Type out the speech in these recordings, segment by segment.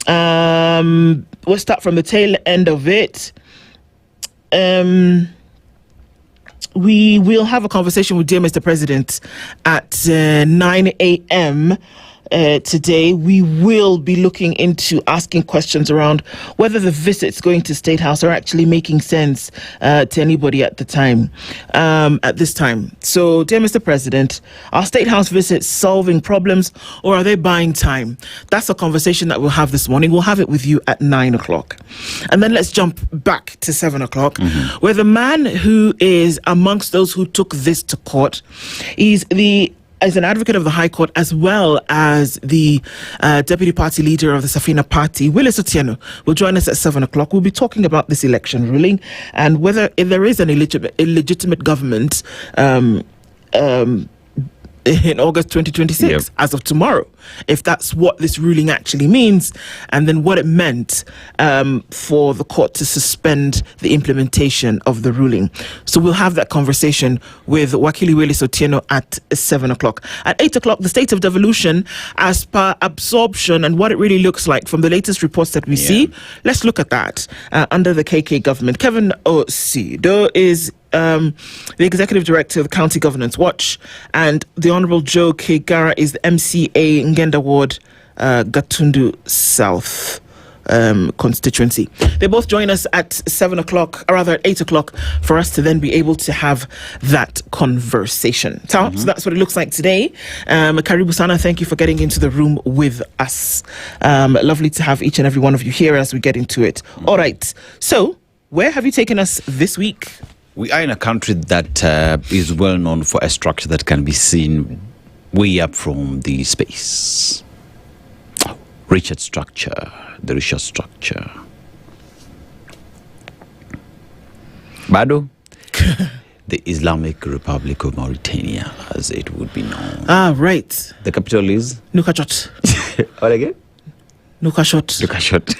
We'll start from the tail end of it. We will have a conversation with dear Mr. President at 9 a.m. Today. We will be looking into asking questions around whether the visits going to State House are actually making sense to anybody at this time. So, dear Mr. President, are State House visits solving problems or are they buying time? That's a conversation that we'll have this morning. We'll have it with you at 9 o'clock. And then let's jump back to 7 o'clock, where the man who is amongst those who took this to court is as an advocate of the High Court, as well as the deputy party leader of the Safina Party, Willis Otieno, will join us at 7 o'clock. We'll be talking about this election ruling and whether if there is an illegitimate government in August 2026, as of tomorrow, if that's what this ruling actually means, and then what it meant for the court to suspend the implementation of the ruling. So we'll have that conversation with Wakili Willis Otieno at 7 o'clock. At 8 o'clock, the state of devolution as per absorption and what it really looks like from the latest reports that we see. Let's look at that under the KK government. Kevin Osedo is the executive director of the County Governance Watch, and the Honourable Joe Kigara is the MCA Ngenda Ward, Gatundu South constituency. They both join us at 7 o'clock, or rather at 8 o'clock, for us to then be able to have that conversation. So that's what it looks like today. Karibu Sana, thank you for getting into the room with us. Lovely to have each and every one of you here as we get into it. All right, so where have you taken us this week? We are in a country that is well known for a structure that can be seen way up from the space. Richard structure, the Richard structure. Bado, the Islamic Republic of Mauritania, as it would be known. Ah, right. The capital is? Nouakchott. What again? Nouakchott. Nouakchott.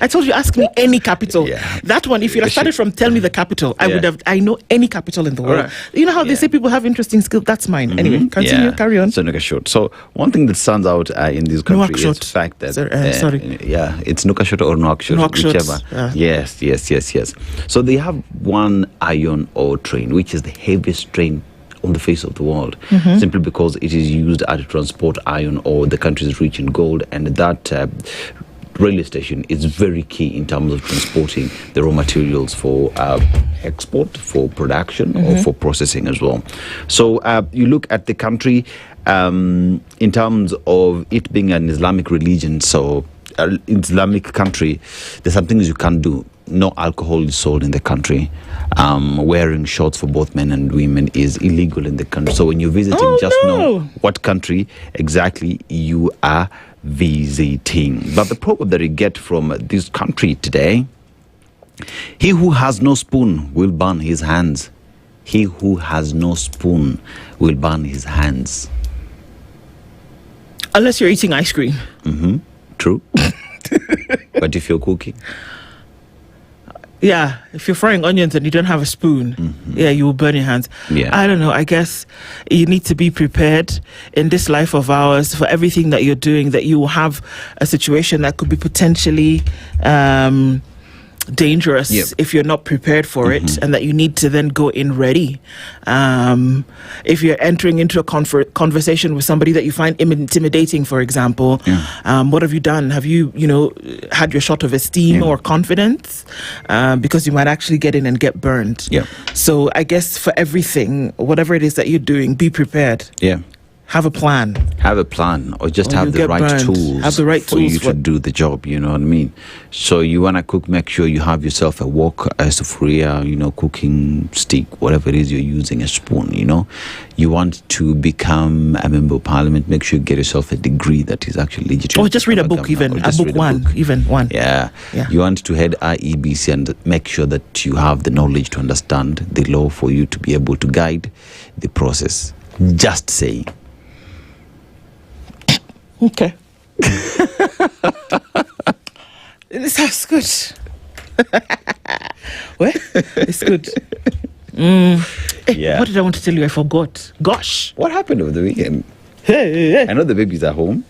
I told you, ask me any capital. Yeah. That one, if you had started from tell me the capital, I know any capital in the world. Right. You know how they say people have interesting skills? That's mine. Anyway, continue, carry on. So, Nouakchott. So, one thing that stands out in this country is the fact that... it's Nouakchott or Nouakchott, whichever. Yes. So, they have one iron ore train, which is the heaviest train on the face of the world, simply because it is used to transport iron ore. The country is rich in gold, and that... railway station is very key in terms of transporting the raw materials for export, for production, or for processing as well. So you look at the country in terms of it being an Islamic religion, so an Islamic country, there's some things you can't do. No alcohol is sold in the country. Wearing shorts for both men and women is illegal in the country. So when you're visiting, know what country exactly you are visiting. But the problem that you get from this country today, he who has no spoon will burn his hands. He who has no spoon will burn his hands. Unless you're eating ice cream. True. But if you're cooking? Yeah, if you're frying onions and you don't have a spoon, you will burn your hands. I don't know. I guess you need to be prepared in this life of ours for everything that you're doing, that you will have a situation that could be potentially dangerous if you're not prepared for it, and that you need to then go in ready. If you're entering into a conversation with somebody that you find intimidating, for example, what have you done? Have you had your shot of esteem or confidence? Because you might actually get in and get burned. So I guess for everything, whatever it is that you're doing, be prepared. Have a plan. Or just have the right tools for you to do the job, you know what I mean? So you want to cook, make sure you have yourself a wok, a sufuria, cooking stick, whatever it is you're using, a spoon, You want to become a member of parliament, make sure you get yourself a degree that is actually legitimate. Or just read a book, even one. Yeah. You want to head IEBC and make sure that you have the knowledge to understand the law for you to be able to guide the process. Just saying. Okay. This sounds good. Well, it's good. What did I want to tell you? I forgot. Gosh. What happened over the weekend? Hey. I know the babies are home.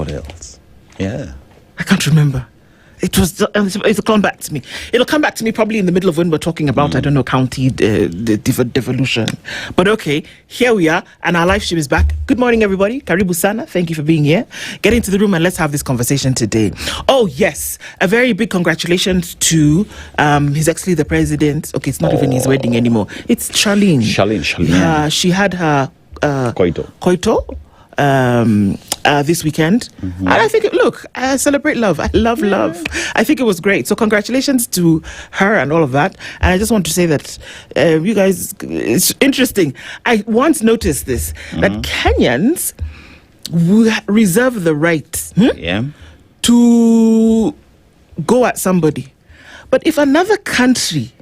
What else? Yeah. I can't remember. It'll come back to me. It'll come back to me probably in the middle of when we're talking about, I don't know, county devolution. But okay, here we are, and our live stream is back. Good morning, everybody. Karibu Sana. Thank you for being here. Get into the room and let's have this conversation today. Oh, yes. A very big congratulations to His Excellency the President. Okay, it's not even his wedding anymore. It's Charlene. Charlene. She had her Koito. This weekend, and I think I celebrate love. I love love. I think it was great. So congratulations to her and all of that. And I just want to say that you guys, it's interesting. I once noticed this, that Kenyans reserve the right to go at somebody, but if another country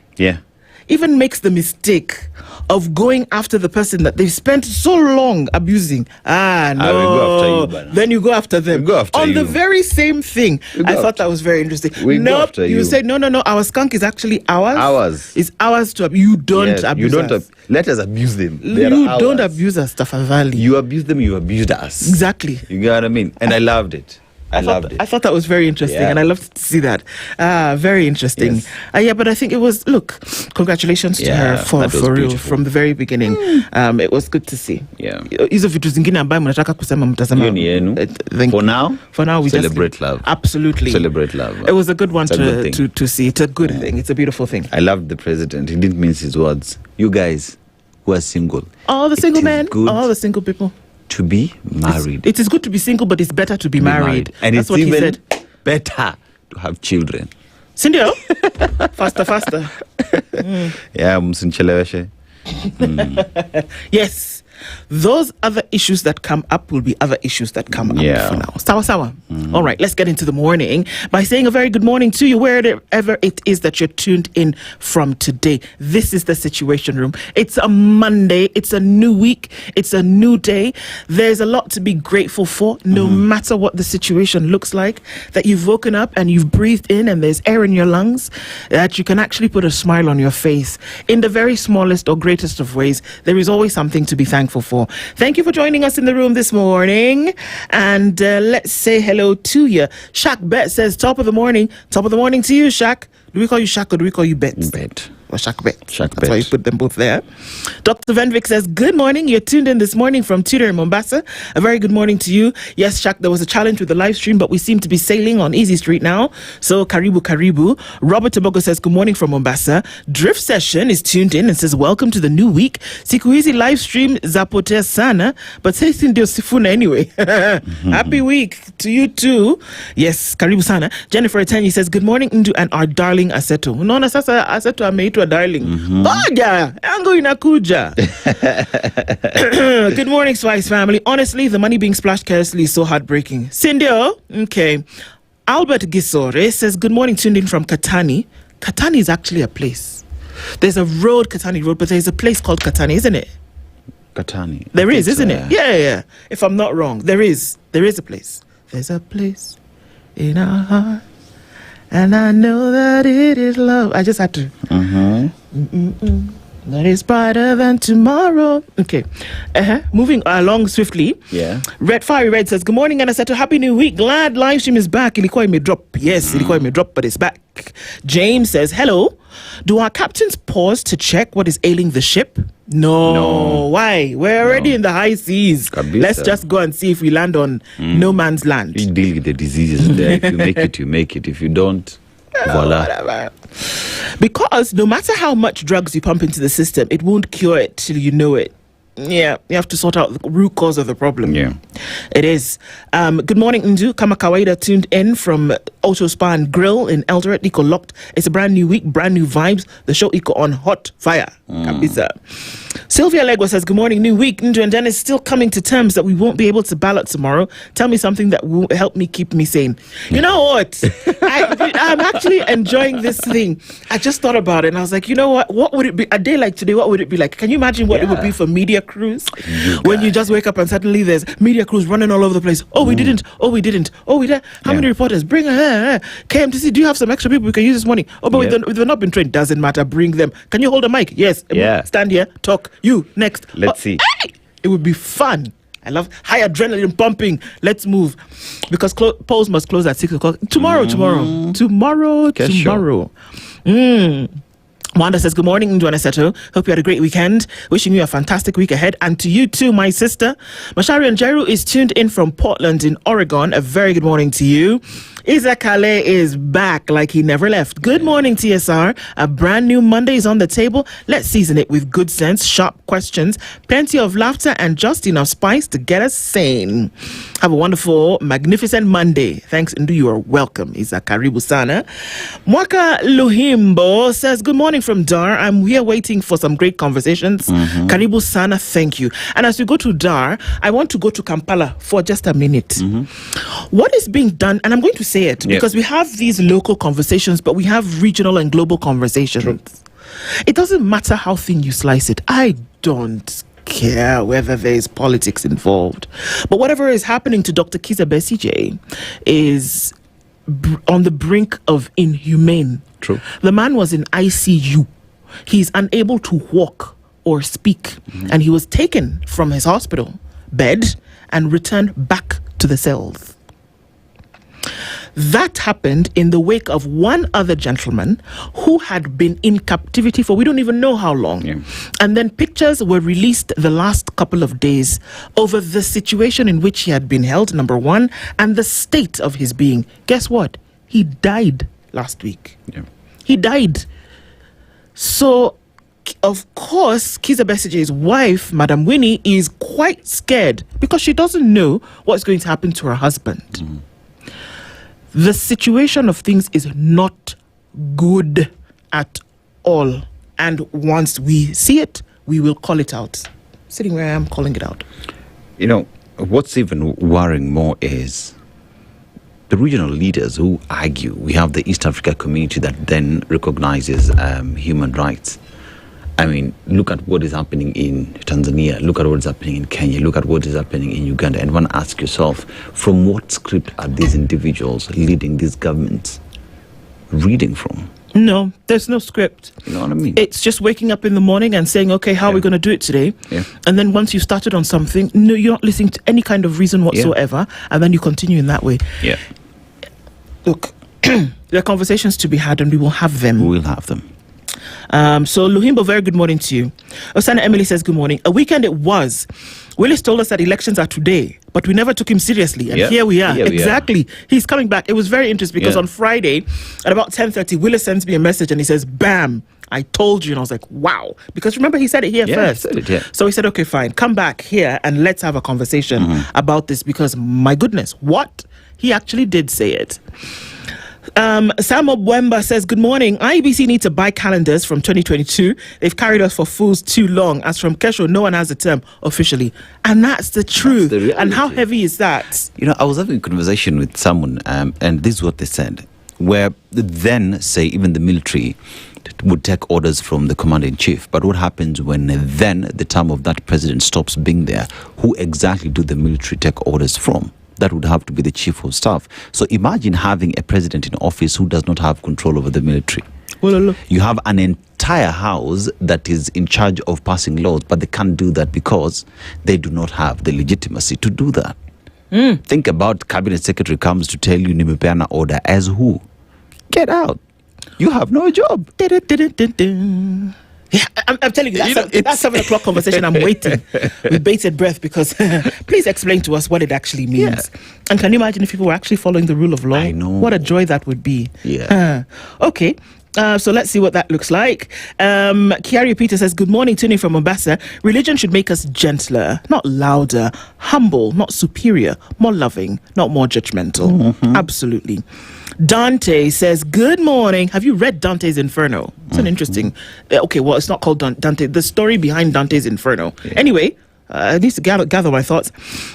even makes the mistake of going after the person that they've spent so long abusing, then you go after them. The very same thing. I thought that was very interesting. You say, no, our skunk is actually ours. It's ours to abuse. You don't abuse us. Let us abuse them. Don't abuse us, Tafadhali. You abuse them, you abused us. Exactly. You get what I mean? And I loved it. I loved it. I thought that was very interesting, and I loved to see that. Very interesting. Yes. But I think it was, congratulations to her for real, from the very beginning. It was good to see. Yeah. For now, we celebrate love. Absolutely. Celebrate love. It was a good one to see. It's a good thing. It's a beautiful thing. I loved the president. He didn't mince his words. You guys who are single. All the single men, all the single people. To be married. It is good to be single, but it's better to be married. And that's it's even better to have children. Sindio? faster. Yeah, msincheleweshe. Yes. Those other issues that come up will be other issues that come up for now. Sawa. All right, let's get into the morning by saying a very good morning to you wherever it is that you're tuned in from today. This is the Situation Room. It's a Monday. It's a new week. It's a new day. There's a lot to be grateful for, no matter what the situation looks like, that you've woken up and you've breathed in and there's air in your lungs, that you can actually put a smile on your face. In the very smallest or greatest of ways, there is always something to be thankful for. Thank you for joining us in the room this morning, and let's say hello to you. Shaq Bet says top of the morning to you, Shaq. Do we call you Shaq or do we call you Bet? Bet. Or Shaq Bet. That's why you put them both there. Dr. Venvic says, good morning. You're tuned in this morning from Tudor in Mombasa. A very good morning to you. Yes, Shaq, there was a challenge with the live stream, but we seem to be sailing on Easy Street now. So, karibu. Robert Tobogo says, good morning from Mombasa. Drift Session is tuned in and says, welcome to the new week. Siku hizi live stream zapotea sana, but sisi ndio sifuna anyway. Happy week to you too. Yes, karibu sana. Jennifer Etanyi says, good morning, Nduh and our darling Aseto. Unaona sasa Aseto ameitwa darling. Oja, yangu inakuja. Good morning, Spice family. Honestly, the money being splashed carelessly is so heartbreaking. Sindio? Okay. Albert Gisore says, good morning, tuned in from Katani. Katani is actually a place. There's a road, Katani Road, but there's a place called Katani, isn't it? Katani. There is, isn't it? Yeah. If I'm not wrong, there is a place. There's a place in our heart. And I know that it is love. I just had to. That is brighter than tomorrow. Okay. Moving along swiftly. Yeah. Red Fiery Red says, good morning, Aseto. Happy New Week. Glad live stream is back. Ilikuwa ime drop. Yes, ilikuwa ime drop, but it's back. James says, hello. Do our captains pause to check what is ailing the ship? No. Why? We're already in the high seas. Let's just go and see if we land on no man's land. You deal with the diseases there. If you make it, you make it. If you don't, voila. Whatever. Because no matter how much drugs you pump into the system, it won't cure it till you know it. Yeah, you have to sort out the root cause of the problem. Yeah. It is. Good morning, Nduh. Kama Kawaida tuned in from Auto Spa and Grill in Eldoret. Iko locked. It's a brand new week, brand new vibes. The show Iko on hot fire. Kabisa. Sylvia Legwa says, good morning, new week. Nduh and Dennis still coming to terms that we won't be able to ballot tomorrow. Tell me something that will help me keep me sane. You know what? I'm actually enjoying this thing. I just thought about it and I was like, you know what? What would it be? A day like today, what would it be like? Can you imagine what it would be for media crews? When you just wake up and suddenly there's media crews running all over the place. Oh, we didn't. Oh, we didn't. Oh, we did. How many reporters? Bring her. KMTC, do you have some extra people we can use this morning? Oh, but they've not been trained. Doesn't matter. Bring them. Can you hold a mic? Yes. Yeah. Stand here. Talk. You. Next. Let's see. Hey! It would be fun. I love high adrenaline pumping. Let's move. Because polls must close at 6 o'clock. Tomorrow. Wanda says, good morning, Nduh and Aseto. Hope you had a great weekend. Wishing you a fantastic week ahead. And to you too, my sister. Marion Jeru is tuned in from Portland in Oregon. A very good morning to you. Isakale is back like he never left. Good morning, TSR. A brand new Monday is on the table. Let's season it with good sense, sharp questions, plenty of laughter, and just enough spice to get us sane. Have a wonderful, magnificent Monday. Thanks, Nduh. You are welcome. Karibu sana. Mwaka Luhimbo says, good morning from Dar. I'm here waiting for some great conversations. Karibu sana. Thank you. And as we go to Dar, I want to go to Kampala for just a minute. What is being done, and I'm going to say it because we have these local conversations, but we have regional and global conversations. True. It doesn't matter how thin you slice it. I don't care whether there's politics involved. But whatever is happening to Dr. Kizza Besigye is on the brink of inhumane. True. The man was in ICU. He's unable to walk or speak. And he was taken from his hospital bed and returned back to the cells. That happened in the wake of one other gentleman who had been in captivity for we don't even know how long. Yeah. And then pictures were released the last couple of days over the situation in which he had been held, number one, and the state of his being. Guess what? He died last week. Yeah. He died. So, of course, Kizza Besigye's wife, Madam Winnie, is quite scared because she doesn't know what's going to happen to her husband. The situation of things is not good at all. And once we see it, we will call it out. Sitting where I am, calling it out. You know, what's even worrying more is the regional leaders who argue. We have the East Africa community that then recognizes human rights. I mean, look at what is happening in Tanzania, look at what is happening in Kenya, look at what is happening in Uganda. And one asks yourself, from what script are these individuals leading these governments reading from? No, there's no script. You know what I mean? It's just waking up in the morning and saying, okay, how are we going to do it today? Yeah. And then once you started on something, no, you're not listening to any kind of reason whatsoever. Yeah. And then you continue in that way. Yeah. Look, there are conversations to be had and we will have them. We will have them. So Luhimbo, very good morning to you. Osana Emily says good morning. A weekend it was. Willis told us that elections are today, but we never took him seriously. And here we are. Exactly. He's coming back. It was very interesting because on Friday at about 10:30, Willis sends me a message and he says, bam, I told you. And I was like, wow. Because remember, he said it here first. Said it, So he said, okay, fine. Come back here and let's have a conversation about this because my goodness, what? He actually did say it. Sam Obwemba says, good morning. IEBC need to buy calendars from 2022. They've carried us for fools too long. As from Kesho, no one has the term officially. And that's the truth. That's the and how heavy is that? You know, I was having a conversation with someone and this is what they said. Where then, say, even the military would take orders from the commander-in-chief. But what happens when then the term of that president stops being there? Who exactly do the military take orders from? That would have to be the chief of staff. So imagine having a president in office who does not have control over the military. You have an entire house that is in charge of passing laws, but they can't do that because they do not have the legitimacy to do that. Think about cabinet secretary comes to tell you nimepeana order as who? Get out. You have no job. Yeah, I'm telling you, that's 7 o'clock conversation. I'm waiting with bated breath because please explain to us what it actually means. Yeah. And can you imagine if people were actually following the rule of law? I know. What a joy that would be. Yeah. Okay. So let's see what that looks like. Kiari Peter says, good morning, tuning from Mombasa. Religion should make us gentler, not louder, humble, not superior, more loving, not more judgmental. Absolutely. Dante says, good morning. Have you read Dante's Inferno? It's an interesting... okay, well, it's not called Dante. The story behind Dante's Inferno. Yeah. Anyway, I need to gather my thoughts.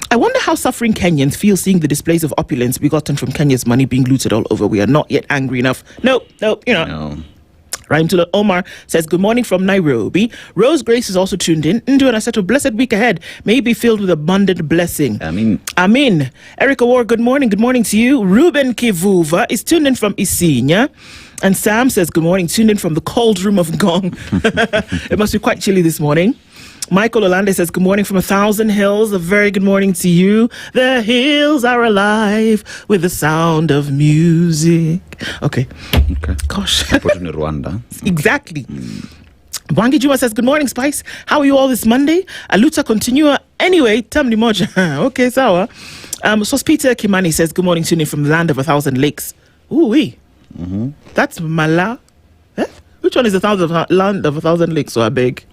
I wonder how suffering Kenyans feel seeing the displays of opulence begotten from Kenya's money being looted all over. We are not yet angry enough. Nope, you're not. No. Raimtula Omar says, good morning from Nairobi. Rose Grace is also tuned in. Nduh and Aseto, blessed week ahead may be filled with abundant blessing. Amin. Erica Ward, good morning. Good morning to you. Ruben Kivuva is tuned in from Isinya. And Sam says, good morning, tuned in from the cold room of Gong. It must be quite chilly this morning. Michael Olande says, good morning from 1,000 hills. A very good morning to you. The hills are alive with the sound of music. Okay. Gosh. Rwanda. Exactly. Bwangi Juma says, good morning, Spice. How are you all this Monday? Aluta continua. Anyway, tamni moja. Okay, sawa. Peter Kimani says, good morning, tuning from the land of 1,000 lakes. Ooh-wee. That's Mala. Which one is the land of 1,000 lakes? So I beg.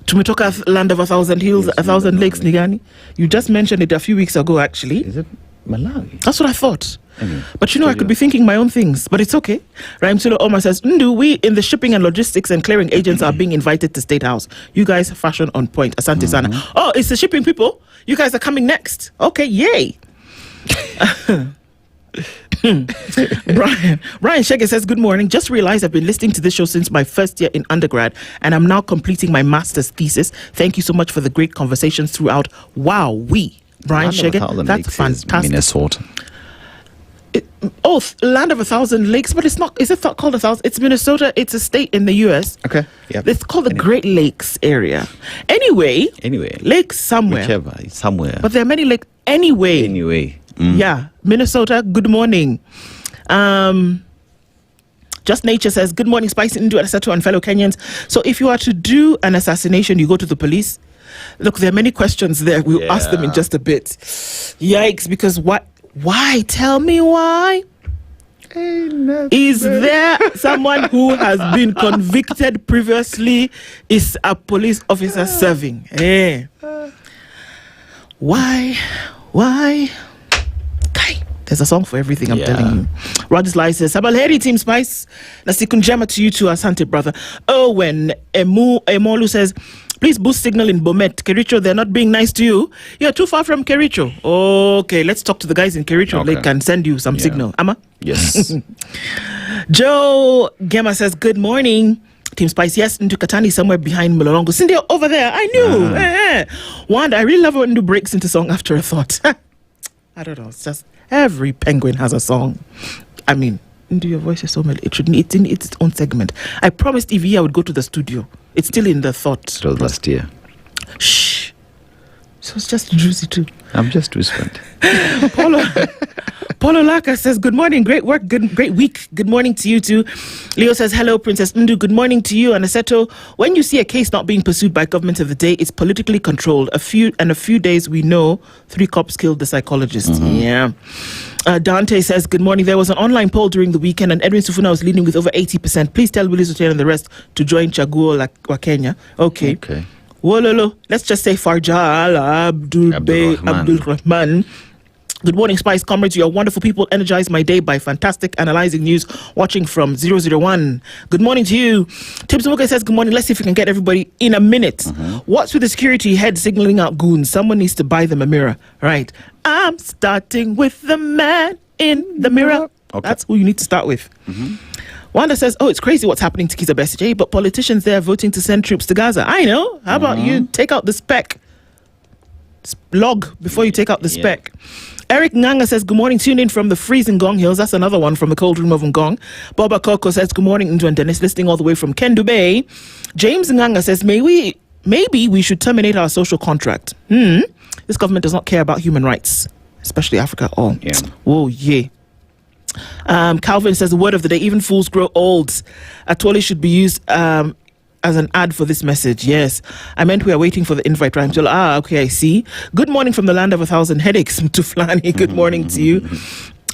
Tumetoka land of 1,000 hills, 1,000 lakes, Nigani. You just mentioned it a few weeks ago, actually. Is it Malawi? That's what I thought. But I could be thinking my own things, but it's okay. Raimsulo Omar says, Nduh, we in the shipping and logistics and clearing agents are being invited to State House. You guys fashion on point. Asante sana. Oh, it's the shipping people. You guys are coming next. Okay, yay. Brian Shege says, good morning. Just realized I've been listening to this show since my first year in undergrad, and I'm now completing my master's thesis. Thank you so much for the great conversations throughout. Wow, Brian Shege, that's fantastic. Minnesota. Land of 1,000 lakes, but it's not. Is it called 1,000? It's Minnesota. It's a state in the U.S. Okay, yeah. It's called the Great Lakes area. Anyway, lakes somewhere. Whichever, somewhere. But there are many lakes. Anyway. Yeah, Minnesota. Good morning. Just Nature says, good morning, Spice, Nduh, Aseto, and fellow Kenyans. So if you are to do an assassination, you go to the police. Look, there are many questions there. We'll ask them in just a bit. Yikes, because what? Why? Tell me why. Is there someone who has been convicted previously? Is a police officer serving? Why? There's a song for everything, I'm telling you. Rodis Lai says, Sabalheri Team Spice. Nasikunjama to you too, Asante brother. When Emolu says, please boost signal in Bomet. Kericho, they're not being nice to you. You're too far from Kericho. Okay, let's talk to the guys in Kericho. Okay. They can send you some signal. Ama? Yes. Joe Gema says, good morning. Team Spice, yes, into Katani somewhere behind Mulolongo. Cindy, over there. I knew. Wanda, I really love it when Nduh breaks into song after a thought. I don't know. It's just every penguin has a song. I mean, Nduh, your voice is so melody. It should need its own segment. I promised Evie I would go to the studio. It's still in the thought. It was last year. Shh. So it's just juicy too. I'm just whispering. Polo Laka says, good morning, great work, great week. Good morning to you too. Leo says, hello, Princess Nduh. Good morning to you. And Aseto, when you see a case not being pursued by government of the day, it's politically controlled. A few days we know 3 cops killed the psychologist. Yeah. Dante says, good morning. There was an online poll during the weekend and Edwin Sifuna was leading with over 80%. Please tell Willis Otieno and the rest to join Chaguo wa Kenya. Okay. Wololo. Let's just say Farjal Abdul Rahman. Good morning, Spice comrades. You are wonderful people. Energize my day by fantastic analyzing news. Watching from 001. Good morning to you. Tim Samuka says, good morning. Let's see if we can get everybody in a minute. What's with the security head signaling out goons? Someone needs to buy them a mirror. Right. I'm starting with the man in the mirror. Okay. That's who you need to start with. Wanda says, oh, it's crazy what's happening to Kizza Besigye, but politicians there are voting to send troops to Gaza. I know. How about you take out the spec? Log before you take out the spec. Eric Nganga says, good morning, tune in from the freezing Ngong Hills. That's another one from the cold room of Ngong. Boba Koko says, good morning, Nduh and Dennis, listening all the way from Kendu Bay. James Nganga says, maybe we should terminate our social contract. This government does not care about human rights, especially Africa. Calvin says, the word of the day, even fools grow old. Atwoli should be used as an ad for this message. Yes, I meant we are waiting for the invite. Okay, I see. Good morning from the land of 1,000 headaches to Flani. Good morning to you.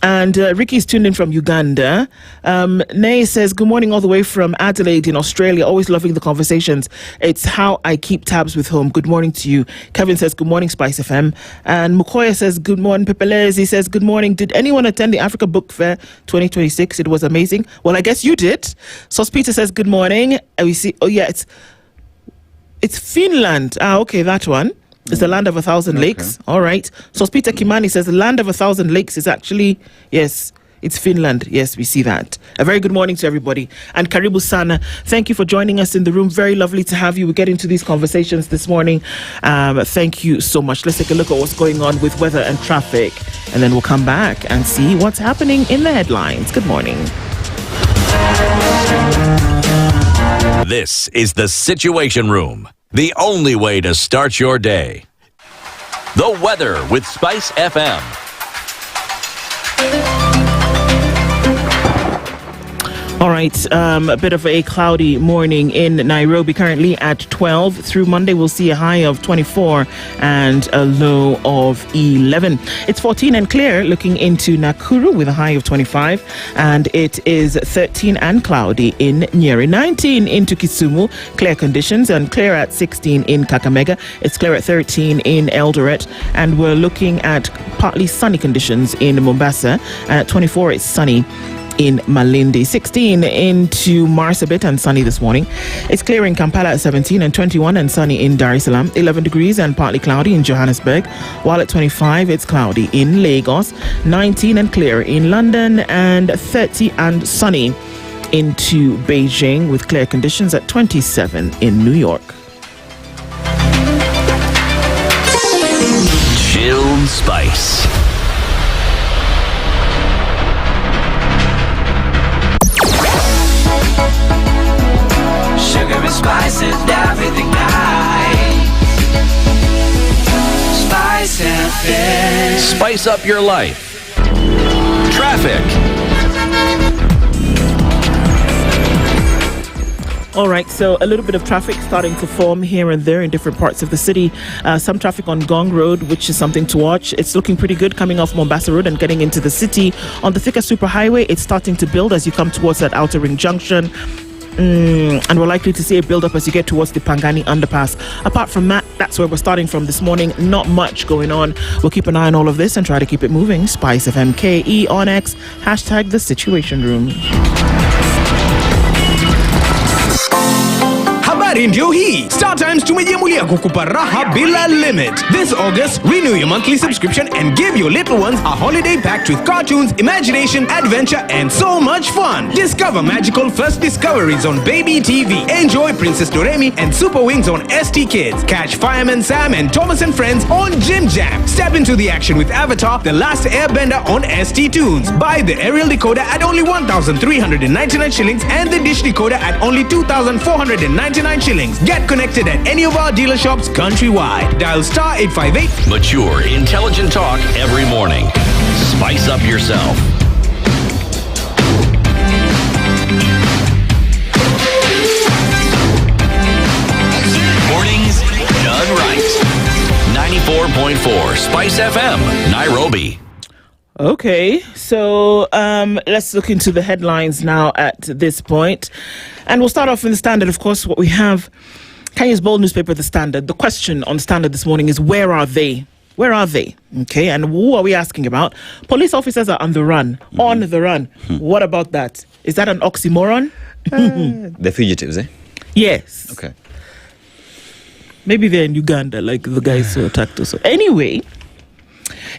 And Ricky's tuned in from Uganda. Nay says, good morning all the way from Adelaide in Australia. Always loving the conversations. It's how I keep tabs with home. Good morning to you. Kevin says, good morning, SpiceFM. And Mukoya says, good morning. Pepelezi says, good morning. Did anyone attend the Africa Book Fair 2026? It was amazing. Well, I guess you did. Sauce Peter says, good morning. And we see, it's Finland. Okay, that one. It's the land of 1,000 lakes. All right. So Peter Kimani says the land of 1,000 lakes is actually, yes, it's Finland. Yes, we see that. A very good morning to everybody. And Karibu Sana, thank you for joining us in the room. Very lovely to have you. We get into these conversations this morning. Thank you so much. Let's take a look at what's going on with weather and traffic. And then we'll come back and see what's happening in the headlines. Good morning. This is The Situation Room the only way to start your day. The weather with SpiceFM. All right, a bit of a cloudy morning in Nairobi, currently at 12. Through Monday, we'll see a high of 24 and a low of 11. It's 14 and clear looking into Nakuru with a high of 25. And it is 13 and cloudy in Nyeri. 19 into Kisumu, clear conditions, and clear at 16 in Kakamega. It's clear at 13 in Eldoret. And we're looking at partly sunny conditions in Mombasa. And at 24, it's sunny in Malindi. 16 into Marsabit and sunny this morning. It's clear in Kampala at 17 and 21 and sunny in Dar es Salaam. 11 degrees and partly cloudy in Johannesburg, while at 25 it's cloudy in Lagos. 19 and clear in London, and 30 and sunny into Beijing with clear conditions at 27 in New York. Chilled Spice. Sugar and spice and everything nice. Spice FM. Spice up your life. Traffic. All right, so a little bit of traffic starting to form here and there in different parts of the city. Some traffic on Gong Road, which is something to watch. It's looking pretty good coming off Mombasa Road and getting into the city. On the Thika Superhighway, it's starting to build as you come towards that Outer Ring Junction. And we're likely to see a build-up as you get towards the Pangani underpass. Apart from that, that's where we're starting from this morning. Not much going on. We'll keep an eye on all of this and try to keep it moving. SpiceFM KE on X, hashtag the Situation Room. Habari ndio hii. StarTimes tumejiamulia kukupa raha bila limit. This August, renew your monthly subscription and give your little ones a holiday packed with cartoons, imagination, adventure, and so much fun. Discover magical first discoveries on Baby TV. Enjoy Princess Doremi and Super Wings on ST Kids. Catch Fireman Sam and Thomas and Friends on Jim Jam. Step into the action with Avatar: The Last Airbender on ST Tunes. Buy the aerial decoder at only 1,399 shillings and the dish decoder at only 2,499 shillings. Get connected at any of our dealer shops countrywide. Dial star 858. Mature, intelligent talk every morning. Spice up yourself. Mornings done right. 94.4 Spice FM, Nairobi. Okay, so let's look into the headlines now at this point. And we'll start off in the Standard, of course, what we have. Kenya's bold newspaper, The Standard. The question on Standard this morning is, where are they? Where are they? Okay, and who are we asking about? Police officers are on the run. On the run. What about that? Is that an oxymoron? The fugitives, eh? Yes. Okay. Maybe they're in Uganda, like the guys who attacked us. Anyway,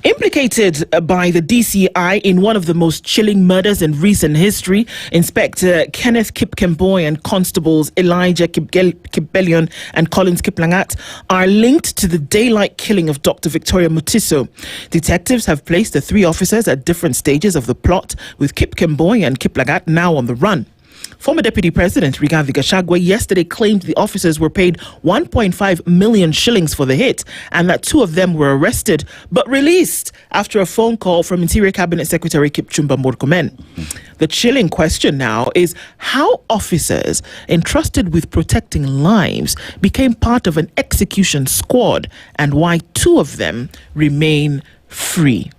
implicated by the DCI in one of the most chilling murders in recent history, Inspector Kenneth Kipkemboi and Constables Elijah Kibelion and Collins Kiplangat are linked to the daylight killing of Dr. Victoria Mutiso. Detectives have placed the three officers at different stages of the plot, with Kipkemboi and Kiplangat now on the run. Former Deputy President Rigathi Gachagua yesterday claimed the officers were paid 1.5 million shillings for the hit and that two of them were arrested but released after a phone call from Interior Cabinet Secretary Kipchumba Murkomen. The chilling question now is how officers entrusted with protecting lives became part of an execution squad and why two of them remain free.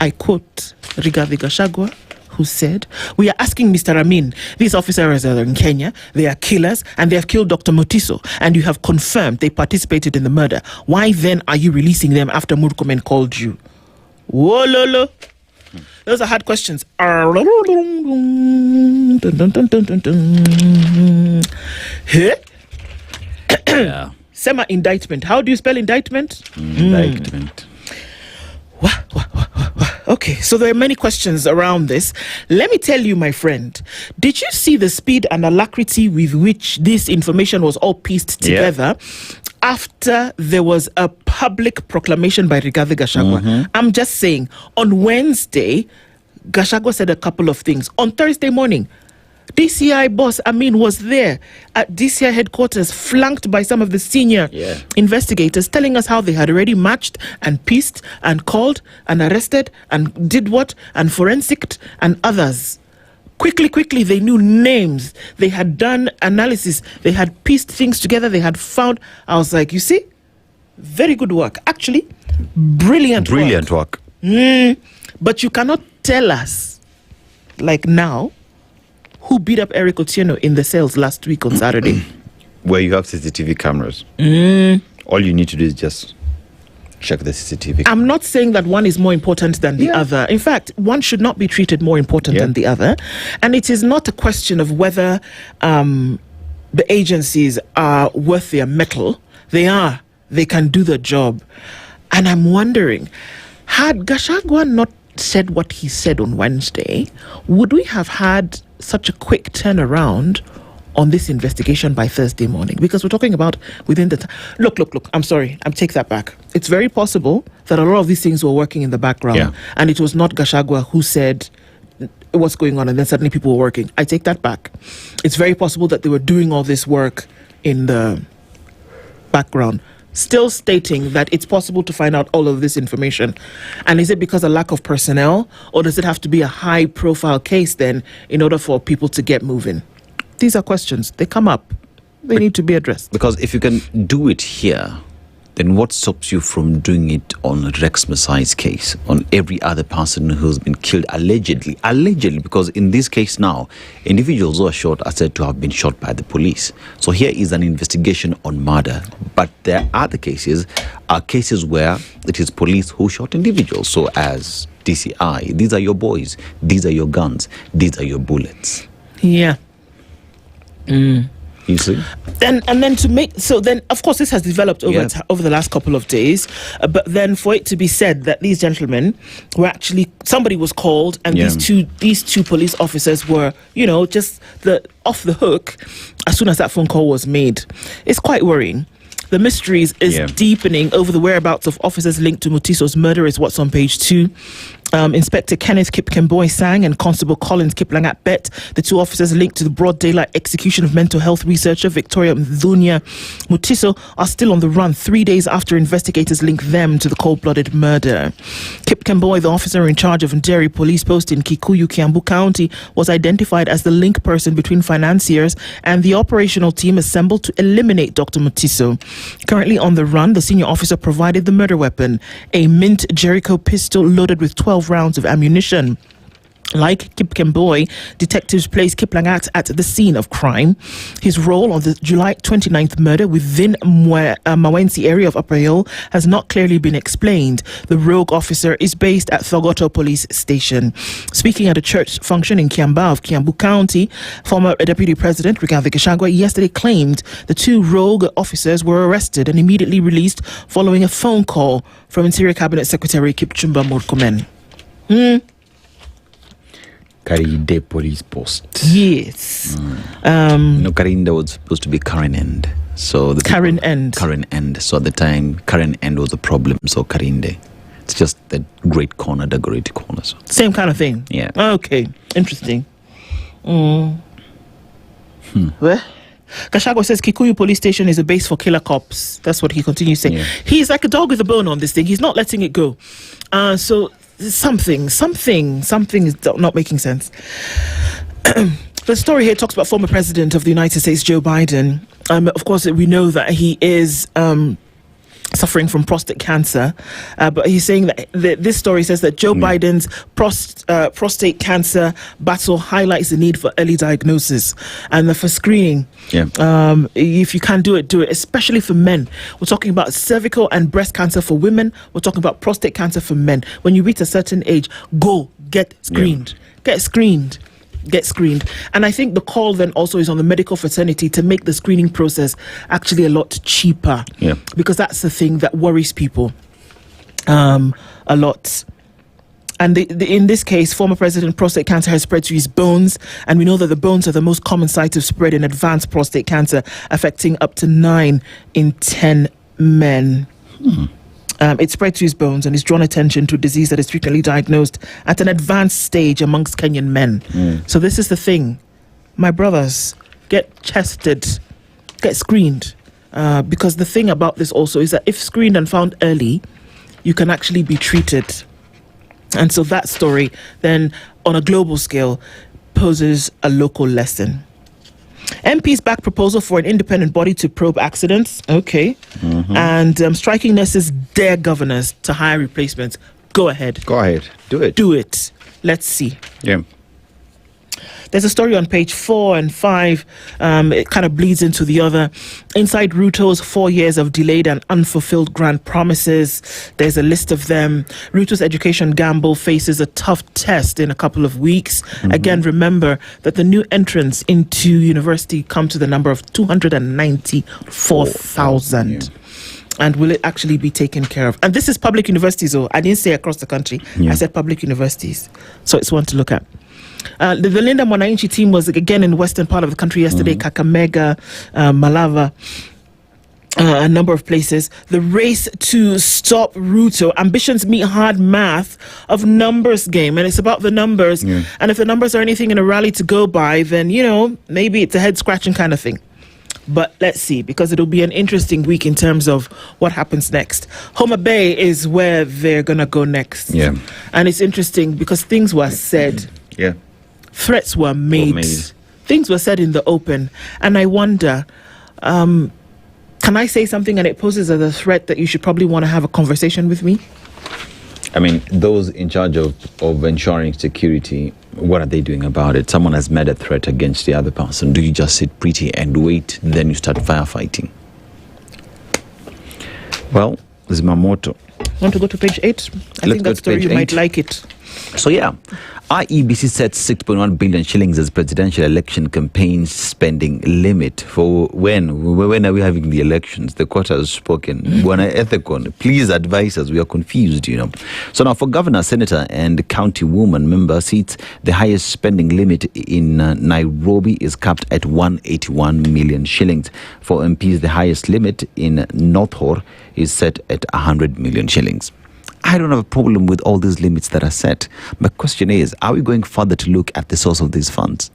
I quote Rigathi Gachagua, who said, "We are asking Mr. Amin, these officers are in Kenya, they are killers, and they have killed Dr. Mutiso, and you have confirmed they participated in the murder. Why then are you releasing them after Murkomen called you?" Whoa, lolo. Those are hard questions. Yeah. Sema indictment. How do you spell indictment? Indictment. Okay, so there are many questions around this. Let me tell you, my friend, did you see the speed and alacrity with which this information was all pieced together after there was a public proclamation by Rigathi Gachagua? I'm just saying, on Wednesday, Gachagua said a couple of things. On Thursday morning, DCI boss, was there at DCI headquarters, flanked by some of the senior investigators, telling us how they had already matched and pieced and called and arrested and did what and forensicked and others. Quickly, they knew names. They had done analysis. They had pieced things together. They had found. I was like, you see, very good work. Actually, brilliant work. But you cannot tell us, like now, who beat up Eric Otieno in the cells last week on Saturday. Where you have CCTV cameras. All you need to do is just check the CCTV. I'm not saying that one is more important than the other. In fact, one should not be treated more important than the other. And it is not a question of whether the agencies are worth their mettle. They are. They can do the job. And I'm wondering, had Gachagua not said what he said on Wednesday, would we have had such a quick turnaround on this investigation by Thursday morning? Because we're talking about within the look, I'm sorry, I take that back. It's very possible that a lot of these things were working in the background and it was not Gachagua who said what's going on and then suddenly people were working. I take that back. It's very possible that they were doing all this work in the background, still stating that it's possible to find out all of this information. And is it because of lack of personnel, or does it have to be a high profile case then in order for people to get moving? These are questions. They come up. They need to be addressed. Because if you can do it here, then what stops you from doing it on Rex Masai's case, on every other person who's been killed allegedly? Allegedly, because in this case now, individuals who are shot are said to have been shot by the police. So here is an investigation on murder. But there are other cases, where it is police who shot individuals. So as DCI, these are your boys, these are your guns, these are your bullets. Yeah. You see? Then of course this has developed over the last couple of days, but then for it to be said that these gentlemen were actually, somebody was called and these two police officers were just off the hook as soon as that phone call was made, it's quite worrying. The mysteries is deepening over the whereabouts of officers linked to Mutiso's murder is what's on page 2. Inspector Kenneth Kipkemboi Sang and Constable Collins Kiplangat Bet, the two officers linked to the broad daylight execution of mental health researcher Victoria Mthunya Mutiso, are still on the run 3 days after investigators link them to the cold-blooded murder. Kipkemboi, the officer in charge of Nderi Police Post in Kikuyu, Kiambu County, was identified as the link person between financiers and the operational team assembled to eliminate Dr. Mutiso. Currently on the run, the senior officer provided the murder weapon, a mint Jericho pistol loaded with 12 rounds of ammunition. Like Kipkemboi, detectives placed Kiplangat at the scene of crime. His role on the July 29th murder within Mawensi area of Upper Hill has not clearly been explained. The rogue officer is based at Thogoto Police Station. Speaking at a church function in Kiamba of Kiambu County, former Deputy President Rigathi Gachagua yesterday claimed the two rogue officers were arrested and immediately released following a phone call from Interior Cabinet Secretary Kipchumba Murkomen. Karinde Police Post. Yes. Karinde was supposed to be Karen End. So the Karen End. So at the time, Karen End was a problem. So Karinde. It's just the great corner, the great corner. So. Same kind of thing. Yeah. Okay. Interesting. Well, Gachagua says Kikuyu Police Station is a base for killer cops. That's what he continues saying. Yeah. He's like a dog with a bone on this thing. He's not letting it go. So something is not making sense. The story here talks about former President of the United States, Joe Biden. Of course, we know that he is suffering from prostate cancer, but he's saying that this story says that Joe Biden's prostate cancer battle highlights the need for early diagnosis and for screening. If you can do it, especially for men. We're talking about cervical and breast cancer for women. We're talking about prostate cancer for men. When you reach a certain age, go get screened. Get screened. And I think the call then also is on the medical fraternity to make the screening process actually a lot cheaper. Because that's the thing that worries people a lot. And in this case, former President, prostate cancer has spread to his bones. And we know that the bones are the most common site of spread in advanced prostate cancer, affecting up to 9 in 10 men. It spread to his bones and has drawn attention to a disease that is frequently diagnosed at an advanced stage amongst Kenyan men. So this is the thing. my brothers, get tested, get screened. Because the thing about this also is that if screened and found early, you can actually be treated. And so that story then on a global scale poses a local lesson. MPs back proposal for an independent body to probe accidents. Okay. And striking nurses dare governors to hire replacements. Go ahead. Go ahead. Do it. Do it. Let's see. Yeah. There's a story on page 4 and 5. It kind of bleeds into the other. Inside Ruto's 4 years of delayed and unfulfilled grant promises. There's a list of them. Ruto's education gamble faces a tough test in a couple of weeks. Again, remember that the new entrants into university come to the number of 294,000. And will it actually be taken care of? And this is public universities. I didn't say across the country. I said public universities. So it's one to look at. The Linda Mwananchi team was again in the western part of the country yesterday, Kakamega, Malava, a number of places. The race to stop Ruto. Ambitions meet hard math of numbers game. And it's about the numbers. And if the numbers are anything in a rally to go by, then, maybe it's a head-scratching kind of thing. But let's see, because it'll be an interesting week in terms of what happens next. Homa Bay is where they're going to go next. Yeah. And it's interesting because things were said. Yeah. Threats were made. Things were said in the open. And I wonder, can I say something and it poses as a threat that you should probably want to have a conversation with me? I mean, those in charge of ensuring security, what are they doing about it? Someone has made a threat against the other person. Do you just sit pretty and wait, then you start firefighting? Well, this is my motto. Want to go to page 8? I think that story you might like it. So yeah, IEBC sets 6.1 billion shillings as presidential election campaign spending limit for when are we having the elections? The court has spoken. When Ethicon, please advise us. We are confused, So now for governor, senator, and county woman member seats, the highest spending limit in Nairobi is capped at 181 million shillings. For MPs, the highest limit in North Horr is set at 100 million shillings. I don't have a problem with all these limits that are set. My question is, are we going further to look at the source of these funds?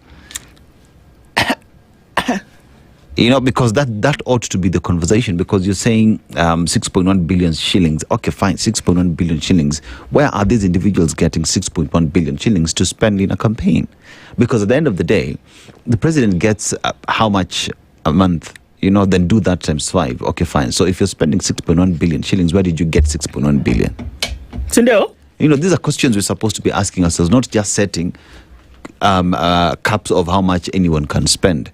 Because that ought to be the conversation, because you're saying 6.1 billion shillings. Okay, fine, 6.1 billion shillings. Where are these individuals getting 6.1 billion shillings to spend in a campaign? Because at the end of the day, the president gets how much a month? Then do that times 5. Okay, fine. So if you're spending 6.1 billion shillings, where did you get 6.1 billion? Nduh. These are questions we're supposed to be asking ourselves, not just setting caps of how much anyone can spend.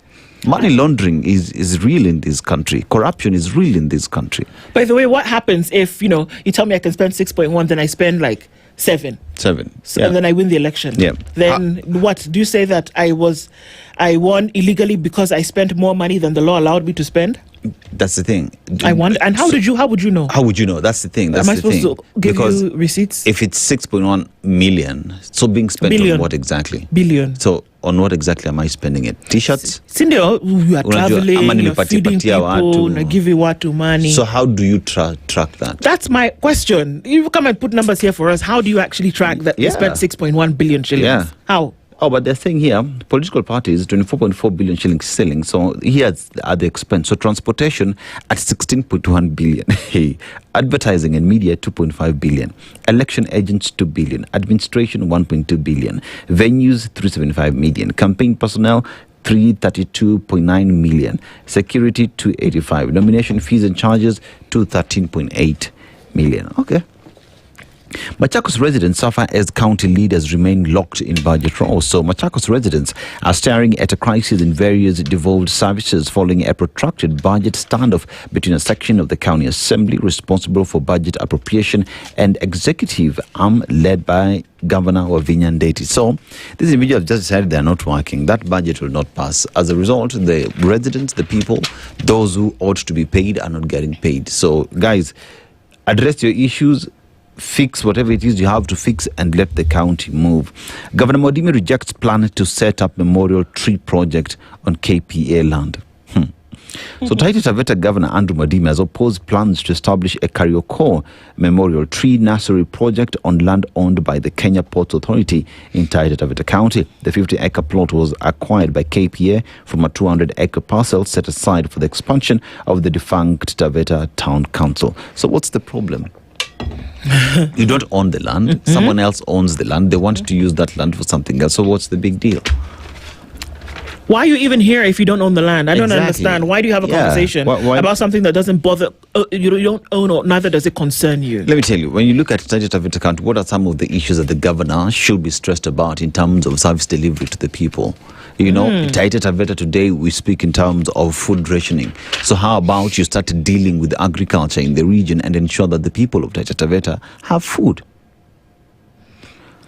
Money laundering is real in this country. Corruption is real in this country. By the way, what happens if, you tell me I can spend 6.1, then I spend like 7. So, and then I win the election. Yeah. Then what? Do you say that I won illegally because I spent more money than the law allowed me to spend? That's the thing. I wonder. And how would you know? How would you know? That's the thing. Am I supposed to give you receipts? If it's 6.1 million, so being spent on what exactly? Billion. So on what exactly am I spending it? T-shirts? Nduh, you are traveling, you're feeding people, give you what to money. So how do you track that? That's my question. You come and put numbers here for us. How do you actually track that you spent 6.1 billion shillings? Yeah. How? Oh, but they're saying here, political parties, 24.4 billion shillings selling. So here at the expense. So transportation at 16.1 billion. Advertising and media, 2.5 billion. Election agents, 2 billion. Administration, 1.2 billion. Venues, 375 million. Campaign personnel, 332.9 million. Security, 285. Nomination fees and charges, 213.8 million. Okay. Machakos residents suffer as county leaders remain locked in budget rows. So Machakos residents are staring at a crisis in various devolved services following a protracted budget standoff between a section of the county assembly responsible for budget appropriation and executive arm led by Governor Waweru Ndeti. So these individuals just decided they're not working. That budget will not pass. As a result, the residents, the people, those who ought to be paid are not getting paid. So guys, address your issues. Fix whatever it is you have to fix and let the county move. Governor Modimi rejects plan to set up memorial tree project on KPA land. So Taita Taveta Governor Andrew Mwadime has opposed plans to establish a Okoh Memorial Tree Nursery project on land owned by the Kenya Ports Authority in Taita Taveta County. The 50-acre plot was acquired by KPA from a 200-acre parcel set aside for the expansion of the defunct Taveta Town Council. So what's the problem? You don't own the land. Someone else owns the land. They want to use that land for something else. So what's the big deal? Why are you even here if you don't own the land? I don't understand. Why do you have a conversation about something that doesn't bother, you don't own or neither does it concern you? Let me tell you, when you look at Taita Taveta County, what are some of the issues that the governor should be stressed about in terms of service delivery to the people? You know, Taita Taveta today, we speak in terms of food rationing. So how about you start dealing with agriculture in the region and ensure that the people of Taita Taveta have food?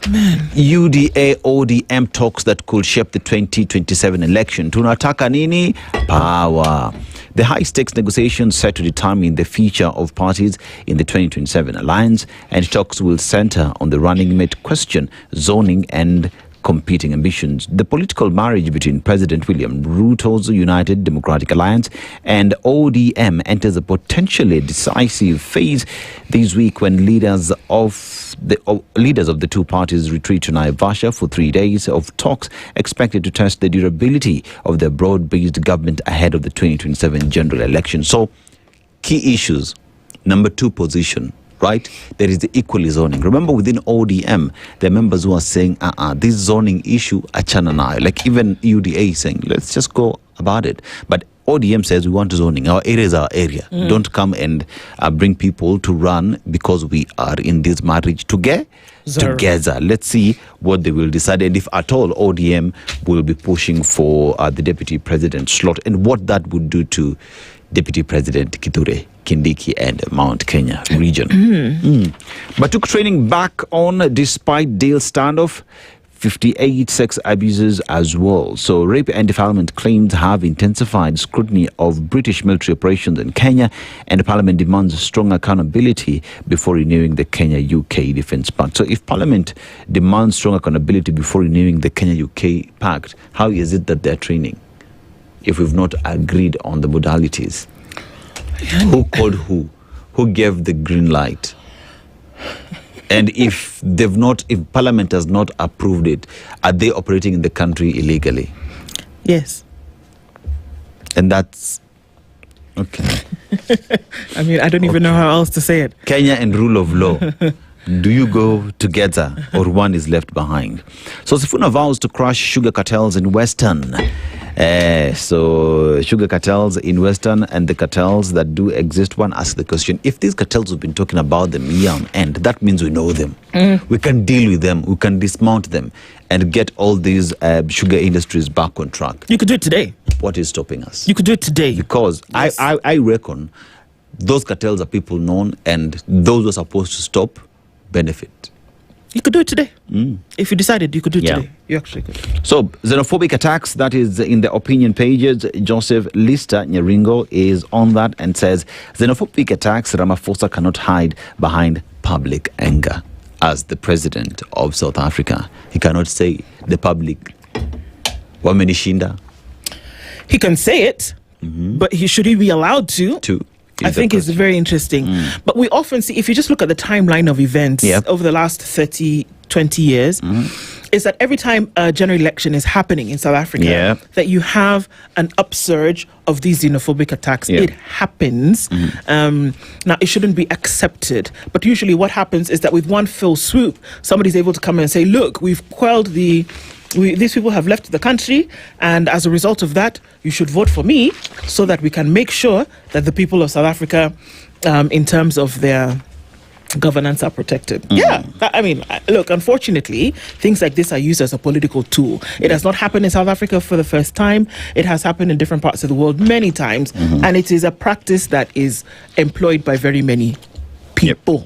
Man. UDA ODM talks that could shape the 2027 election. Tunataka nini? Power. The high-stakes negotiations set to determine the future of parties in the 2027 alliance, and talks will center on the running mate question, zoning and competing ambitions. The political marriage between President William Ruto's United Democratic Alliance and ODM enters a potentially decisive phase this week when leaders of the two parties retreat to Naivasha for 3 days of talks expected to test the durability of their broad-based government ahead of the 2027 general election. So, key issues. Number 2 position. Right? There is the equally zoning. Remember, within ODM, there are members who are saying, this zoning issue, achana nayo. Like even UDA is saying, let's just go about it. But ODM says we want zoning. Our area is our area. Don't come and bring people to run because we are in this marriage together. Let's see what they will decide, and if at all ODM will be pushing for the deputy president slot, and what that would do to Deputy President Kithure Kindiki and Mount Kenya region. But took training back on despite Dale standoff. 58 sex abuses as well. So rape and defilement claims have intensified scrutiny of British military operations in Kenya, and Parliament demands strong accountability before renewing the Kenya-UK Defence Pact. So if Parliament demands strong accountability before renewing the Kenya-UK Pact, how is it that they're training if we've not agreed on the modalities? Who called who? Who gave the green light? And if Parliament has not approved it, are they operating in the country illegally? Yes. And that's okay. I mean, I don't even know how else to say it. Kenya and rule of law. Do you go together or one is left behind? So Sifuna vows to crush sugar cartels in Western. So sugar cartels in Western and the cartels that do exist, one asks the question, if these cartels we've been talking about them year on end, that means we know them. We can deal with them, we can dismount them and get all these sugar industries back on track. You could do it today. What is stopping us? You could do it today. Because yes. I reckon those cartels are people known, and those who are supposed to stop benefit. You could do it today. If you decided you could do it today. You actually could. So, xenophobic attacks, that is in the opinion pages. Joseph Lister Nyaringo is on that and says, xenophobic attacks, Ramaphosa cannot hide behind public anger. As the president of South Africa, he cannot say the public, wamenishinda. He can say it, but should he be allowed to? I think it's very interesting. But we often see, if you just look at the timeline of events over the last 20 years, is that every time a general election is happening in South Africa, that you have an upsurge of these xenophobic attacks. It happens. Now, it shouldn't be accepted. But usually what happens is that with one fell swoop, somebody's able to come in and say, look, we've quelled these people have left the country, and as a result of that, you should vote for me so that we can make sure that the people of South Africa, in terms of their governance, are protected. I mean, look, unfortunately, things like this are used as a political tool. It has not happened in South Africa for the first time. It has happened in different parts of the world many times, and it is a practice that is employed by very many people.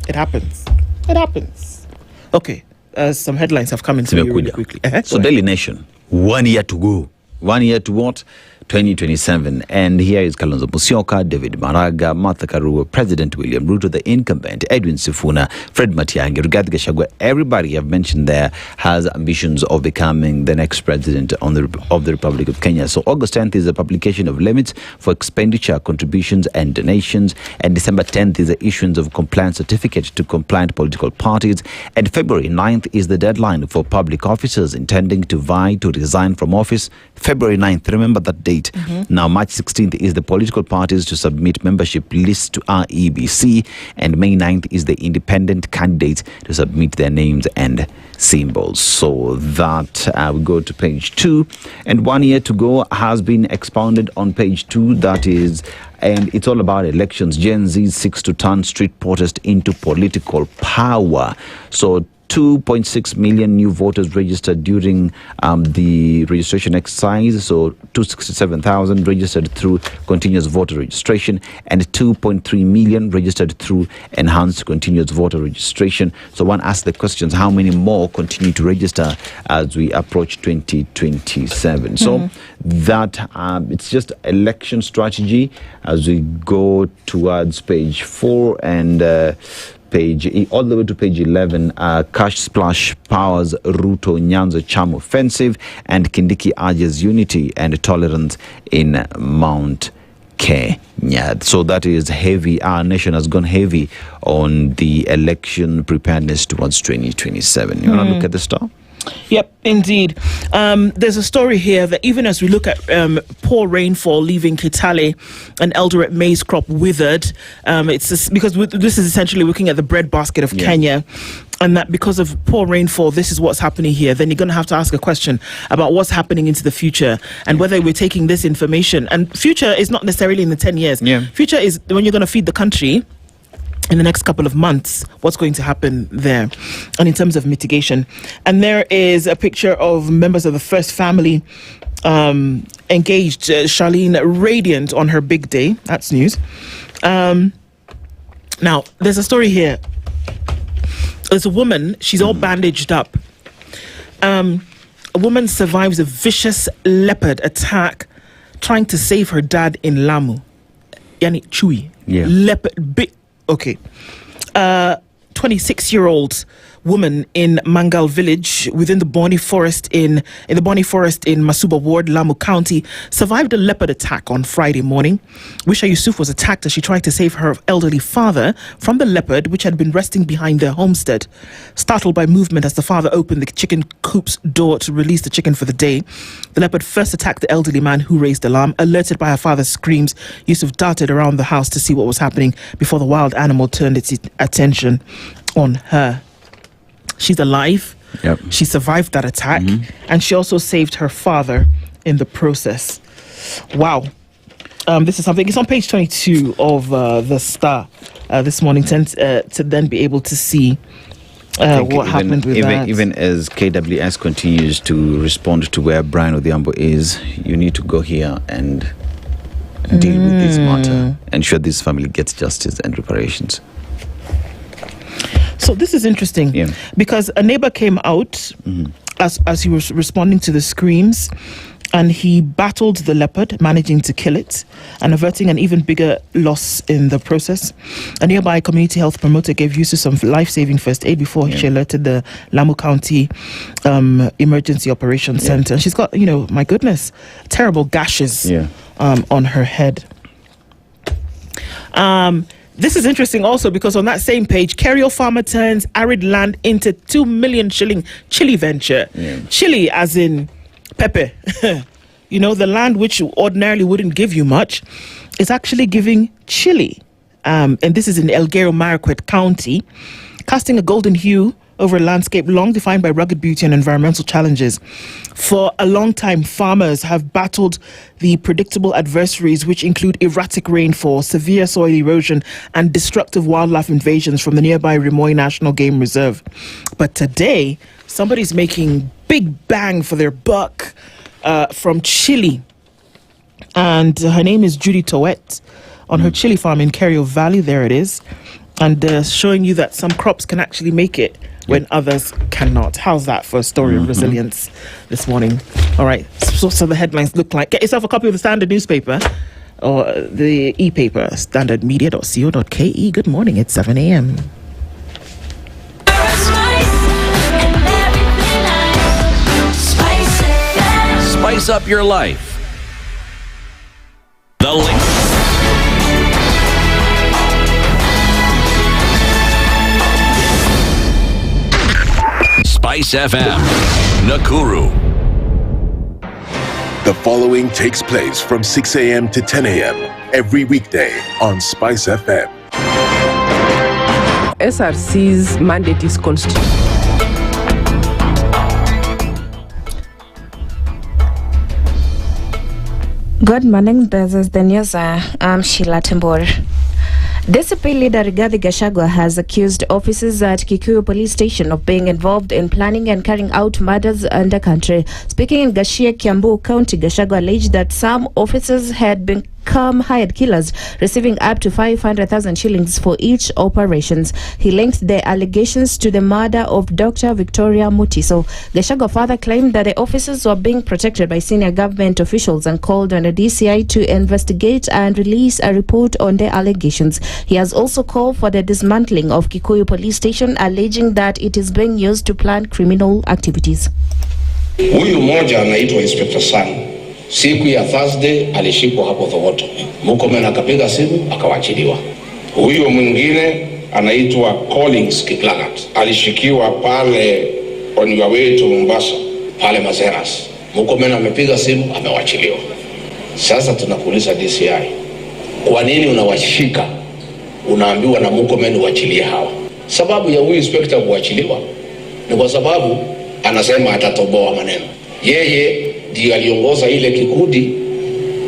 It happens. It happens. Okay. Some headlines have come in really quickly. So Daily Nation, 1 year to go. 1 year to what? 2027. And here is Kalonzo Musyoka, David Maraga, Martha Karua, President William Ruto, the incumbent, Edwin Sifuna, Fred Matiang'i, Rigathi Gachagua. Everybody I've mentioned there has ambitions of becoming the next president of the Republic of Kenya. So August 10th is the publication of limits for expenditure, contributions and donations. And December 10th is the issuance of compliance certificate to compliant political parties. And February 9th is the deadline for public officers intending to vie to resign from office. February 9th, remember that date. Now, March 16th is the political parties to submit membership lists to REBC, and May 9th is the independent candidates to submit their names and symbols. So that we go to page 2, and 1 year to go has been expounded on page 2. That is, and it's all about elections. Gen Z seeks to turn street protest into political power. So 2.6 million new voters registered during the registration exercise. So 267,000 registered through continuous voter registration, and 2.3 million registered through enhanced continuous voter registration. So one asks the questions, how many more continue to register as we approach 2027? So that it's just election strategy as we go towards page 4 and all the way to page 11. Cash splash powers Ruto Nyanza charm offensive, and Kindiki urges unity and tolerance in Mount Kenya. So that is heavy. Our nation has gone heavy on the election preparedness towards 2027. You want to look at the star? Yep, indeed. There's a story here that even as we look at poor rainfall leaving Kitale and Eldoret maize crop withered, it's just because this is essentially looking at the breadbasket of Kenya, and that because of poor rainfall, this is what's happening here. Then you're going to have to ask a question about what's happening into the future and whether we're taking this information. And future is not necessarily in the 10 years. Future is when you're going to feed the country in the next couple of months, what's going to happen there, and in terms of mitigation. And there is a picture of members of the first family engaged. Charlene radiant on her big day. That's news. Now, there's a story here. There's a woman, she's all bandaged up. A woman survives a vicious leopard attack trying to save her dad in Lamu. Yani Chui. Leopard. Okay. 26-year-old woman in Mangal village within the Boni forest in the Boni forest in Masuba ward, Lamu County, survived a leopard attack on Friday morning. Wisha Yusuf was attacked as she tried to save her elderly father from the leopard, which had been resting behind their homestead. Startled by movement as the father opened the chicken coop's door to release the chicken for the day, the leopard first attacked the elderly man, who raised alarm. Alerted by her father's screams, Yusuf darted around the house to see what was happening before the wild animal turned its attention on her. She's alive. She survived that attack, and she also saved her father in the process. Wow. This is something. It's on page 22 of the Star this morning, to then be able to see what happened with that. Even as KWS continues to respond to where Brian Odhiambo is, you need to go here and deal with this matter, ensure this family gets justice and reparations. So this is interesting because a neighbor came out as he was responding to the screams, and he battled the leopard, managing to kill it and averting an even bigger loss in the process. A nearby community health promoter gave use of some life-saving first aid before she alerted the Lamu County Emergency Operations Center. And she's got, my goodness, terrible gashes on her head. This is interesting also because on that same page, Kerio farmer turns arid land into 2 million shilling chili venture. Chili as in pepper. The land which ordinarily wouldn't give you much is actually giving chili. And this is in Elguero Marakwet County, casting a golden hue over a landscape long defined by rugged beauty and environmental challenges. For a long time, farmers have battled the predictable adversaries, which include erratic rainfall, severe soil erosion, and destructive wildlife invasions from the nearby Rimoy National Game Reserve. But today, somebody's making big bang for their buck from chili. And her name is Judy Towet on her chili farm in Kerio Valley. There it is. And showing you that some crops can actually make it when others cannot. How's that for a story of resilience this morning? All right, so the headlines look like. Get yourself a copy of the Standard newspaper or the e-paper, standardmedia.co.ke. Good morning, it's 7 a.m. Spice up your life. The link. SpiceFM, Nakuru. The following takes place from 6 a.m. to 10 a.m. every weekday on SpiceFM. SRC's mandate is constitutional. Good morning, this is the news. I'm Sheila Tembor. DCP leader Rigathi Gachagua has accused officers at Kikuyu police station of being involved in planning and carrying out murders in the country. Speaking in Gashia, Kiambu County, Gachagua alleged that some officers had become hired killers, receiving up to 500,000 shillings for each operations. He linked the allegations to the murder of Dr. Victoria Mutiso. Gachagua further claimed that the officers were being protected by senior government officials and called on the DCI to investigate and release a report on the allegations. He has also called for the dismantling of Kikuyu police station, alleging that it is being used to plan criminal activities. Huyu mmoja anaitwa Inspector San. Siku ya Thursday alishikwa hapo Thogoto. Murkomen akapiga simu akawachiliwa. Huyo mwingine anaitwa Collins Kiplagat. Alishikiwa pale on your way to Mombasa, pale Mazeras. Murkomen amepiga simu amewachiliwa. Sasa tunakuuliza DCI, kwa nini unawashika? Unaambiwa na Murkomen uachilie hawa. Sababu ya huyu inspector kuachiliwa ni kwa sababu anasema atatoboa maneno. Yeye ndiye aliongoza ile kikundi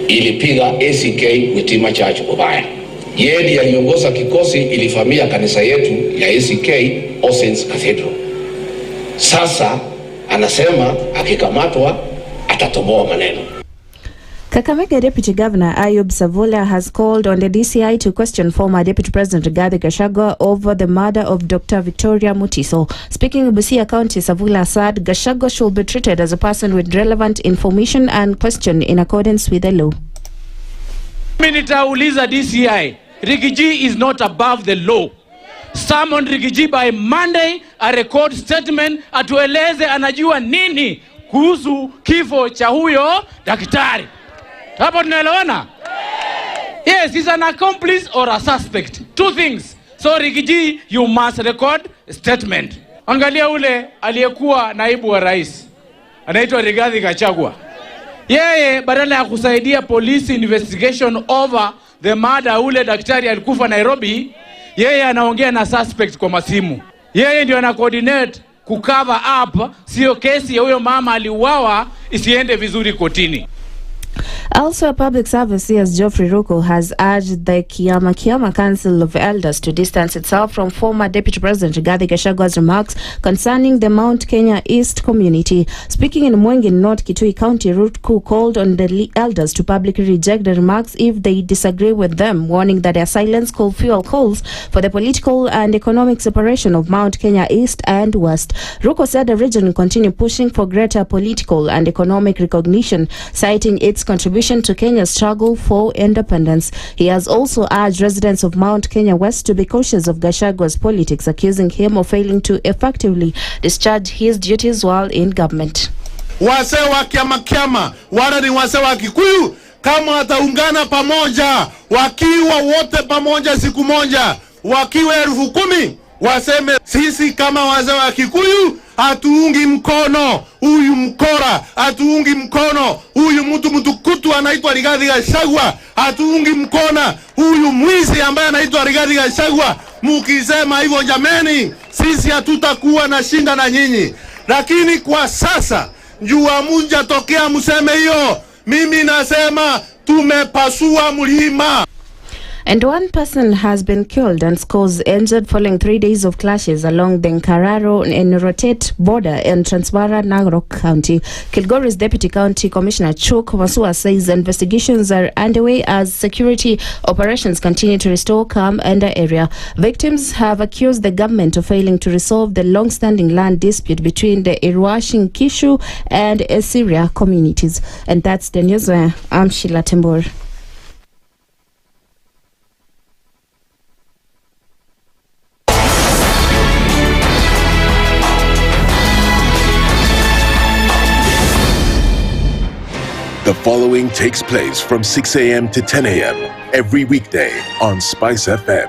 ilipiga ACK Witima Church ubaya. Yeye ndiye aliongoza kikosi ilifamia kanisa yetu ya ACK All Saints Cathedral. Sasa anasema akikamatwa atatoboa maneno. Kakamega Deputy Governor Ayub Savula has called on the DCI to question former Deputy President Rigathi Gachagua over the murder of Dr. Victoria Mutiso. Speaking in Busia County, Savula said Gachagua should be treated as a person with relevant information and questioned in accordance with the law. Nitauliza DCI, Rigiji is not above the law. Summon Rigiji by Monday, a record statement, atueleze anajua nini kuhusu kifo cha huyo daktari. Hapo tunaelewana? Yes, he's an accomplice or a suspect. Two things. So Rigiji, you must record a statement. Angalia ule aliyekuwa naibu wa rais. Anaitwa Rigathi Gachagua. Yeye badala ya kusaidia police investigation over the murder ule daktari alikufa Nairobi, yeye anaongea na suspect kwa masimu. Yeye ndio ana coordinate kucover up sio kesi ya huyo mama aliuawa isiende vizuri kotini. Also, a public service CS Geoffrey Ruko has urged the Kiama Council of Elders to distance itself from former Deputy President Rigathi Gachagua's remarks concerning the Mount Kenya East community. Speaking in Mwenge North Kitui County, Ruko called on the elders to publicly reject the remarks if they disagree with them, warning that their silence could fuel calls for the political and economic separation of Mount Kenya East and West. Ruko said the region will continue pushing for greater political and economic recognition, citing its contribution to Kenya's struggle for independence. He has also urged residents of Mount Kenya West to be cautious of Gachagua's politics, accusing him of failing to effectively discharge his duties while in government. Wase wa kiama wala ni wase wa Kikuyu, kama wataungana pamoja, wakiwa wote pamoja siku moja, wakiwa 10,000, waseme sisi kama wase wa Kikuyu hatuungi mkono huyu mkora, hatuungi mkono huyu mtukutu anaitwa Rigathi Gachagua, hatuungi mkono huyu mwizi ambaye anaitwa Rigathi Gachagua. Mukisema hivyo jameni, sisi hatutakuwa na shinda na nyinyi. Lakini kwa sasa njua munja tokea museme hiyo, mimi nasema tumepasua mlima. And one person has been killed and scores injured following 3 days of clashes along the Nkararo and Rotate border in Transbara, Narok County. Kilgore's Deputy County Commissioner Chuk Masua says investigations are underway as security operations continue to restore calm in the area. Victims have accused the government of failing to resolve the long-standing land dispute between the Irwashin Kishu and Assyria communities. And that's the news. I'm Sheila Tembor. The following takes place from 6 a.m. to 10 a.m. every weekday on SpiceFM.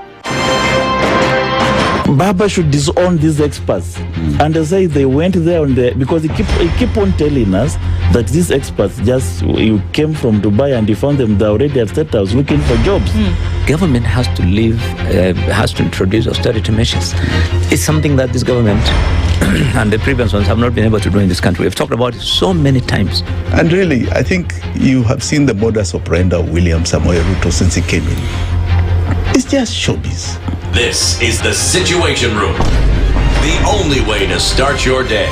Baba should disown these experts and say they went there on the, because he keep on telling us that these experts you came from Dubai and you found them there already at State House looking for jobs. Government has to has to introduce austerity measures. It's something that this government and the previous ones have not been able to do in this country. We've talked about it so many times. And really, I think you have seen the modus operandi of William Samoei Ruto since he came in. It's just showbiz. This is the Situation Room, the only way to start your day.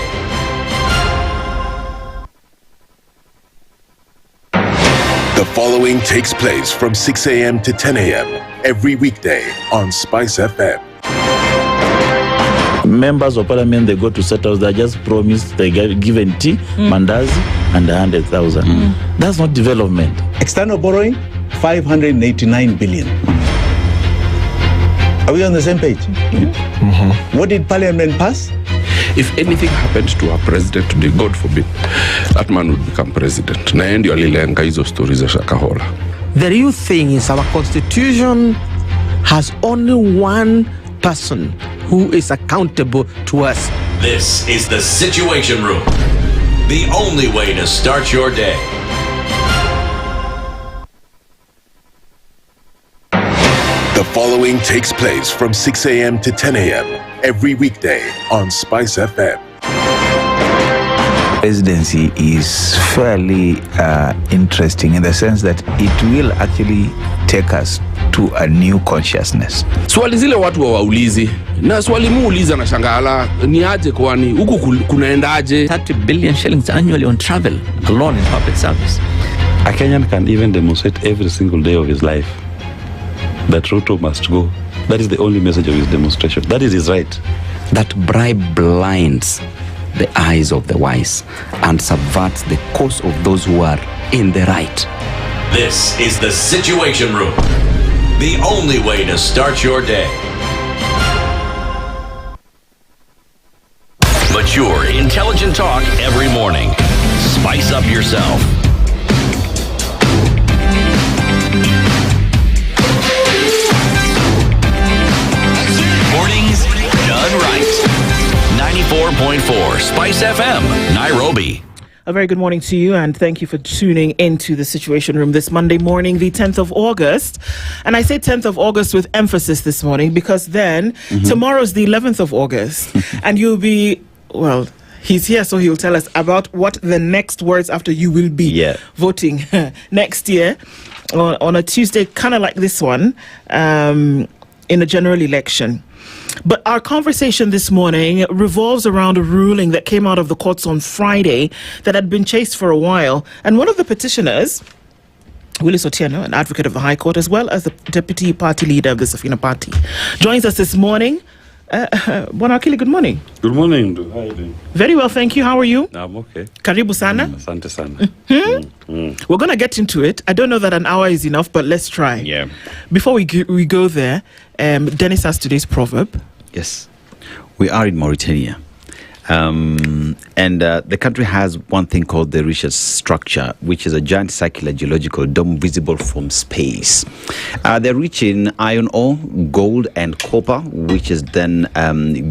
The following takes place from 6 a.m. to 10 a.m. every weekday on SpiceFM. Members of parliament, they go to settlers, they just promise they get given tea, mandazi, and 100,000. That's not development. External borrowing, 589 billion. Are we on the same page? What did Parliament pass? If anything happened to our president today, God forbid, that man would become president. Na ndio alilenga hizo stories za Shakahola. The real thing is our constitution has only one person who is accountable to us. This is the Situation Room, the only way to start your day. The following takes place from 6 a.m. to 10 a.m. every weekday on SpiceFM. Presidency is fairly interesting in the sense that it will actually take us to a new consciousness. Swali zile watu hawaulizi na swali muuliza na shangala ni aje kwani huku kunaendaje? 30 billion shillings annually on travel alone in public service. A Kenyan can even demonstrate every single day of his life that Ruto must go. That is the only message of his demonstration. That is his right. That bribe blinds the eyes of the wise and subverts the cause of those who are in the right. This is the Situation Room, the only way to start your day. Mature, intelligent talk every morning. Spice up yourself. Mornings done right. 94.4 Spice FM, Nairobi. A very good morning to you, and thank you for tuning into the Situation Room this Monday morning, the 10th of August. And I say 10th of August with emphasis this morning because then tomorrow's the 11th of August, and you'll be, well, he's here, so he'll tell us about what the next words after you will be voting next year on a Tuesday, kind of like this one, in a general election. But our conversation this morning revolves around a ruling that came out of the courts on Friday that had been chased for a while. And one of the petitioners, Willis Otieno, an advocate of the High Court, as well as the deputy party leader of the Safina Party, joins us this morning. Bwana, good morning. Good morning, Nduh. How are you doing? Very well, thank you. How are you? I'm okay. Karibu sana. Asante sana. We're going to get into it. I don't know that an hour is enough, but let's try. Yeah. Before we go there, Dennis has today's proverb. Yes. We are in Mauritania. And the country has one thing called the Richards structure, which is a giant circular geological dome visible from space. They're rich in iron ore, gold, and copper, which is then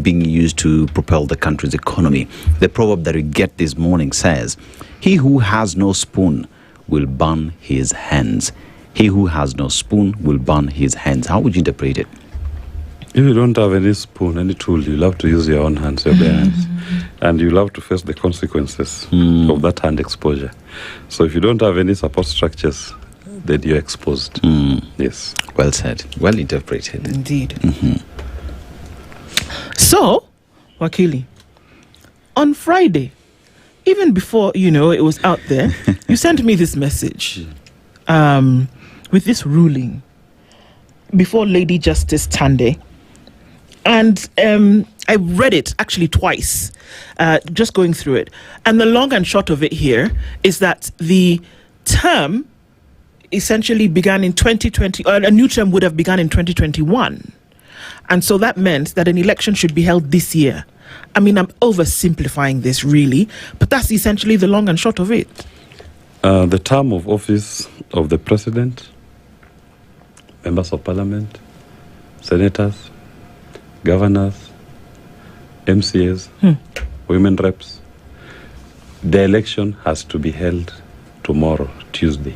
being used to propel the country's economy. The proverb that we get this morning says, "He who has no spoon will burn his hands." He who has no spoon will burn his hands. How would you interpret it? If you don't have any spoon, any tool, you'll have to use your own hands, your bare hands. And you'll have to face the consequences of that hand exposure. So if you don't have any support structures, then you're exposed. Yes. Well said. Well interpreted. Indeed. So, Wakili, on Friday, even before, it was out there, you sent me this message with this ruling before Lady Justice Tande. And I read it actually twice, just going through it. And the long and short of it here is that the term essentially began in 2020, or a new term would have begun in 2021. And so that meant that an election should be held this year. I mean, I'm oversimplifying this really, but that's essentially the long and short of it. The term of office of the president, members of parliament, senators, governors, MCAs, women reps, the election has to be held tomorrow, Tuesday.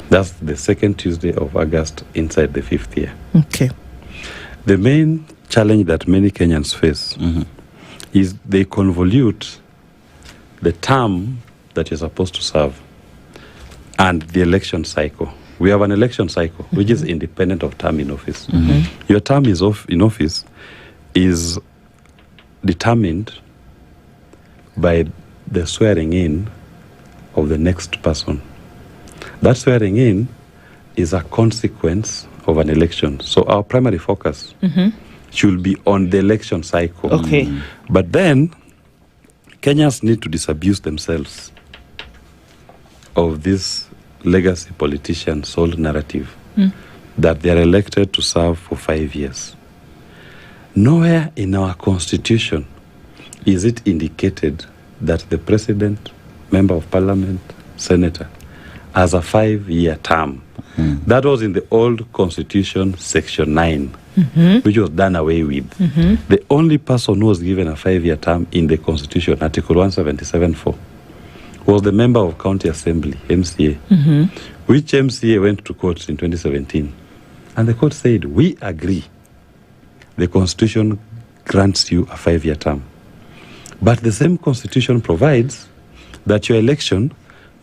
That's the second Tuesday of August inside the 5th year. Okay. The main challenge that many Kenyans face is they convolute the term that you're supposed to serve and the election cycle. We have an election cycle which is independent of term in office. Your term in office is determined by the swearing in of the next person. That swearing in is a consequence of an election. So our primary focus should be on the election cycle. Okay. But then Kenyans need to disabuse themselves of this legacy politician sold narrative that they are elected to serve for 5 years. Nowhere in our constitution is it indicated that the president, member of parliament, senator has a 5-year term. That was in the old constitution, section 9, which was done away with. The only person who was given a 5-year term in the constitution, article 177(4, was the member of county assembly, MCA, which MCA went to court in 2017. And the court said, we agree. The constitution grants you a 5-year term. But the same constitution provides that your election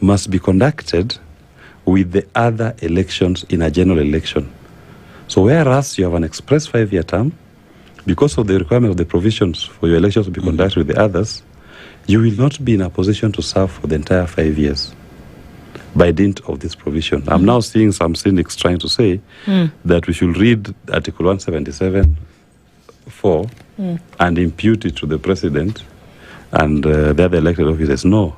must be conducted with the other elections in a general election. So whereas you have an express 5-year term, because of the requirement of the provisions for your elections to be conducted with the others, you will not be in a position to serve for the entire 5 years by dint of this provision. I'm now seeing some cynics trying to say that we should read Article 177(4) and impute it to the president and the other elected officers. No.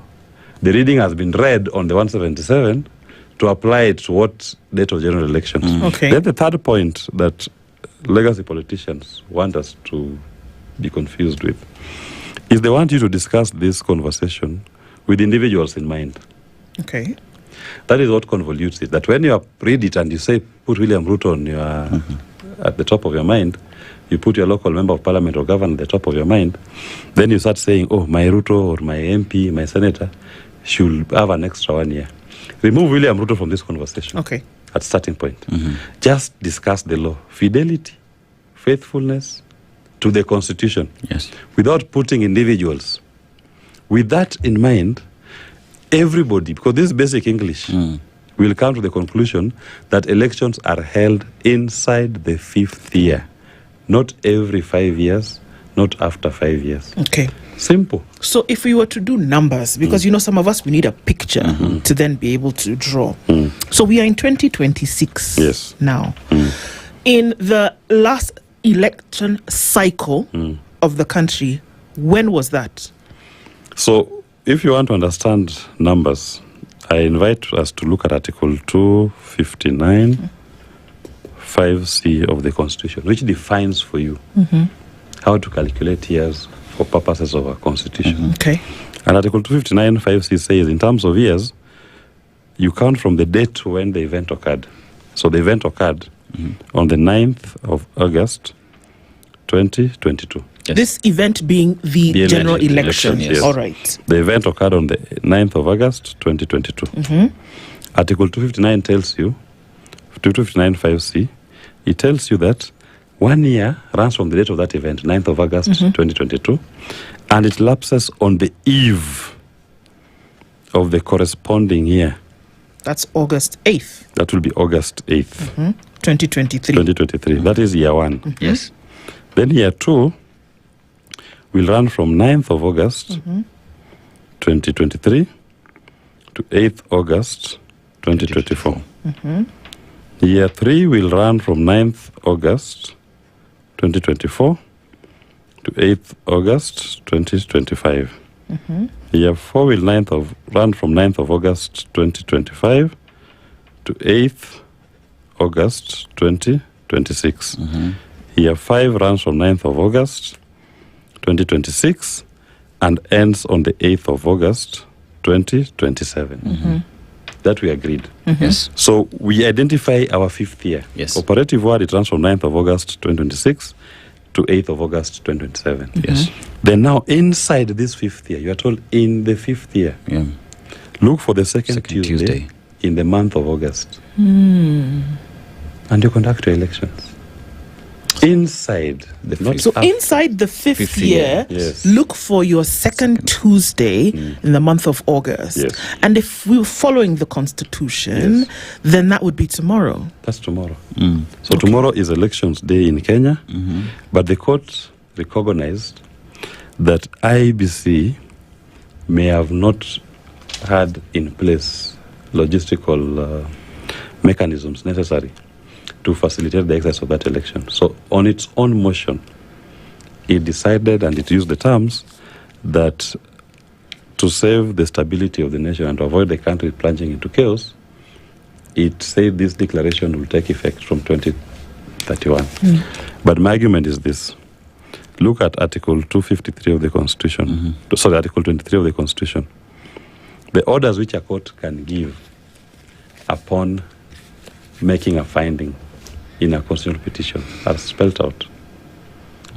The reading has been read on the 177 to apply it to what date of general elections. Okay. Then the third point that legacy politicians want us to be confused with is they want you to discuss this conversation with individuals in mind. Okay. That is what convolutes it. That when you read it and you say, put William Ruto on your, at the top of your mind, you put your local member of parliament or governor at the top of your mind, then you start saying, oh, my Ruto or my MP, my senator should have an extra 1 year. Remove William Ruto from this conversation. Okay. At starting point. Just discuss the law. Fidelity, faithfulness to the constitution. Yes. Without putting individuals. With that in mind, everybody, because this is basic English, will come to the conclusion that elections are held inside the 5th year. Not every 5 years, not after 5 years. Okay. Simple. So if we were to do numbers, because some of us, we need a picture to then be able to draw. So we are in 2026 now. In the last election cycle of the country, when was that? So if you want to understand numbers, I invite us to look at Article 259, 5C of the Constitution, which defines for you how to calculate years for purposes of our Constitution. Okay. And Article 259, 5C says, in terms of years, you count from the date when the event occurred. So the event occurred on the 9th of August, 2022. Yes. This event being the general election. Yes. All right. The event occurred on the 9th of August, 2022. Article 259 tells you, 259 5C, it tells you that 1 year runs from the date of that event, 9th of August, 2022, and it lapses on the eve of the corresponding year That's August 8th. That will be August 8th. 2023. 2023. That is year 1. Yes. Then year 2 will run from 9th of August 2023 to 8th August 2024. Year 3 will run from 9th August 2024 to 8th August 2025. Year 4 will run from 9th of August 2025 to 8th August 2026. Year 5 runs from 9th of August 2026 and ends on the 8th of August 2027. That we agreed. Yes. So we identify our 5th year. Yes. Operative word, it runs from 9th of August 2026 to 8th of August 2027. Yes. Then now inside this 5th year, you are told in the 5th year, look for the second Tuesday in the month of August. And you conduct your elections. Inside the 5th. Inside the 5th year, look for your second Tuesday in the month of August. Yes. And if we were following the Constitution, then that would be tomorrow. That's tomorrow. So tomorrow is elections day in Kenya, but the court recognized that IEBC may have not had in place logistical mechanisms necessary to facilitate the exercise of that election. So on its own motion, it decided and it used the terms that to save the stability of the nation and to avoid the country plunging into chaos, it said this declaration will take effect from 2031. But my argument is this. Look at Article 253 of the Constitution. Sorry, Article 23 of the Constitution. The orders which a court can give upon making a finding in a constitutional petition are spelled out.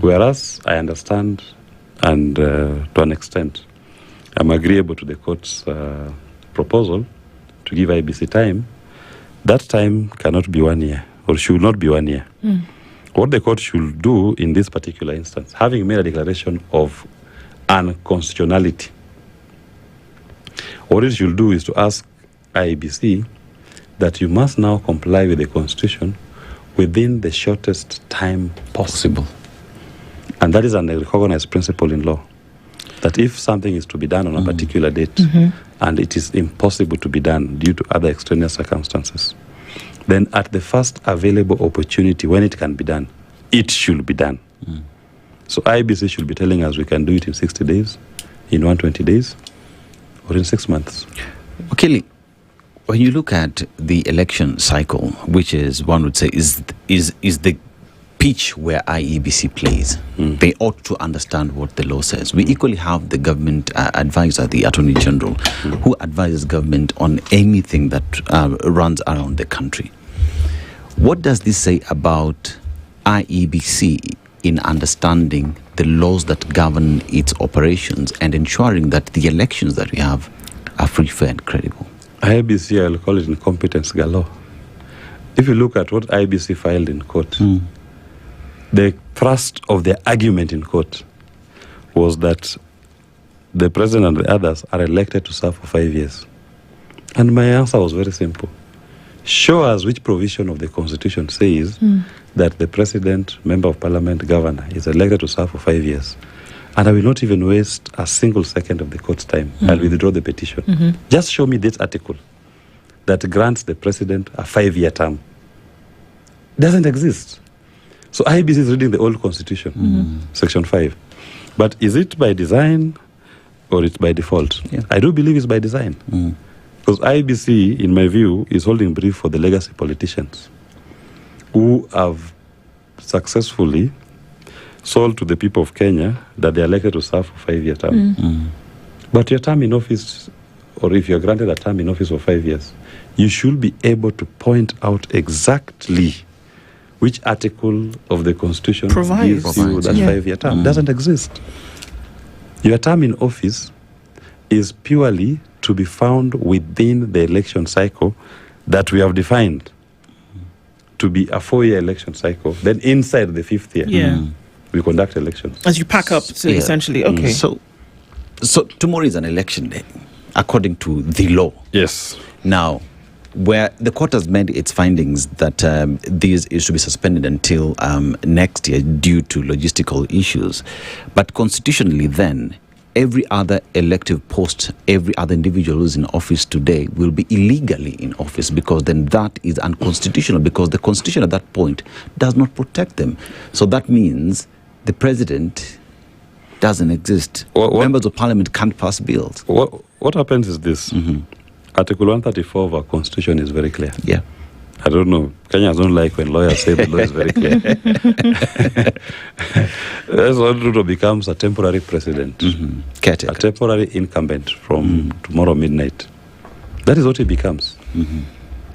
Whereas I understand, and to an extent, I'm agreeable to the court's proposal to give IBC time. That time cannot be 1 year, or should not be 1 year. What the court should do in this particular instance, having made a declaration of unconstitutionality, what it should do is to ask IBC that you must now comply with the Constitution within the shortest time possible. And that is a recognized principle in law, that if something is to be done on a particular date and it is impossible to be done due to other extraneous circumstances, then at the first available opportunity when it can be done, it should be done. So IBC should be telling us we can do it in 60 days, in 120 days, or in 6 months. Okay, when you look at the election cycle, which is, one would say, is the pitch where IEBC plays, they ought to understand what the law says. We equally have the government advisor, the Attorney General, who advises government on anything that runs around the country. What does this say about IEBC in understanding the laws that govern its operations and ensuring that the elections that we have are free, fair, and credible? IBC, I'll call it incompetence galore. If you look at what IBC filed in court, the thrust of the argument in court was that the president and the others are elected to serve for 5 years. And my answer was very simple. Show us which provision of the Constitution says that the president, member of parliament, governor is elected to serve for 5 years. And I will not even waste a single second of the court's time. I'll withdraw the petition. Just show me this article that grants the president a 5-year term. It doesn't exist. So IBC is reading the old Constitution, Section 5. But is it by design or it's by default? I do believe it's by design. Because IBC, in my view, is holding brief for the legacy politicians who have successfully sold to the people of Kenya that they are elected to serve for 5-year term. But your term in office, or if you're granted a term in office for 5 years, you should be able to point out exactly which article of the Constitution gives you that 5-year term. Doesn't exist. Your term in office is purely to be found within the election cycle that we have defined to be a 4-year election cycle. Then inside the 5th year, we conduct elections. As you pack up, so essentially, okay. So tomorrow is an election day, according to the law. Yes. Now, where the court has made its findings that this is to be suspended until next year due to logistical issues. But constitutionally then, every other elective post, every other individual who's in office today will be illegally in office, because then that is unconstitutional, because the constitution at that point does not protect them. So that means the president doesn't exist. Members of parliament can't pass bills. What happens is this. Article 134 of our constitution is very clear. Yeah. I don't know. Kenyans don't like when lawyers say the law is very clear. That's when Ruto becomes a temporary president. A temporary incumbent from tomorrow midnight. That is what he becomes.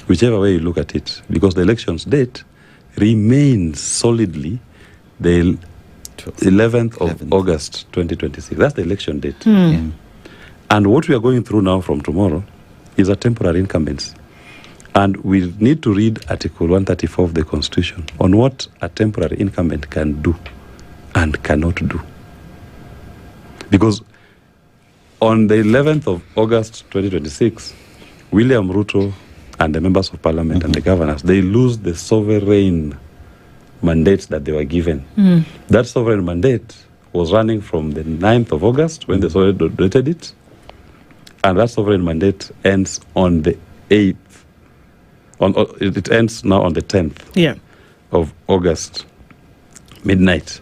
Whichever way you look at it. Because the election's date remains solidly the 11th of August 2026. That's the election date. And what we are going through now from tomorrow is a temporary incumbents. And we need to read Article 134 of the Constitution on what a temporary incumbent can do and cannot do. Because on the 11th of August 2026, William Ruto and the members of parliament and the governors, they lose the sovereign mandate that they were given. That sovereign mandate was running from the 9th of August when the sovereign donated it, and that sovereign mandate ends on the 8th. It ends now on the 10th of August, midnight.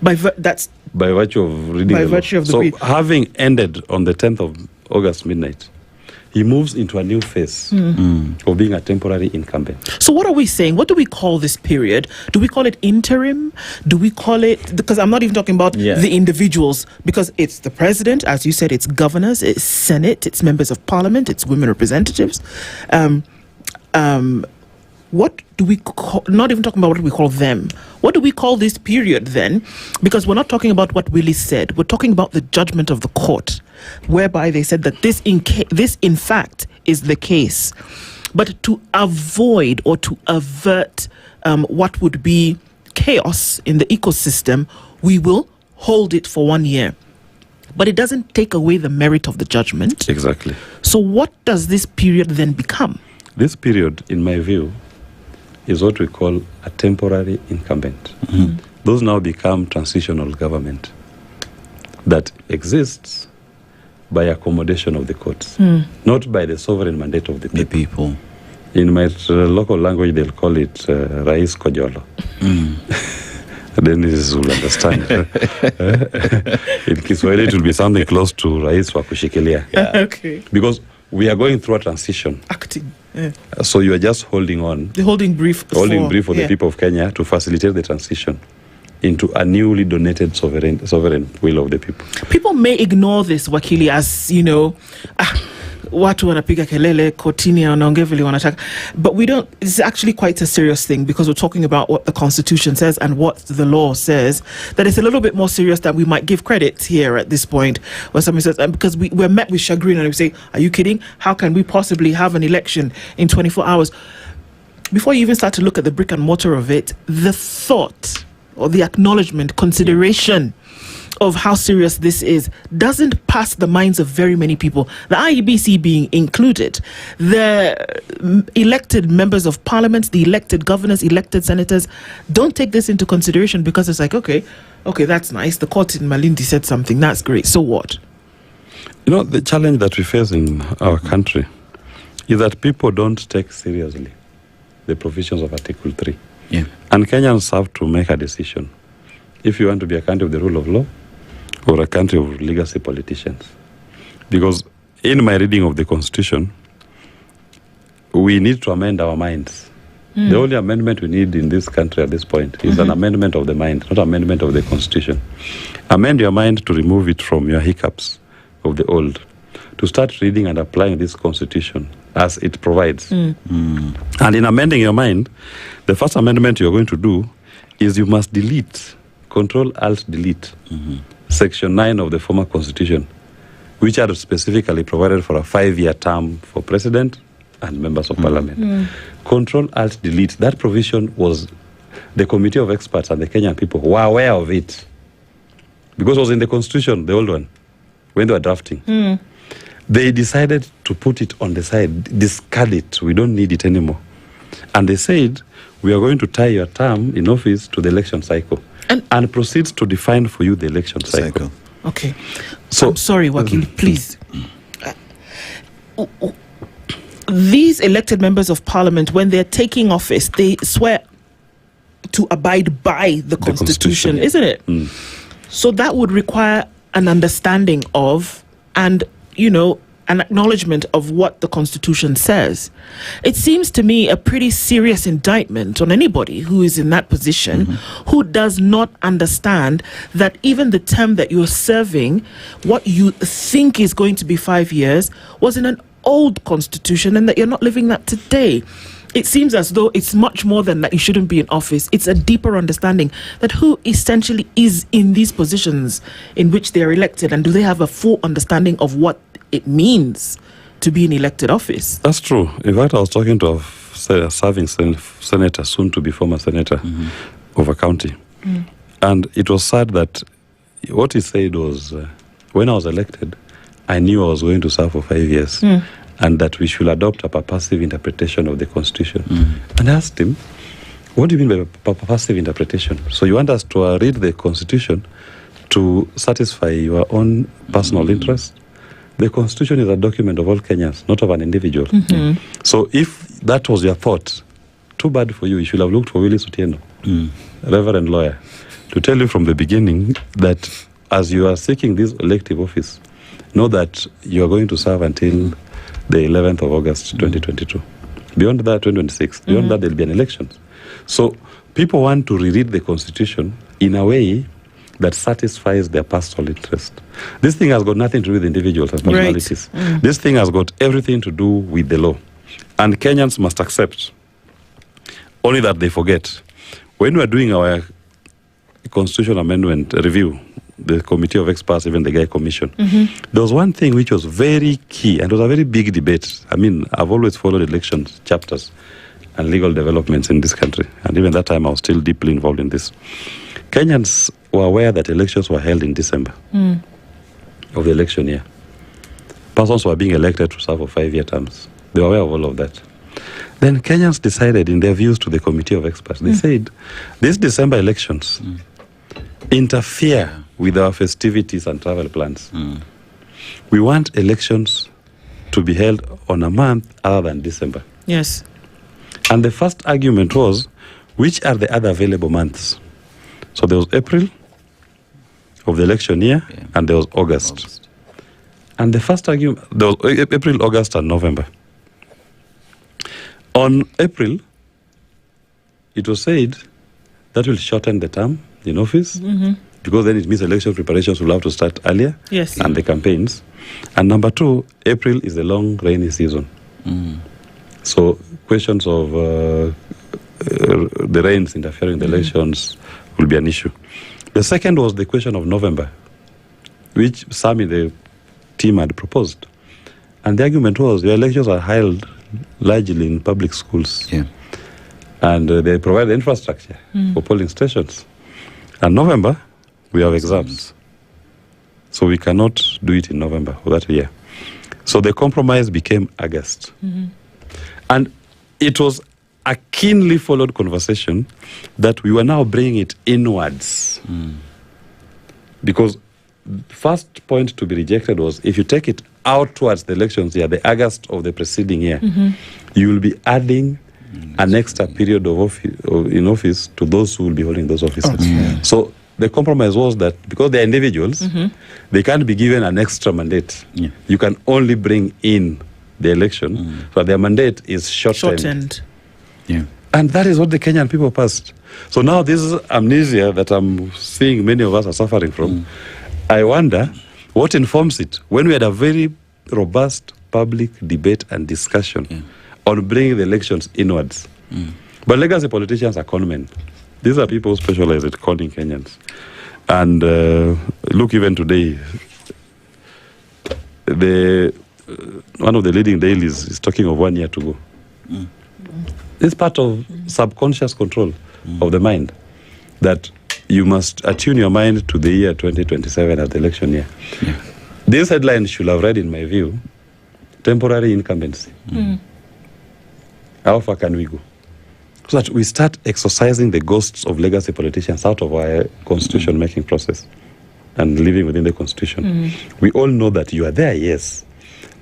That's by virtue of reading by virtue of the So having ended on the 10th of August, midnight, he moves into a new phase of being a temporary incumbent. So what are we saying? What do we call this period? Do we call it interim? Do we call it, because I'm not even talking about the individuals, because it's the president, as you said, it's governors, it's Senate, it's members of parliament, it's women representatives. What do we call, not even talking about what we call them, what do we call this period then? Because we're not talking about what Willie said, we're talking about the judgment of the court, whereby they said that this in fact is the case. But to avoid or to avert what would be chaos in the ecosystem, we will hold it for 1 year. But it doesn't take away the merit of the judgment. Exactly. So what does this period then become? This period, in my view, is what we call a temporary incumbent. Those now become transitional government that exists by accommodation of the courts, not by the sovereign mandate of the people. In my local language, they'll call it Rais Kojolo. Dennis will understand. In Kiswahili, it will be something close to Rais wa kushikilia. Okay. Because we are going through a transition. Acting. So you are just holding on. The holding brief for the people of Kenya to facilitate the transition into a newly donated sovereign will of the people. People may ignore this, Wakili, as, you know, watu wanapiga kelele, kotini wanaongea vile wanataka. But we don't, it's actually quite a serious thing, because we're talking about what the Constitution says and what the law says, that it's a little bit more serious than we might give credit here at this point, where somebody says, because we're met with chagrin and we say, are you kidding? How can we possibly have an election in 24 hours? Before you even start to look at the brick and mortar of it, the thought or the acknowledgement, consideration of how serious this is doesn't pass the minds of very many people, the IEBC being included. The elected members of parliament, the elected governors, elected senators don't take this into consideration, because it's like, okay, that's nice. The court in Malindi said something, that's great. So what? You know, the challenge that we face in our country is that people don't take seriously the provisions of Article 3. And Kenyans have to make a decision if you want to be a country of the rule of law or a country of legacy politicians. Because in my reading of the Constitution, we need to amend our minds. The only amendment we need in this country at this point is an amendment of the mind, not amendment of the Constitution. Amend your mind to remove it from your hiccups of the old, to start reading and applying this Constitution as it provides. And in amending your mind, the first amendment you're going to do is you must delete, Control-Alt-Delete, Section 9 of the former Constitution, which are specifically provided for a 5-year term for president and members of parliament. Control-Alt-Delete, that provision was, the committee of experts and the Kenyan people were aware of it, because it was in the Constitution, the old one, when they were drafting. They decided to put it on the side, discard it. We don't need it anymore. And they said, we are going to tie your term in office to the election cycle and proceed to define for you the election cycle. Okay. So, I'm sorry, Wakili, please. These elected members of parliament, when they're taking office, they swear to abide by the Constitution, isn't it? So that would require an understanding of and, an acknowledgement of what the Constitution says. It seems to me a pretty serious indictment on anybody who is in that position, who does not understand that even the term that you're serving, what you think is going to be 5 years, was in an old Constitution, and that you're not living that today. It seems as though it's much more than that you shouldn't be in office. It's a deeper understanding that who essentially is in these positions in which they are elected, and do they have a full understanding of what it means to be in elected office. That's true. In fact, I was talking to a serving senator, soon to be former senator of a county. And it was sad that what he said was, when I was elected, I knew I was going to serve for 5 years. And that we should adopt a purposive interpretation of the Constitution. And I asked him, what do you mean by purposive interpretation? So you want us to read the Constitution to satisfy your own personal interest? The Constitution is a document of all Kenyans, not of an individual. So if that was your thought, too bad for you. You should have looked for Willis Otieno, Reverend lawyer, to tell you from the beginning that as you are seeking this elective office, know that you are going to serve until the 11th of August, 2022. Beyond that, 2026. Beyond that, there will be an election. So people want to reread the Constitution in a way that satisfies their personal interest. This thing has got nothing to do with individuals and personalities. This thing has got everything to do with the law. And Kenyans must accept, only that they forget. When we are doing our Constitution Amendment review, the committee of experts, even the Guy Commission, there was one thing which was very key, and it was a very big debate. I mean, I've always followed elections, chapters, and legal developments in this country. And even that time, I was still deeply involved in this. Kenyans were aware that elections were held in December of the election year. Persons were being elected to serve for 5-year terms. They were aware of all of that. Then Kenyans decided in their views to the committee of experts, they said, these December elections interfere with our festivities and travel plans. We want elections to be held on a month other than December. Yes. And the first argument was, which are the other available months? So there was April of the election year, and there was August. And the first argument, there was April, August, and November. On April, it was said that will shorten the term in office, because then it means election preparations will have to start earlier, and the campaigns. And number two, April is the long rainy season. So questions of the rains interfering in the elections will be an issue. The second was the question of November, which some in the team had proposed. And the argument was the elections are held largely in public schools. And they provide the infrastructure for polling stations. And November, we have exams. So we cannot do it in November for that year. So the compromise became August. And it was a keenly followed conversation that we were now bringing it inwards. Because first point to be rejected was, if you take it out towards the elections year, the August of the preceding year, you will be adding an extra period of in office to those who will be holding those offices. So the compromise was that because they're individuals, they can't be given an extra mandate. You can only bring in the election, but their mandate is shortened. And that is what the Kenyan people passed. So now this is amnesia that I'm seeing many of us are suffering from. I wonder what informs it when we had a very robust public debate and discussion on bringing the elections inwards. But legacy politicians are conmen. These are people who specialize at conning Kenyans. And look, even today, one of the leading dailies is talking of 1 year to go. It's part of subconscious control of the mind, that you must attune your mind to the year 2027 as the election year. This headline should have read, in my view, temporary incumbency. How far can we go? So that we start exorcising the ghosts of legacy politicians out of our constitution-making process and living within the constitution. We all know that you are there, yes,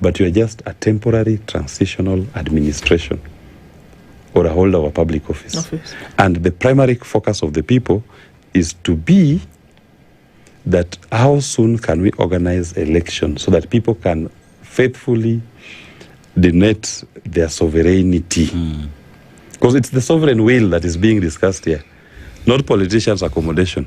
but you are just a temporary transitional administration or a holder of a public office. And the primary focus of the people is to be that how soon can we organize elections so that people can faithfully donate their sovereignty. Because it's the sovereign will that is being discussed here, not politicians' accommodation.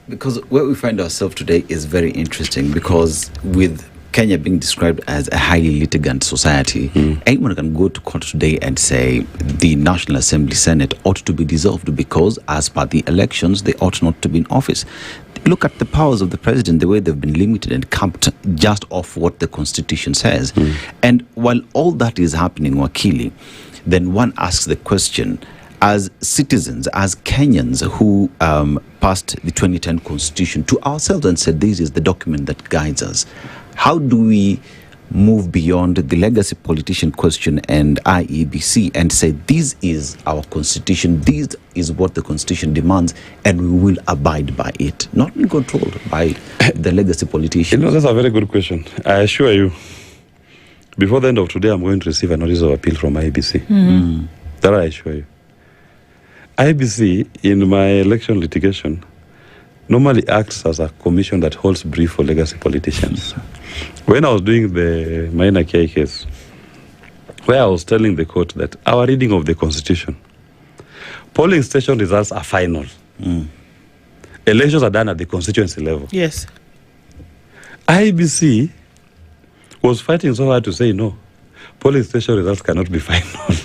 Because where we find ourselves today is very interesting, because with Kenya being described as a highly litigant society, anyone can go to court today and say the National Assembly Senate ought to be dissolved because, as per the elections, they ought not to be in office. Look at the powers of the president, the way they've been limited and capped just off what the Constitution says. And while all that is happening, Wakili, then one asks the question, as citizens, as Kenyans who passed the 2010 Constitution to ourselves and said this is the document that guides us, how do we move beyond the legacy politician question and IEBC and say this is our Constitution, this is what the Constitution demands, and we will abide by it, not be controlled by the legacy politicians? You know, that's a very good question. I assure you, before the end of today, I'm going to receive a notice of appeal from IEBC. That I assure you. IEBC, in my election litigation, normally acts as a commission that holds brief for legacy politicians. When I was doing the minor KI case, where I was telling the court that our reading of the Constitution, polling station results are final. Elections are done at the constituency level. Yes. IEBC was fighting so hard to say no, polling station results cannot be final.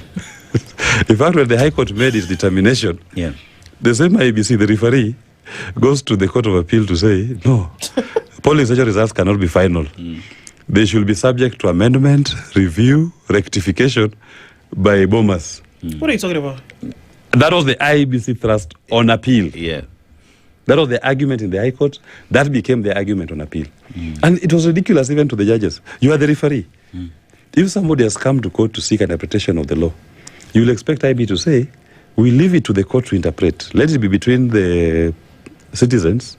In fact, when the High Court made its determination, the same IEBC, the referee, goes to the Court of Appeal to say, no, polling station results cannot be final. They should be subject to amendment, review, rectification by Bomas. What are you talking about? That was the IEBC thrust on appeal. That was the argument in the High Court. That became the argument on appeal. And it was ridiculous even to the judges. You are the referee. If somebody has come to court to seek an interpretation of the law, you will expect IB to say, we leave it to the court to interpret. Let it be between the citizens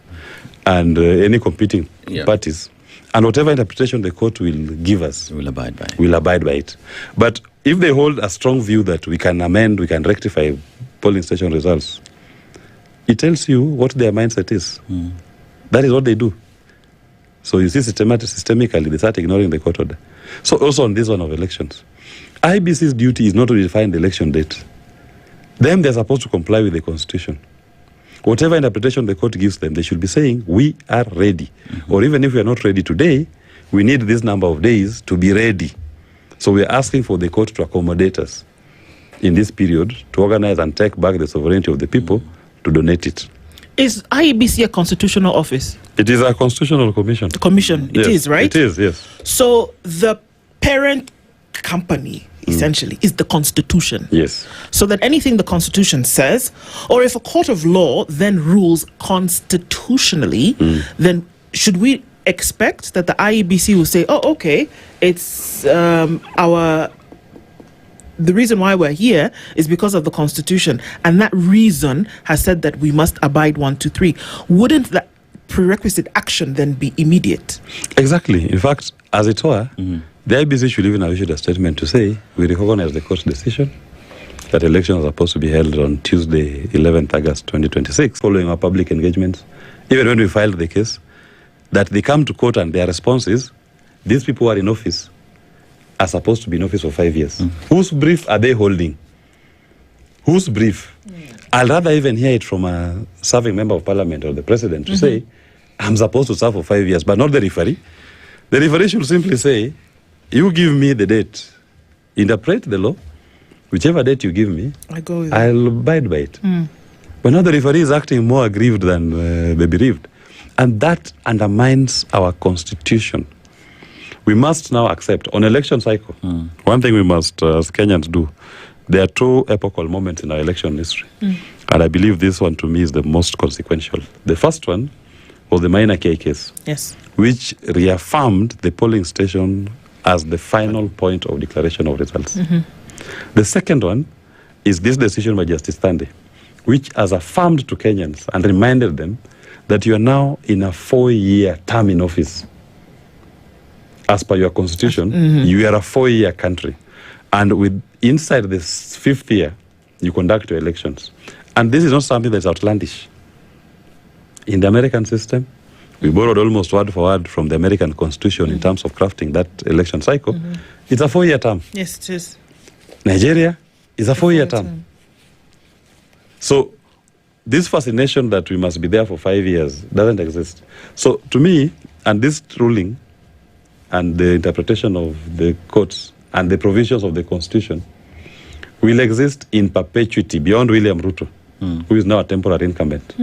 and any competing parties. And whatever interpretation the court will give us, we'll abide by. We'll abide by it. But if they hold a strong view that we can amend, we can rectify polling station results, it tells you what their mindset is. That is what they do. So you see, systemically, they start ignoring the court order. So also on this one of elections, IBC's duty is not to define the election date. Then they're supposed to comply with the Constitution. Whatever interpretation the court gives them, they should be saying, we are ready. Or even if we are not ready today, we need this number of days to be ready. So we are asking for the court to accommodate us in this period to organize and take back the sovereignty of the people to donate it. Is IEBC a constitutional office? It is a constitutional commission. The commission, Yes, it is, right? It is, yes. So the parent company, essentially, is the Constitution. Yes. So that anything the Constitution says, or if a court of law then rules constitutionally, then should we expect that the IEBC will say, oh, okay, it's the reason why we're here is because of the Constitution, and that reason has said that we must abide 1, 2, 3. Wouldn't that prerequisite action then be immediate? Exactly. In fact, as it were, the IBC should even have issued a statement to say, we recognize the court's decision that elections are supposed to be held on Tuesday, 11th August 2026, following our public engagements. Even when we filed the case, that they come to court and their response is, these people who are in office are supposed to be in office for 5 years. Whose brief are they holding? Whose brief? I'll rather even hear it from a serving member of parliament or the president to say, I'm supposed to serve for 5 years, but not the referee. The referee should simply say, you give me the date, interpret the law, whichever date you give me, I'll abide by it. But now the referee is acting more aggrieved than the bereaved. And that undermines our constitution. We must now accept, on election cycle, one thing we must, as Kenyans, do, there are two epochal moments in our election history. And I believe this one, to me, is the most consequential. The first one was the minor K case, yes, which reaffirmed the polling station as the final point of declaration of results. Mm-hmm. The second one is this decision by Justice Thande, which has affirmed to Kenyans and reminded them that you are now in a 4-year term in office. As per your constitution, you are a 4-year country. And with inside this 5th year, you conduct your elections. And this is not something that's outlandish. In the American system, we borrowed almost word for word from the American Constitution in terms of crafting that election cycle. It's a 4-year term. Yes, it is. Nigeria is a 4-year term. So this fascination that we must be there for 5 years doesn't exist. So to me, and this ruling and the interpretation of the courts and the provisions of the Constitution will exist in perpetuity beyond William Ruto, who is now a temporary incumbent.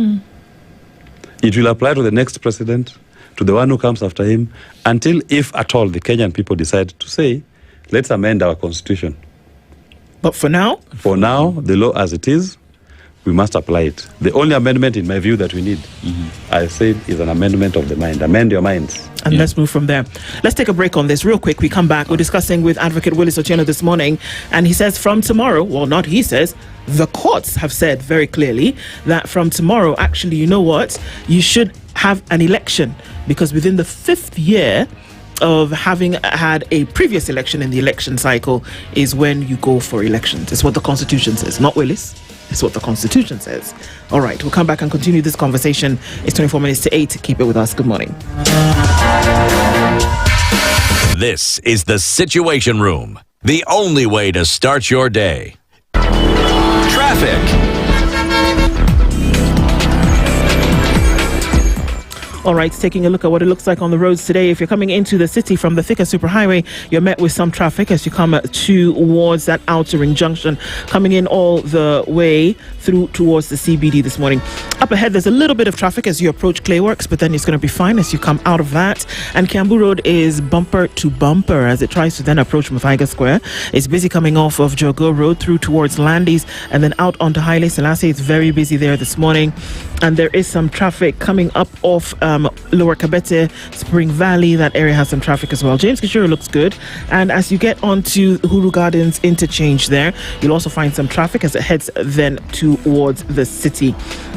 It will apply to the next president, to the one who comes after him, until, if at all, the Kenyan people decide to say, let's amend our Constitution. But for now? For now, the law as it is, we must apply it. The only amendment, in my view, that we need, I said, is an amendment of the mind. Amend your minds. And let's move from there. Let's take a break on this real quick. We come back. We're discussing with Advocate Willis Otieno this morning. And he says from tomorrow, well, not he says, the courts have said very clearly that from tomorrow, actually, you know what? You should have an election, because within the 5th year of having had a previous election in the election cycle is when you go for elections. It's what the Constitution says, not Willis. It's what the Constitution says. All right, we'll come back and continue this conversation. It's 24 minutes to 8. Keep it with us. Good morning. This is the Situation Room, the only way to start your day. Traffic. All right, taking a look at what it looks like on the roads today. If you're coming into the city from the Thika Superhighway, you're met with some traffic as you come towards that outer ring junction, coming in all the way through towards the CBD this morning. Up ahead, there's a little bit of traffic as you approach Clayworks, but then it's going to be fine as you come out of that. And Kiambu Road is bumper to bumper as it tries to then approach Muthaiga Square. It's busy coming off of Jogo Road through towards Landis and then out onto Haile Selassie. It's very busy there this morning. And there is some traffic coming up off Lower Kabete, Spring Valley. That area has some traffic as well. James Kishiro looks good. And as you get onto Uhuru Gardens interchange there, you'll also find some traffic as it heads then towards the city.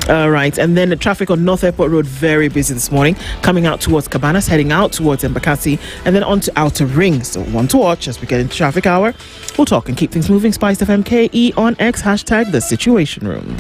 All right. And then the traffic on North Airport Road, very busy this morning, coming out towards Cabanas, heading out towards Embakasi, and then onto Outer Ring. So one to watch as we get into traffic hour. We'll talk and keep things moving. SpiceFM KE on X, hashtag the Situation Room.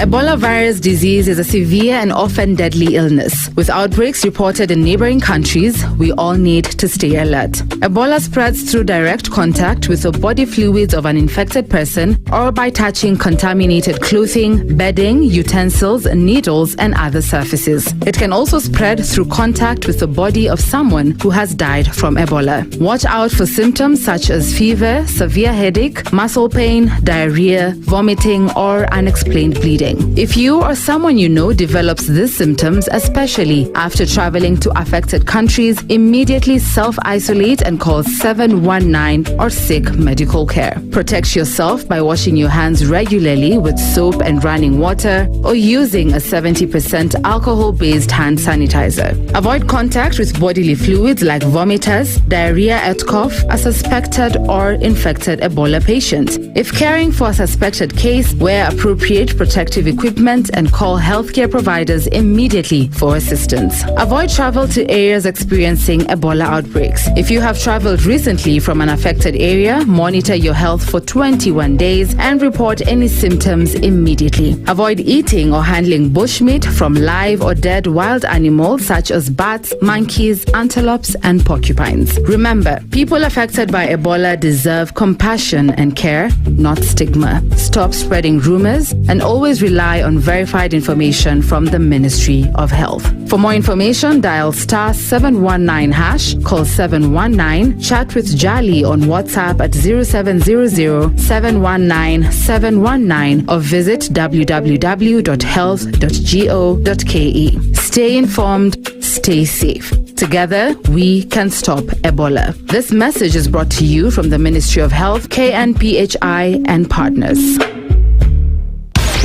Ebola virus disease is a severe and often deadly illness. With outbreaks reported in neighboring countries, we all need to stay alert. Ebola spreads through direct contact with the body fluids of an infected person or by touching contaminated clothing, bedding, utensils, needles, and other surfaces. It can also spread through contact with the body of someone who has died from Ebola. Watch out for symptoms such as fever, severe headache, muscle pain, diarrhea, vomiting, or unexplained bleeding. If you or someone you know develops these symptoms, especially after traveling to affected countries, immediately self-isolate and call 719 or seek medical care. Protect yourself by washing your hands regularly with soap and running water or using a 70% alcohol-based hand sanitizer. Avoid contact with bodily fluids like vomiters, diarrhea at cough, a suspected or infected Ebola patient. If caring for a suspected case, wear appropriate protective equipment and call healthcare providers immediately for assistance. Avoid travel to areas experiencing Ebola outbreaks. If you have traveled recently from an affected area, monitor your health for 21 days and report any symptoms immediately. Avoid eating or handling bushmeat from live or dead wild animals such as bats, monkeys, antelopes, and porcupines. Remember, people affected by Ebola deserve compassion and care, not stigma. Stop spreading rumors and always rely on verified information from the Ministry of Health. For more information, dial *719#, call 719, chat with Jali on WhatsApp at 0700-719-719 or visit www.health.go.ke. Stay informed, stay safe. Together, we can stop Ebola. This message is brought to you from the Ministry of Health, KNPHI, and partners.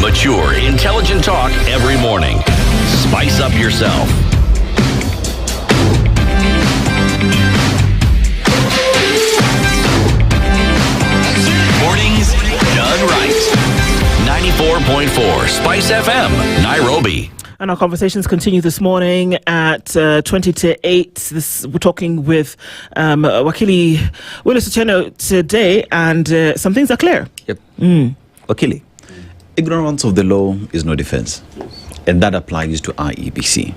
Mature, intelligent talk every morning. Spice up yourself. 94.4 Spice FM, Nairobi. And our conversations continue this morning at 20 to 8. We're talking with Wakili Willis Ucheno today, and some things are clear. Yep. Wakili, ignorance of the law is no defense. And that applies to IEBC.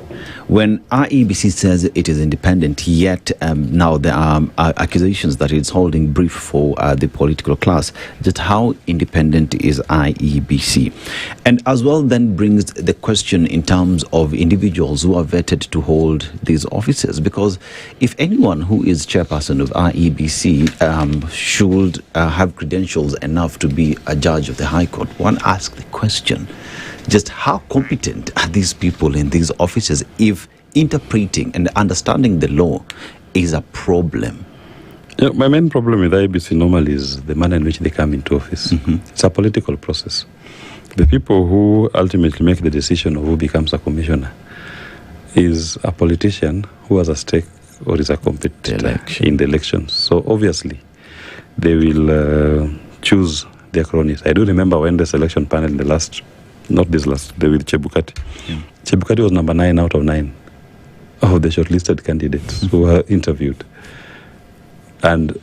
When IEBC says it is independent, yet now there are accusations that it's holding brief for the political class. Just how independent is IEBC? And as well then brings the question in terms of individuals who are vetted to hold these offices. Because if anyone who is chairperson of IEBC should have credentials enough to be a judge of the High Court, one asks the question, just how competent are these people in these offices if interpreting and understanding the law is a problem? My main problem with IEBC normally is the manner in which they come into office. It's a political process. The people who ultimately make the decision of who becomes a commissioner is a politician who has a stake or is a competitor in the elections. So obviously, they will choose their cronies. I do remember when the selection panel, with Chebukati. Chebukati was number 9 out of 9 of the shortlisted candidates who were interviewed. And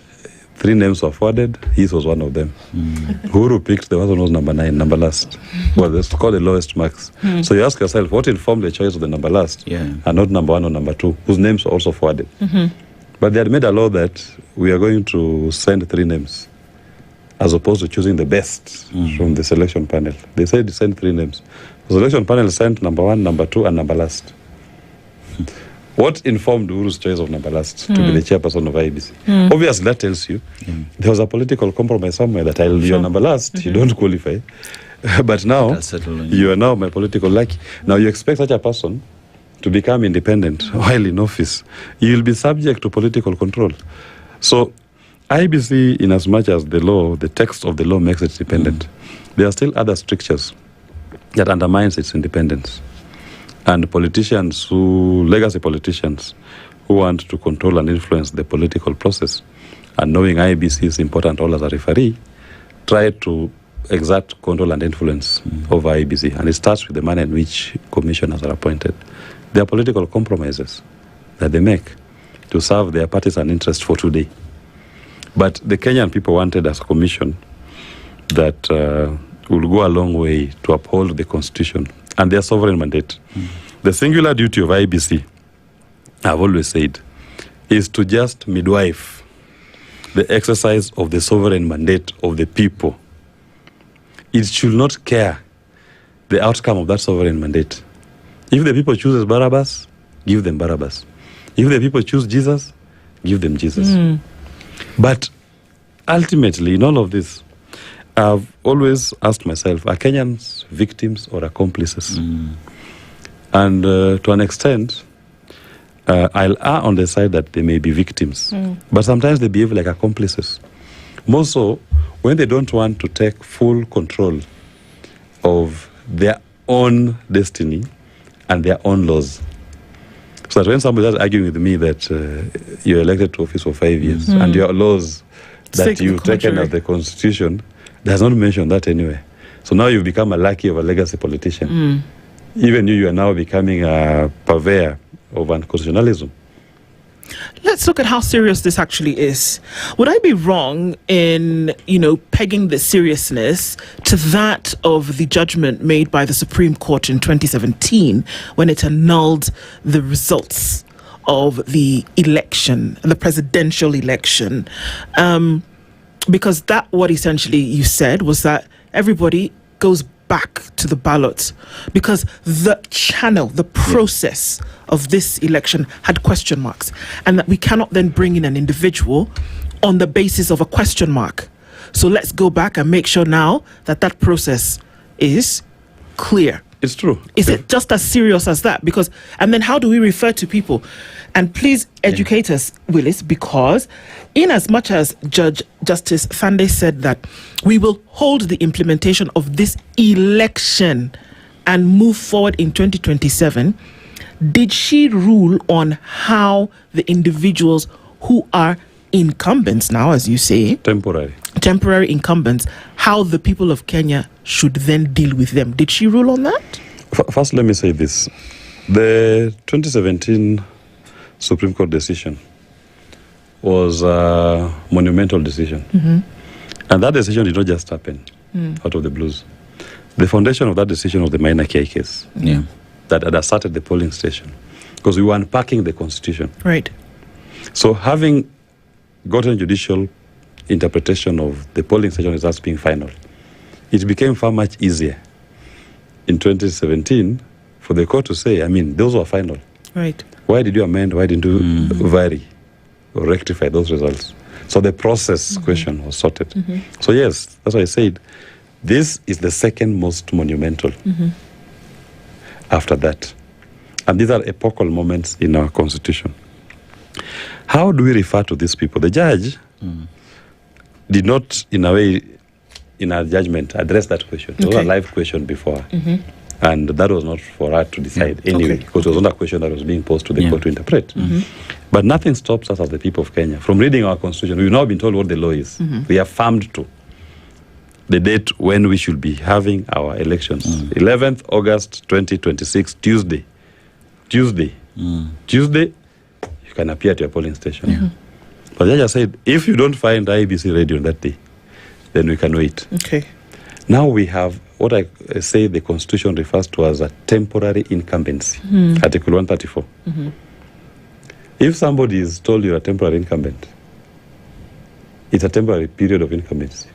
3 names were forwarded. His was one of them. Uhuru picked the one who was number 9, number last. Well, that's called the lowest marks. So you ask yourself, what informed the choice of the number last and not number 1 or number 2, whose names were also forwarded? But they had made a law that we are going to send 3 names, as opposed to choosing the best from the selection panel. They said send 3 names. The selection panel sent number 1, number 2, and number last. What informed Uhuru's choice of number last to be the chairperson of IEBC? Obviously, that tells you there was a political compromise somewhere that you're number last, you don't qualify. But now, you are now my political lucky. Now, you expect such a person to become independent while in office. You'll be subject to political control. So, IEBC, in as much as the law, the text of the law makes it independent, there are still other strictures that undermines its independence. And politicians legacy politicians who want to control and influence the political process, and knowing IEBC's important role as a referee, try to exert control and influence over IEBC. And it starts with the manner in which commissioners are appointed. There are political compromises that they make to serve their parties and interests for today. But the Kenyan people wanted a commission that will go a long way to uphold the constitution and their sovereign mandate. The singular duty of IEBC, I've always said, is to just midwife the exercise of the sovereign mandate of the people. It should not care the outcome of that sovereign mandate. If the people choose Barabbas, give them Barabbas. If the people choose Jesus, give them Jesus. But ultimately, in all of this, I've always asked myself, are Kenyans victims or accomplices? And to an extent, I'll err on the side that they may be victims. But sometimes they behave like accomplices. More so, when they don't want to take full control of their own destiny and their own laws. So that when somebody is arguing with me that you're elected to office for 5 years and your laws that you've taken as the constitution does not mention that anywhere. So now you've become a lackey of a legacy politician. Even you are now becoming a purveyor of unconstitutionalism. Let's look at how serious this actually is. Would I be wrong in, pegging the seriousness to that of the judgment made by the Supreme Court in 2017 when it annulled the results of the election, the presidential election? Because what essentially you said was that everybody goes back to the ballot because the channel, the process of this election had question marks, and that we cannot then bring in an individual on the basis of a question mark. So let's go back and make sure now that process is clear. It's true. Is it just as serious as that? And then how do we refer to people? And please educate us, Willis, because in as much as Justice Thande said that we will hold the implementation of this election and move forward in 2027, did she rule on how the individuals who are incumbents now, as you say, temporary temporary incumbents, how the people of Kenya should then deal with them. Did she rule on that? First, let me say this. The 2017 Supreme Court decision was a monumental decision. And that decision did not just happen out of the blues. The foundation of that decision was the minor care case that had asserted the polling station, because we were unpacking the constitution. Right. So having gotten judicial interpretation of the polling station results being final, it became far much easier in 2017 for the court to say, I mean, those were final. Right. Why did you amend? Why didn't you vary or rectify those results? So the process question was sorted. So yes, that's why I said, this is the second most monumental after that. And these are epochal moments in our constitution. How do we refer to these people? The judge did not, in a way, in our judgment, address that question. It was a live question before. And that was not for her to decide anyway, because it was not a question that was being posed to the court to interpret. But nothing stops us as the people of Kenya from reading our constitution. We've now been told what the law is. We are firmed to the date when we should be having our elections. 11th August 2026, Tuesday. Tuesday, you can appear at your polling station. But the judge said, if you don't find IBC ready on that day, then we can wait. Now we have what I say the constitution refers to as a temporary incumbency, Article 134. If somebody is told you're a temporary incumbent, it's a temporary period of incumbency.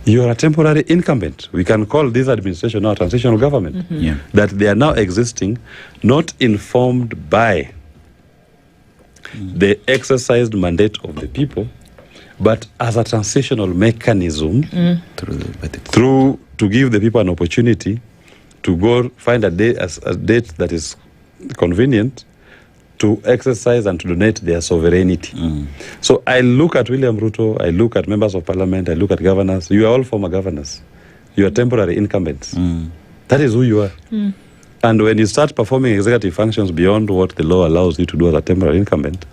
You are a temporary incumbent. We can call this administration now a transitional government. That they are now existing, not informed by the exercised mandate of the people, but as a transitional mechanism through to give the people an opportunity to go find a date that is convenient to exercise and to donate their sovereignty. So I look at William Ruto, I look at members of parliament, I look at governors. You are all former governors. You are temporary incumbents. That is who you are. And when you start performing executive functions beyond what the law allows you to do as a temporary incumbent,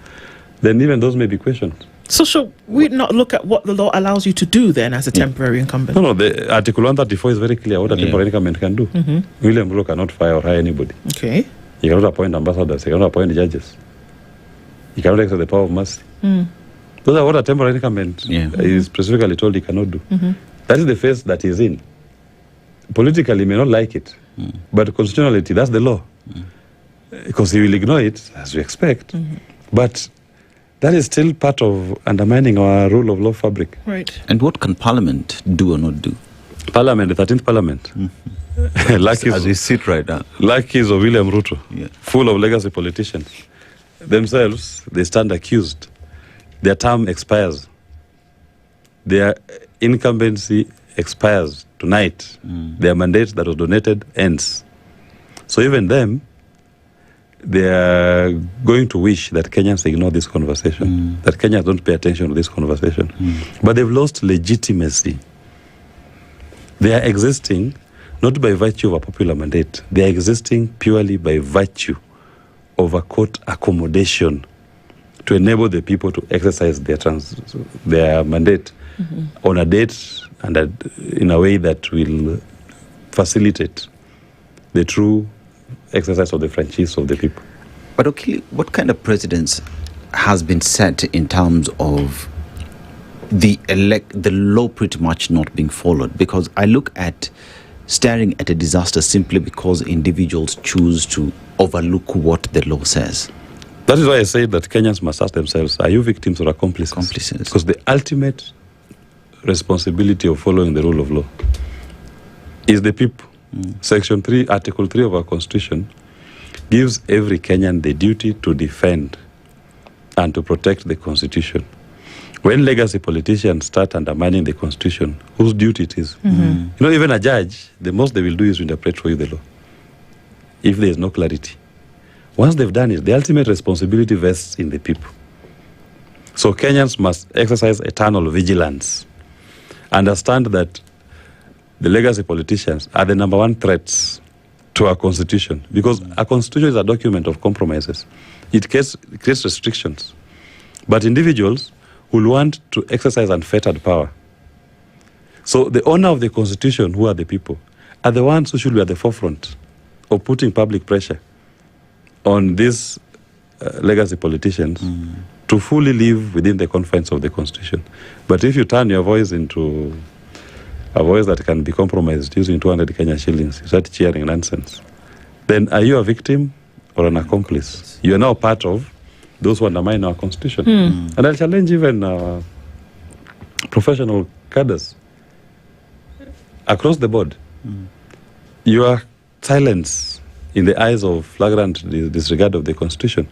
then even those may be questioned. So should we not look at what the law allows you to do then as a temporary incumbent? No, the Article 134 is very clear what a temporary incumbent can do. William Ruto cannot fire or hire anybody. He cannot appoint ambassadors. He cannot appoint judges. He cannot exercise the power of mercy. Those are what a temporary incumbent is specifically told he cannot do. That is the phase that he's in. Politically, he may not like it, but constitutionally, that's the law. Because he will ignore it, as we expect. But that is still part of undermining our rule of law fabric. Right. And what can Parliament do or not do? Parliament, the 13th Parliament. As we sit right now. Luckies of William Ruto, full of legacy politicians. Themselves, they stand accused. Their term expires. Their incumbency expires tonight. Their mandate that was donated ends. So even them, they are going to wish that Kenyans ignore this conversation, that Kenyans don't pay attention to this conversation. But they've lost legitimacy. They are existing not by virtue of a popular mandate. They are existing purely by virtue of a court accommodation to enable the people to exercise their mandate on a date and in a way that will facilitate the true exercise of the franchise of the people. But okay, what kind of precedence has been set in terms of the law pretty much not being followed? Because I look at staring at a disaster simply because individuals choose to overlook what the law says. That is why I say that Kenyans must ask themselves, are you victims or accomplices? Accomplices. Because the ultimate responsibility of following the rule of law is the people. Section 3, Article 3 of our Constitution gives every Kenyan the duty to defend and to protect the Constitution. When legacy politicians start undermining the Constitution, whose duty it is? You know, even a judge, the most they will do is to interpret for you the law, if there is no clarity. Once they've done it, the ultimate responsibility vests in the people. So Kenyans must exercise eternal vigilance, understand that the legacy politicians are the number one threats to our Constitution, because a Constitution is a document of compromises. It creates restrictions. But individuals will want to exercise unfettered power So the owner of the constitution, who are the people, are the ones who should be at the forefront of putting public pressure on these legacy politicians to fully live within the confines of the constitution. But if you turn your voice into a voice that can be compromised using 200 Kenya shillings, you start cheering nonsense, then are you a victim or an accomplice? You are now part of those who undermine our constitution. And I'll challenge even professional cadres across the board. Your silence in the eyes of flagrant disregard of the constitution,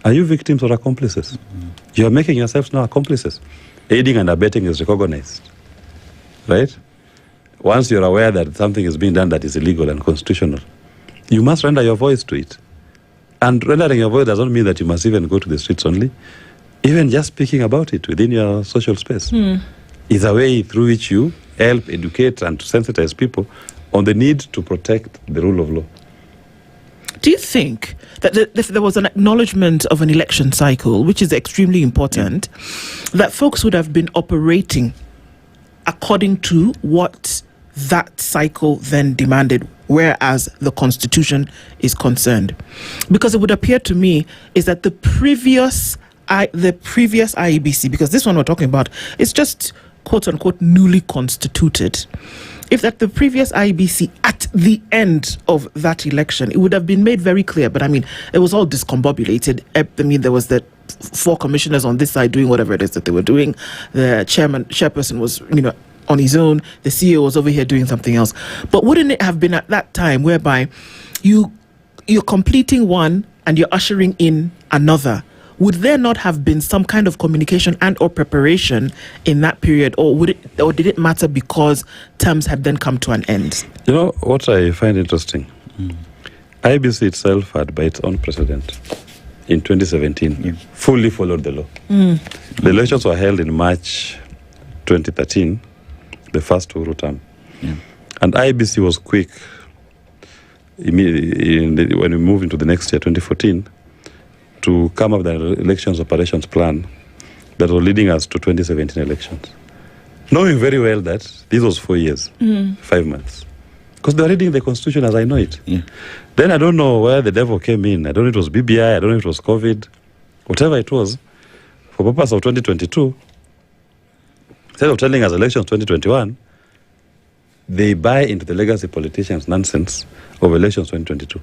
are you victims or accomplices? You are making yourselves now accomplices. Aiding and abetting is recognized, right? Once you're aware that something is being done that is illegal and constitutional, you must render your voice to it. And rendering your voice doesn't mean that you must even go to the streets only. Even just speaking about it within your social space is a way through which you help educate and to sensitize people on the need to protect the rule of law. Do you think that if there was an acknowledgement of an election cycle, which is extremely important, that folks would have been operating according to what that cycle then demanded, whereas the constitution is concerned? Because it would appear to me is that the previous IEBC, because this one we're talking about is just quote unquote newly constituted, if that the previous IEBC at the end of that election, it would have been made very clear, but I mean, it was all discombobulated. I mean, there was the 4 commissioners on this side doing whatever it is that they were doing. The chairperson was, on his own. The CEO was over here doing something else. But wouldn't it have been at that time whereby you're completing one and you're ushering in another? Would there not have been some kind of communication and or preparation in that period, or did it matter because terms had then come to an end? You know what I find interesting? IBC itself had, by its own precedent, in 2017, fully followed the law. The elections were held in March 2013, the first Uhuru term. And IBC was quick, when we moved into the next year, 2014, to come up with an elections operations plan that was leading us to 2017 elections. Knowing very well that this was 4 years, 5 months. Because they were reading the constitution as I know it. Then I don't know where the devil came in. I don't know if it was BBI, I don't know if it was COVID, whatever it was. For purpose of 2022, instead of telling us elections 2021, they buy into the legacy politicians' nonsense of elections 2022.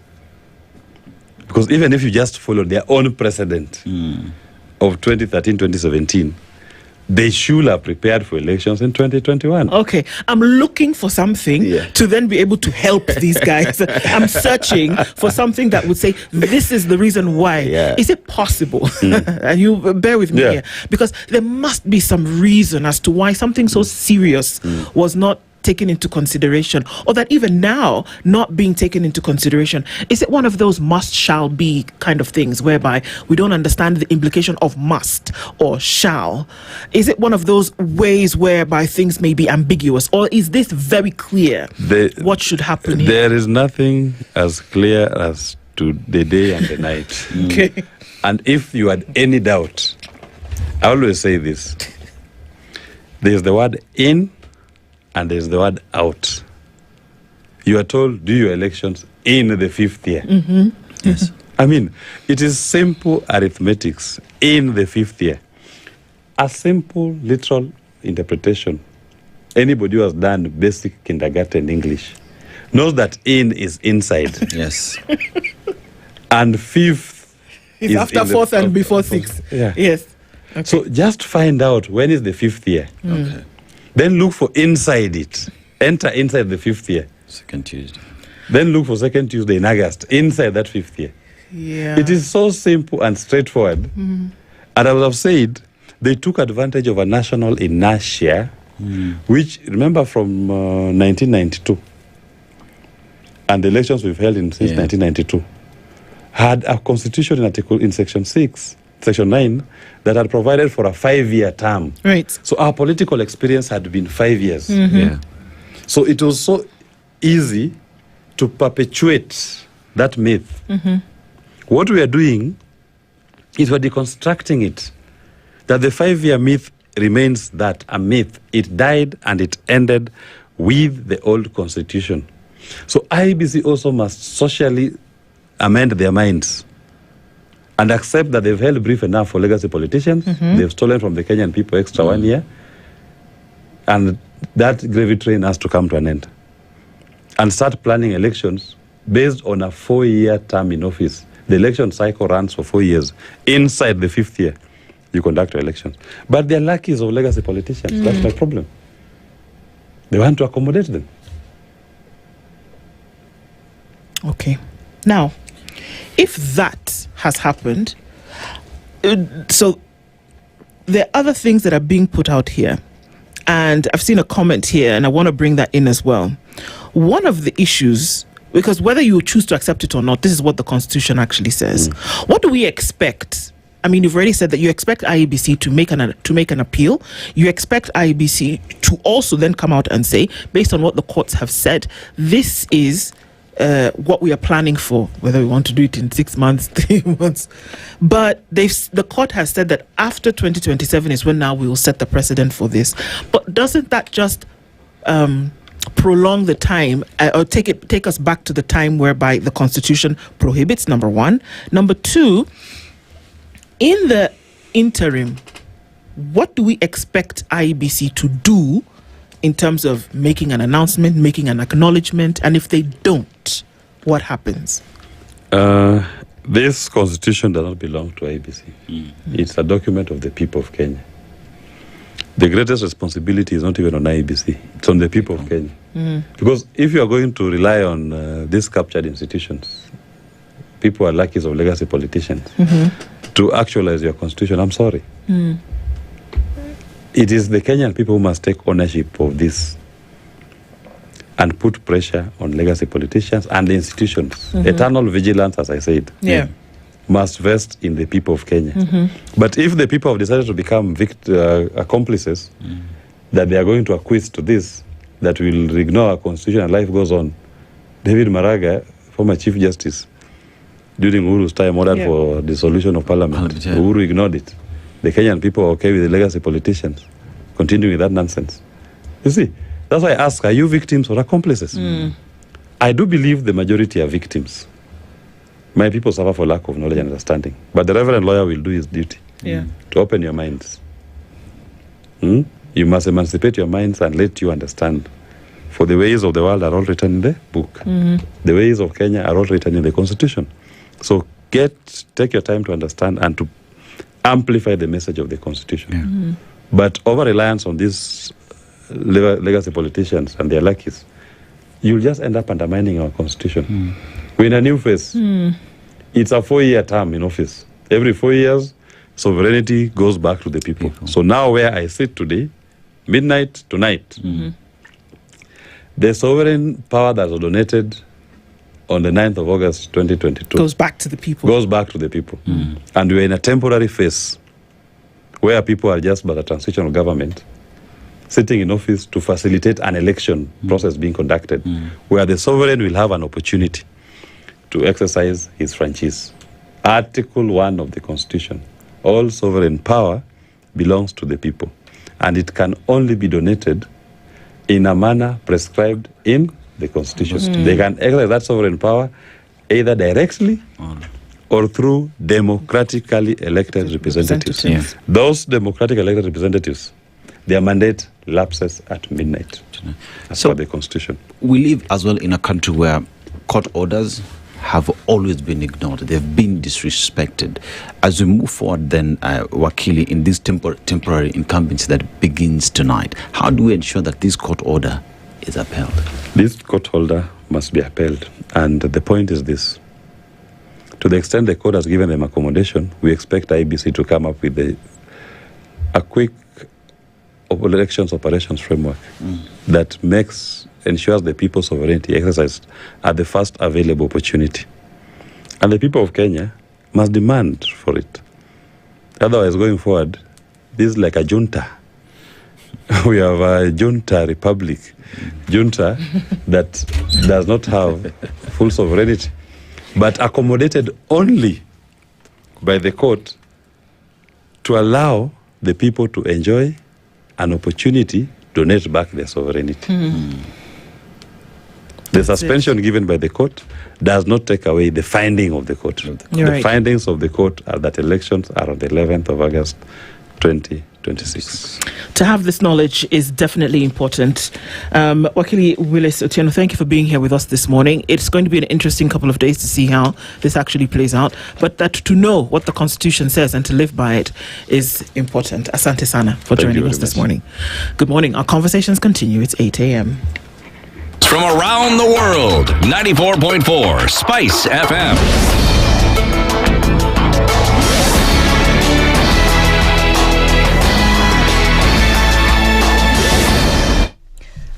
Because even if you just follow their own precedent of 2013, 2017, they should have prepared for elections in 2021. Okay, I'm looking for something to then be able to help these guys. I'm searching for something that would say, this is the reason why. Is it possible? And you bear with me here. Because there must be some reason as to why something so serious was not taken into consideration, or that even now not being taken into consideration. Is it one of those must shall be kind of things whereby we don't understand the implication of must or shall? Is it one of those ways whereby things may be ambiguous, or is this very clear what should happen here? There is nothing as clear as to the day and the night. Okay. And if you had any doubt, I always say this: there's the word in and there's the word out. You are told, do your elections in the 5th year. Yes. I mean, it is simple arithmetics in the 5th year. A simple literal interpretation. Anybody who has done basic kindergarten English knows that in is inside. Yes. And 5th is after 4th and before 6th. Yes. Okay. So just find out when is the 5th year. Okay. Then look for inside it. Enter inside the 5th year. Second Tuesday. Then look for second Tuesday in August, inside that 5th year. Yeah. It is so simple and straightforward. And I would have said they took advantage of a national inertia, which, remember, from 1992, and the elections we've held since 1992, had a constitution article in section 9, that had provided for a 5-year term. Right. So our political experience had been 5 years. Yeah. So it was so easy to perpetuate that myth. What we are doing is we're deconstructing it. That the 5-year myth remains that a myth. It died and it ended with the old constitution. So IEBC also must socially amend their minds and accept that they've held brief enough for legacy politicians. They've stolen from the Kenyan people extra 1 year. And that gravy train has to come to an end. And start planning elections based on a 4-year term in office. The election cycle runs for 4 years. Inside the 5th year, you conduct your elections. But they're lackeys of legacy politicians. That's my problem. They want to accommodate them. Okay. Now, if that has happened, so there are other things that are being put out here. And I've seen a comment here, and I want to bring that in as well. One of the issues, because whether you choose to accept it or not, this is what the Constitution actually says. What do we expect? I mean, you've already said that you expect IEBC to make an appeal. You expect IEBC to also then come out and say, based on what the courts have said, this is what we are planning for, whether we want to do it in 6 months, 3 months. But the court has said that after 2027 is when now we will set the precedent for this. But doesn't that just prolong the time or take us back to the time whereby the Constitution prohibits, number one? Number two, in the interim, what do we expect IEBC to do in terms of making an announcement, making an acknowledgement, and if they don't, what happens? This constitution does not belong to IEBC. It's a document of the people of Kenya. The greatest responsibility is not even on IEBC. It's on the people of Kenya. Because if you are going to rely on these captured institutions, people are lackeys of legacy politicians, to actualize your constitution, I'm sorry. It is the Kenyan people who must take ownership of this and put pressure on legacy politicians and the institutions. Eternal vigilance, as I said, must vest in the people of Kenya. But if the people have decided to become accomplices, that they are going to acquiesce to this, that will ignore our constitution and life goes on. David Maraga, former Chief Justice, during Uhuru's time, ordered for dissolution of parliament. Uhuru ignored it. The Kenyan people are okay with the legacy politicians continuing with that nonsense. You see, that's why I ask, are you victims or accomplices? I do believe the majority are victims. My people suffer for lack of knowledge and understanding. But the reverend lawyer will do his duty to open your minds. You must emancipate your minds and let you understand. For the ways of the world are all written in the book. The ways of Kenya are all written in the Constitution. So take your time to understand and to amplify the message of the Constitution. But over-reliance on these legacy politicians and their lackeys, you'll just end up undermining our Constitution. We're in a new phase. It's a 4-year term in office. Every 4 years, sovereignty goes back to the people. So now where I sit today, midnight to night, the sovereign power that was donated on the 9th of August 2022 goes back to the people. Goes back to the people. And we're in a temporary phase where people are just but a transitional government sitting in office to facilitate an election process being conducted, where the sovereign will have an opportunity to exercise his franchise. Article 1 of the Constitution, all sovereign power belongs to the people, and it can only be donated in a manner prescribed in the Constitution. They can exercise that sovereign power either directly or through democratically elected representatives. Those democratically elected representatives, their mandate lapses at midnight. As per the Constitution. We live as well in a country where court orders have always been ignored. They've been disrespected. As we move forward then, Wakili, in this temporary incumbency that begins tonight, how do we ensure that this court order is upheld? This court order must be upheld. And the point is this. To the extent the court has given them accommodation, we expect IEBC to come up with a quick elections operations framework that ensures the people's sovereignty exercised at the first available opportunity. And the people of Kenya must demand for it. Otherwise, going forward, this is like a junta. We have a junta republic. Junta that does not have full sovereignty, but accommodated only by the court to allow the people to enjoy an opportunity to donate back their sovereignty. The suspension given by the court does not take away the finding of the court. The findings of the court are that elections are on the 11th of August 2026. To have this knowledge is definitely important. Wakili Willis Otieno, thank you for being here with us this morning. It's going to be an interesting couple of days to see how this actually plays out, but that to know what the Constitution says and to live by it is important. Asante Sana for joining us this morning. Good morning. Our conversations continue. It's 8 a.m. From around the world, 94.4 Spice FM.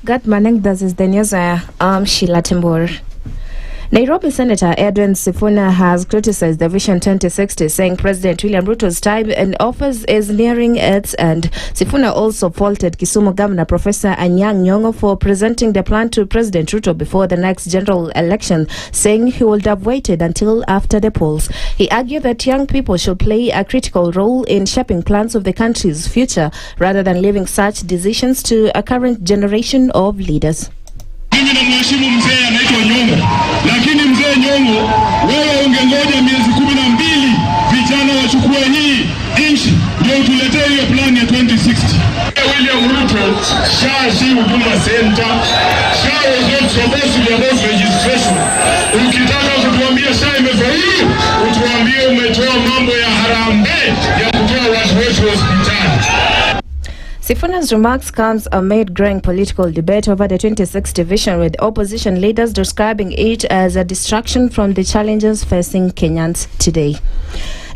Good morning, this is the news. Sheila Timbur. Nairobi Senator Edwin Sifuna has criticized the Vision 2060, saying President William Ruto's time in office is nearing its end. Sifuna also faulted Kisumu Governor Professor Anyang' Nyong'o for presenting the plan to President Ruto before the next general election, saying he would have waited until after the polls. He argued that young people should play a critical role in shaping plans of the country's future rather than leaving such decisions to a current generation of leaders. Mimi namheshimu mzee anaitwa Nyong'o, lakini mzee Nyong'o, wewe ungengoja miezi 12 vijana wachukue hii nchi ndio utuletee hiyo plan ya 2060. William Ruto, SHA si huduma center. SHA was not supposed to be about registration. Ukitaka kutuambia SHA imefaulu, utuambie umetoa mambo ya harambee ya kutoa watu wetu hospitali. Sifuna's remarks comes amid growing political debate over the 2060 vision, with opposition leaders describing it as a distraction from the challenges facing Kenyans today.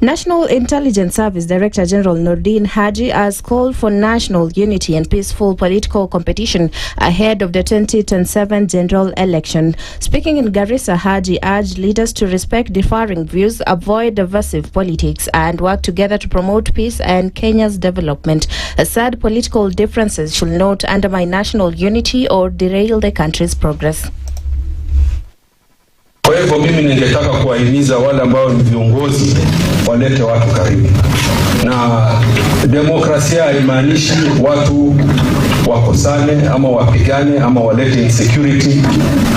National Intelligence Service Director General Nordin Haji has called for national unity and peaceful political competition ahead of the 2027 general election. Speaking in Garissa, Haji urged leaders to respect differing views, avoid divisive politics, and work together to promote peace and Kenya's development. He said political differences should not undermine national unity or derail the country's progress. Kwa hivyo mimi ningetaka kuwahimiza wale ambao ni viongozi walete watu karibu. Na demokrasia haimaanishi watu wakosane ama wapigane ama walete insecurity.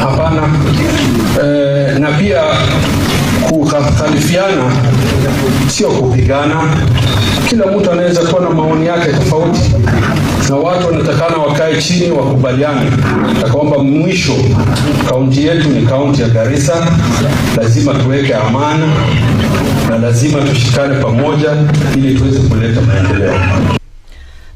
Hapana. Na pia kukhalifiana sio kupigana. Kila mtu anaweza kuwa na maoni yake tofauti. Na watu wanatakana wakae chini wakubaliane. Na kwamba mwisho kaunti yetu ni kaunti ya Garissa, lazima tuweke amana na lazima tushikane pamoja ili tuweze kuleta maendeleo.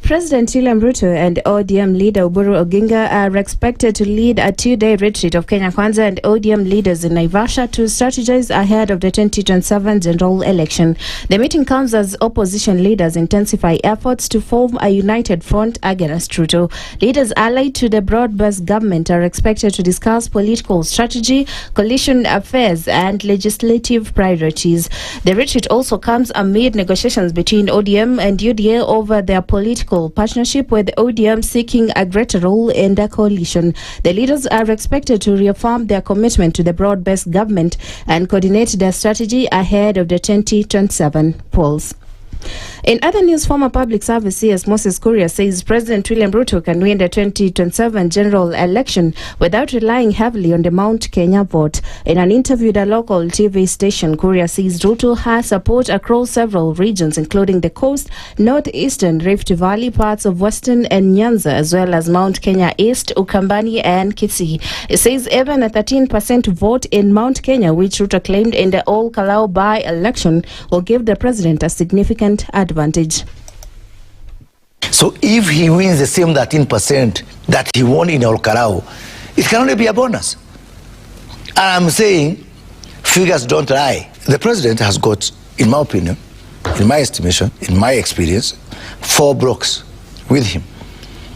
President William Ruto and ODM leader Oburu Oginga are expected to lead a 2-day retreat of Kenya Kwanza and ODM leaders in Naivasha to strategize ahead of the 2027 general election. The meeting comes as opposition leaders intensify efforts to form a united front against Ruto. Leaders allied to the broad-based government are expected to discuss political strategy, coalition affairs, and legislative priorities. The retreat also comes amid negotiations between ODM and UDA over their political partnership, with ODM seeking a greater role in the coalition. The leaders are expected to reaffirm their commitment to the broad-based government and coordinate their strategy ahead of the 2027 polls. In other news, former public service CS Moses Kuria says President William Ruto can win the 2027 general election without relying heavily on the Mount Kenya vote. In an interview with a local TV station, Kuria says Ruto has support across several regions, including the coast, northeastern Rift Valley, parts of western and Nyanza, as well as Mount Kenya East, Ukambani and Kisii. He says even a 13% vote in Mount Kenya, which Ruto claimed in the Ol Kalou by-election, will give the president a significant advantage. So if he wins the same 13% that he won in Ol Kalou, it can only be a bonus. And I'm saying figures don't lie. The president has got, in my opinion, in my estimation, in my experience, 4 blocks with him.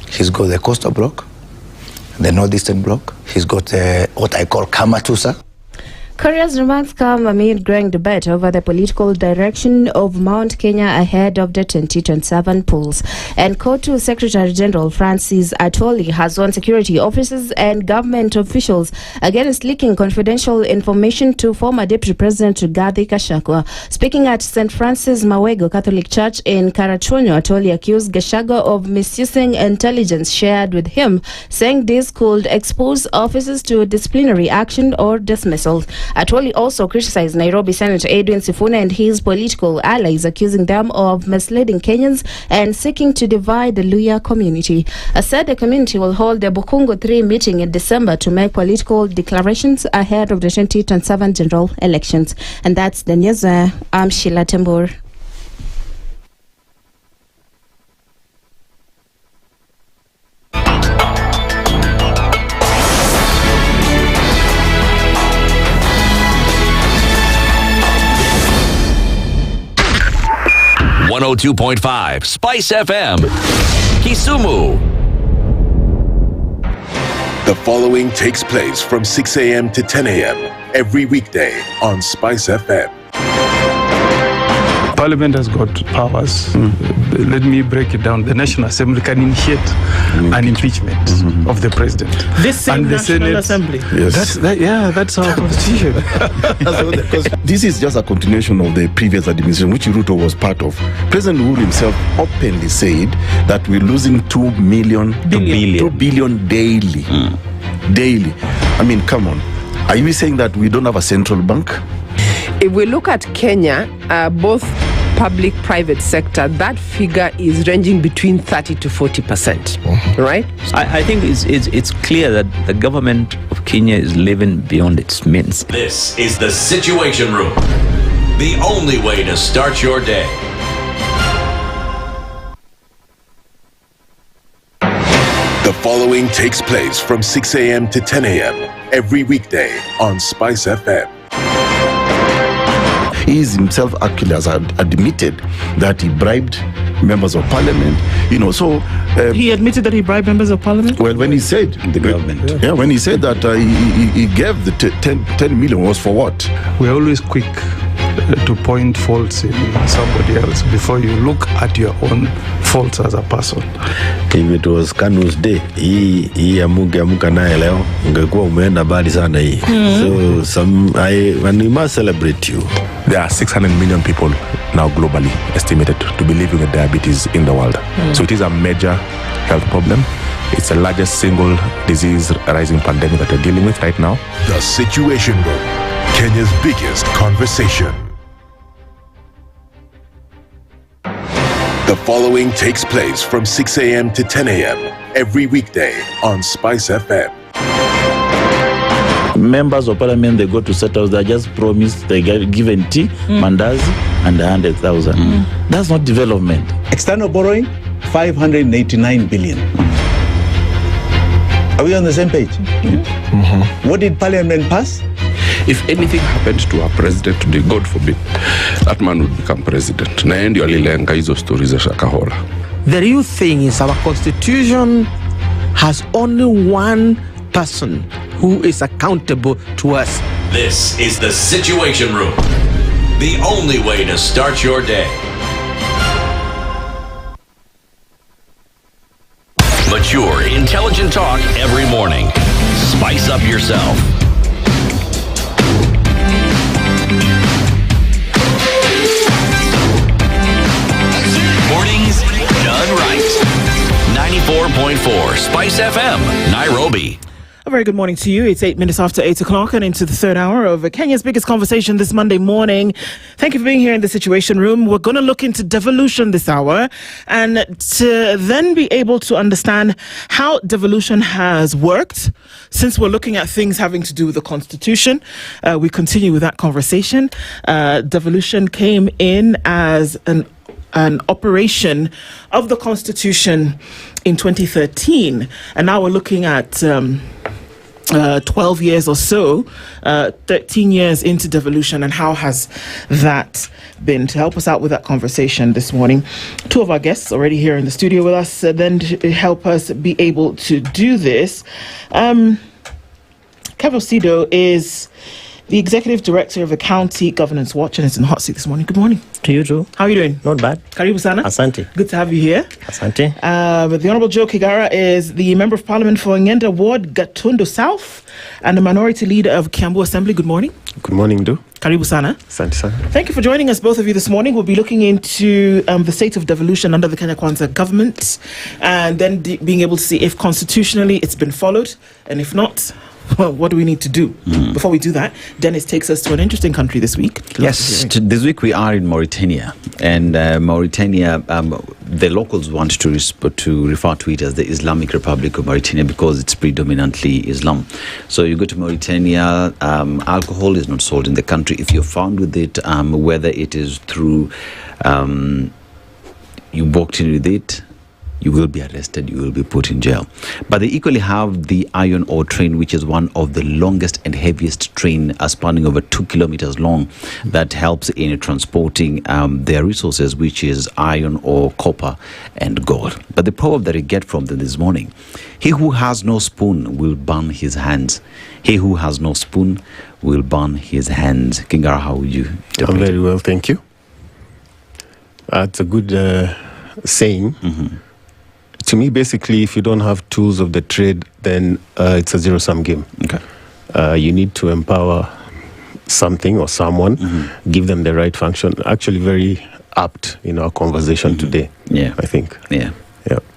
He's got the coastal block, the northeastern block. He's got what I call Kamatusa. Korea's remarks come amid growing debate over the political direction of Mount Kenya ahead of the 2027 polls. And KOTU Secretary General Francis Atwoli has warned security officers and government officials against leaking confidential information to former Deputy President Rigathi Gachagua. Speaking at St. Francis Mawego Catholic Church in Karachuonyo, Atwoli accused Gachagua of misusing intelligence shared with him, saying this could expose officers to disciplinary action or dismissal. Atwoli also criticized Nairobi Senator Edwin Sifuna and his political allies, accusing them of misleading Kenyans and seeking to divide the Luhya community. Said the community will hold the Bukungu 3 meeting in December to make political declarations ahead of the 2027 general elections. And that's the news. I'm Sheila Tembur. .5 Spice FM, Kisumu. The following takes place from 6 a.m. to 10 a.m. every weekday on Spice FM. Parliament has got powers. Let me break it down. The National Assembly can initiate an impeachment of the president. This same and the National Senate, Assembly. Yes. That's our constitution. This is just a continuation of the previous administration, which Ruto was part of. President Uhuru himself openly said that we're losing 2 billion daily. Daily. I mean, come on. Are you saying that we don't have a central bank? If we look at Kenya, both public-private sector, that figure is ranging between 30 to 40%, right? I think it's clear that the government of Kenya is living beyond its means. This is the Situation Room, the only way to start your day. The following takes place from 6 a.m. to 10 a.m. every weekday on Spice FM. He himself actually has admitted that he bribed members of parliament, so... he admitted that he bribed members of parliament? Well, when he said... The government. Yeah, when he said that he gave the 10 million was for what? We're always quick to point faults in somebody else before you look at your own faults as a person. If it was Kanu's day, hii amuka naye leo ungekuwa umeenda bali sana hii. So and we must celebrate you. There are 600 million people now globally estimated to be living with diabetes in the world. So it is a major health problem. It's the largest single disease rising pandemic that we're dealing with right now. The Situation Room, Kenya's biggest conversation. The following takes place from 6 a.m. to 10 a.m. every weekday on Spice FM. Members of parliament, they go to set house, they just promised they get given tea, mandazi, and 100,000. That's not development. External borrowing, 589 billion. Are we on the same page? What did parliament pass? If anything happened to our president today, God forbid, that man would become president. Na ndio alilenga hizo stories za Shakahola. The real thing is our constitution has only one person who is accountable to us. This is the Situation Room, the only way to start your day. Mature, intelligent talk every morning. Spice up yourself. Mornings done right. 94.4 Spice FM, Nairobi. A very good morning to you. It's 8 minutes after 8 o'clock and into the third hour of Kenya's biggest conversation this Monday morning. Thank you for being here in the Situation Room. We're going to look into devolution this hour and to then be able to understand how devolution has worked. Since we're looking at things having to do with the Constitution, we continue with that conversation. Devolution came in as an operation of the Constitution in 2013, and now we're looking at 12 years or so, 13 years into devolution, and how has that been? To help us out with that conversation this morning, two of our guests already here in the studio with us, then to help us be able to do this. Kev Ocedo is the Executive Director of the County Governance Watch, and is in the hot seat this morning. Good morning. To you too. How are you doing? Not bad. Karibu sana. Asante. Good to have you here. Asante. The Honourable Joe Kigara is the Member of Parliament for Ngenda Ward, Gatundu South, and the Minority Leader of Kiambu Assembly. Good morning. Good morning, Nduh. Karibu sana. Asante sana. Thank you for joining us, both of you, this morning. We'll be looking into the state of devolution under the Kenya Kwanza government, and then being able to see if constitutionally it's been followed, and if not, well, what do we need to do? Before we do that, Dennis takes us to an interesting country this week. Yes, this week we are in Mauritania, and Mauritania, the locals want to refer to it as the Islamic Republic of Mauritania because it's predominantly Islam. So you go to Mauritania, alcohol is not sold in the country. If you're found with it, whether it is through you walked in with it, you will be arrested, you will be put in jail. But they equally have the iron ore train, which is one of the longest and heaviest train, spanning over 2 kilometers long, that helps in transporting their resources, which is iron ore, copper, and gold. But the proverb that I get from them this morning: he who has no spoon will burn his hands. He who has no spoon will burn his hands. Kingara, how would you? I'm very well, thank you. It's a good saying. To me, basically, if you don't have tools of the trade, then it's a zero-sum game. Okay. You need to empower something or someone, give them the right function. Actually, very apt in our conversation today. Yeah, I think. Yeah.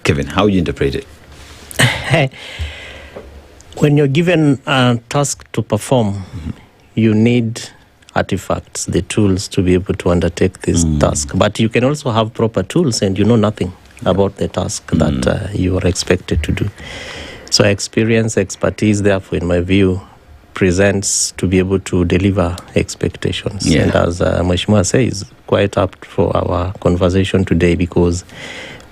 Kevin, how you interpret it? When you're given a task to perform, you need artifacts, the tools to be able to undertake this task. But you can also have proper tools and you know nothing about the task that you are expected to do. So experience, expertise, therefore, in my view, presents to be able to deliver expectations. Yeah. And as Mheshimiwa says, quite apt for our conversation today, because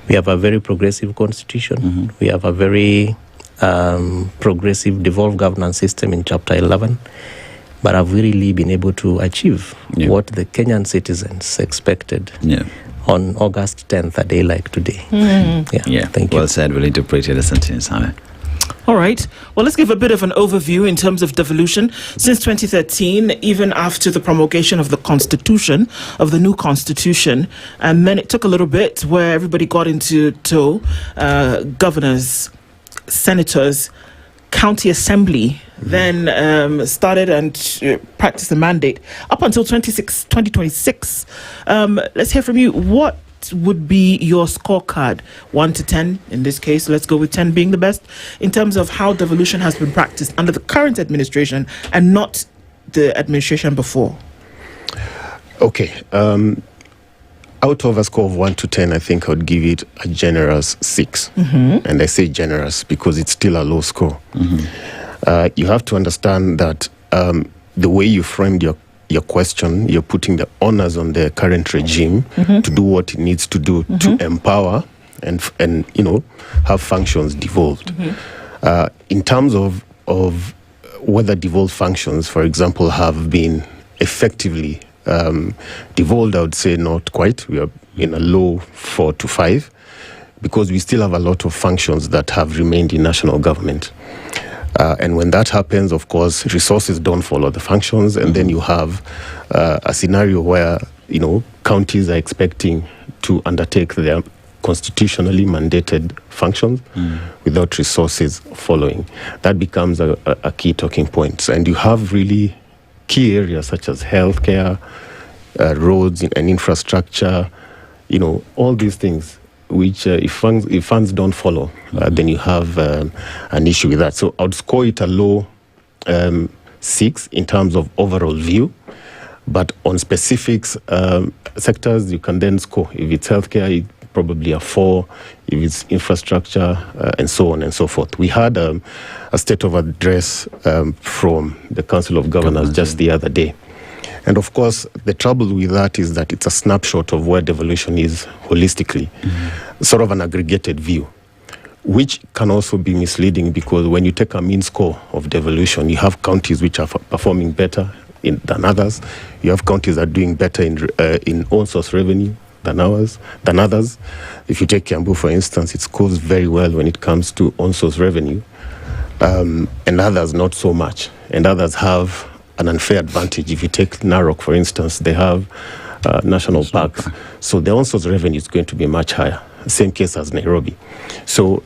we have a very progressive constitution. We have a very progressive devolved governance system in Chapter 11. But have we really been able to achieve what the Kenyan citizens expected on August 10th, a day like today? Thank you. Well said. We'll interpret it as sentence. All right. Well, let's give a bit of an overview in terms of devolution. Since 2013, even after the promulgation of the constitution, of the new constitution, and then it took a little bit where everybody got into tow, governors, senators, county assembly, then started and practiced the mandate up until 2026. Let's hear from you. What would be your scorecard, 1 to 10 in this case? Let's go with 10 being the best, in terms of how devolution has been practiced under the current administration and not the administration before. Okay. Out of a score of 1 to 10, I think I would give it a generous 6. And I say generous because it's still a low score. You have to understand that the way you framed your question, you're putting the onus on the current regime to do what it needs to do to empower and have functions devolved. In terms of whether devolved functions, for example, have been effectively devolved, I would say not quite. We are in a low 4 to 5 because we still have a lot of functions that have remained in national government. And when that happens, of course, resources don't follow the functions, and then you have a scenario where counties are expecting to undertake their constitutionally mandated functions without resources following. That becomes a key talking point. And you have really key areas such as healthcare, roads and infrastructure, all these things, which if funds don't follow, then you have an issue with that. So I would score it a low 6 in terms of overall view, but on specifics sectors, you can then score. If it's healthcare, probably a 4, if it's infrastructure, and so on and so forth. We had a state of address from the Council of Governors just the other day. And of course, the trouble with that is that it's a snapshot of where devolution is holistically, sort of an aggregated view, which can also be misleading because when you take a mean score of devolution, you have counties which are performing better than others. You have counties that are doing better in own source revenue than others. If you take Kiambu, for instance, it scores very well when it comes to own source revenue, and others not so much. And others have an unfair advantage. If you take Narok, for instance, they have national parks. So the on-source revenue is going to be much higher. Same case as Nairobi. So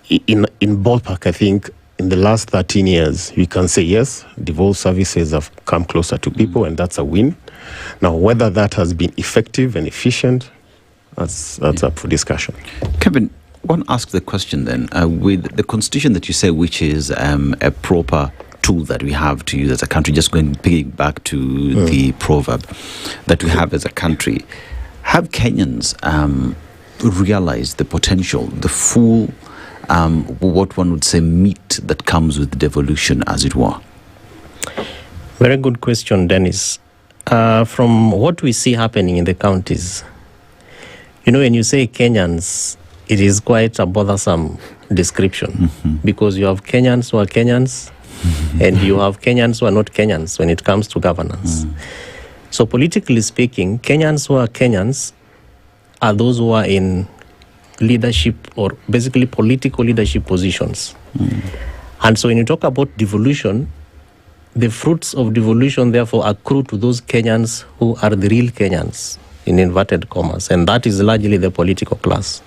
in ballpark, I think in the last 13 years, we can say, yes, devolved services have come closer to people, and that's a win. Now, whether that has been effective and efficient, that's up for discussion. Kevin, I want to ask the question then, with the constitution that you say, which is a proper tool that we have to use as a country, just going back to the proverb that we have as a country, have Kenyans realized the potential, the full, what one would say, meat that comes with devolution, as it were? Very good question, Dennis. From what we see happening in the counties, when you say Kenyans, it is quite a bothersome description, because you have Kenyans who are Kenyans, and you have Kenyans who are not Kenyans when it comes to governance. So politically speaking, Kenyans who are Kenyans are those who are in leadership, or basically political leadership positions. And so when you talk about devolution, the fruits of devolution therefore accrue to those Kenyans who are the real Kenyans, in inverted commas, and that is largely the political class.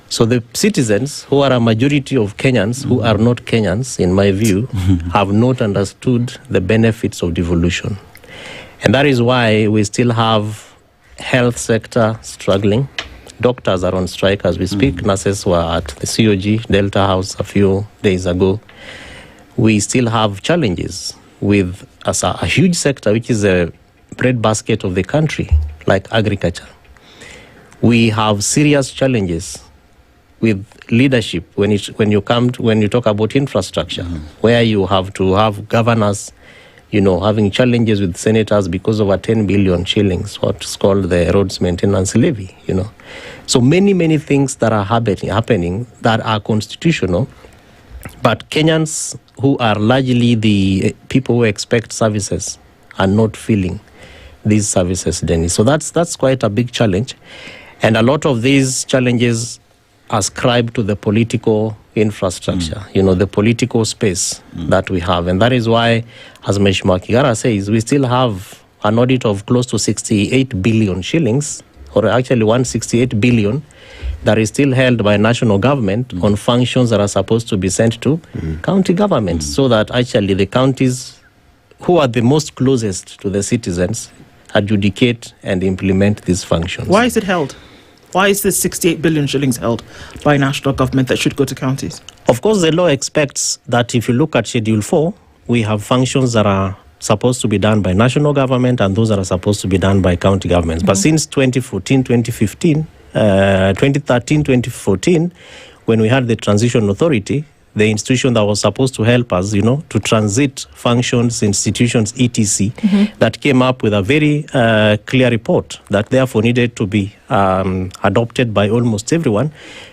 So the citizens, who are a majority of Kenyans who are not Kenyans, in my view, have not understood the benefits of devolution. And that is why we still have health sector struggling. Doctors are on strike as we speak. Nurses were at the COG Delta House a few days ago. We still have challenges with a huge sector, which is a breadbasket of the country, like agriculture. We have serious challenges with leadership when you talk about infrastructure, where you have to have governors, having challenges with senators because of a 10 billion shillings, what's called the roads maintenance levy. So many things that are happening that are constitutional, but Kenyans who are largely the people who expect services are not feeling these services, Dennis. So that's quite a big challenge, and a lot of these challenges ascribed to the political infrastructure, the political space that we have. And that is why, as Mheshimiwa Kigara says, we still have an audit of close to 68 billion shillings, or actually 168 billion, that is still held by national government on functions that are supposed to be sent to county governments, so that actually the counties who are the most closest to the citizens adjudicate and implement these functions. Why is it held? Why is this 68 billion shillings held by national government that should go to counties? Of course, the law expects that if you look at Schedule 4, we have functions that are supposed to be done by national government and those that are supposed to be done by county governments. But since 2014, 2015, 2013, 2014, when we had the Transition Authority, the institution that was supposed to help us, to transit functions, institutions, etc., that came up with a very clear report that therefore needed to be adopted by almost everyone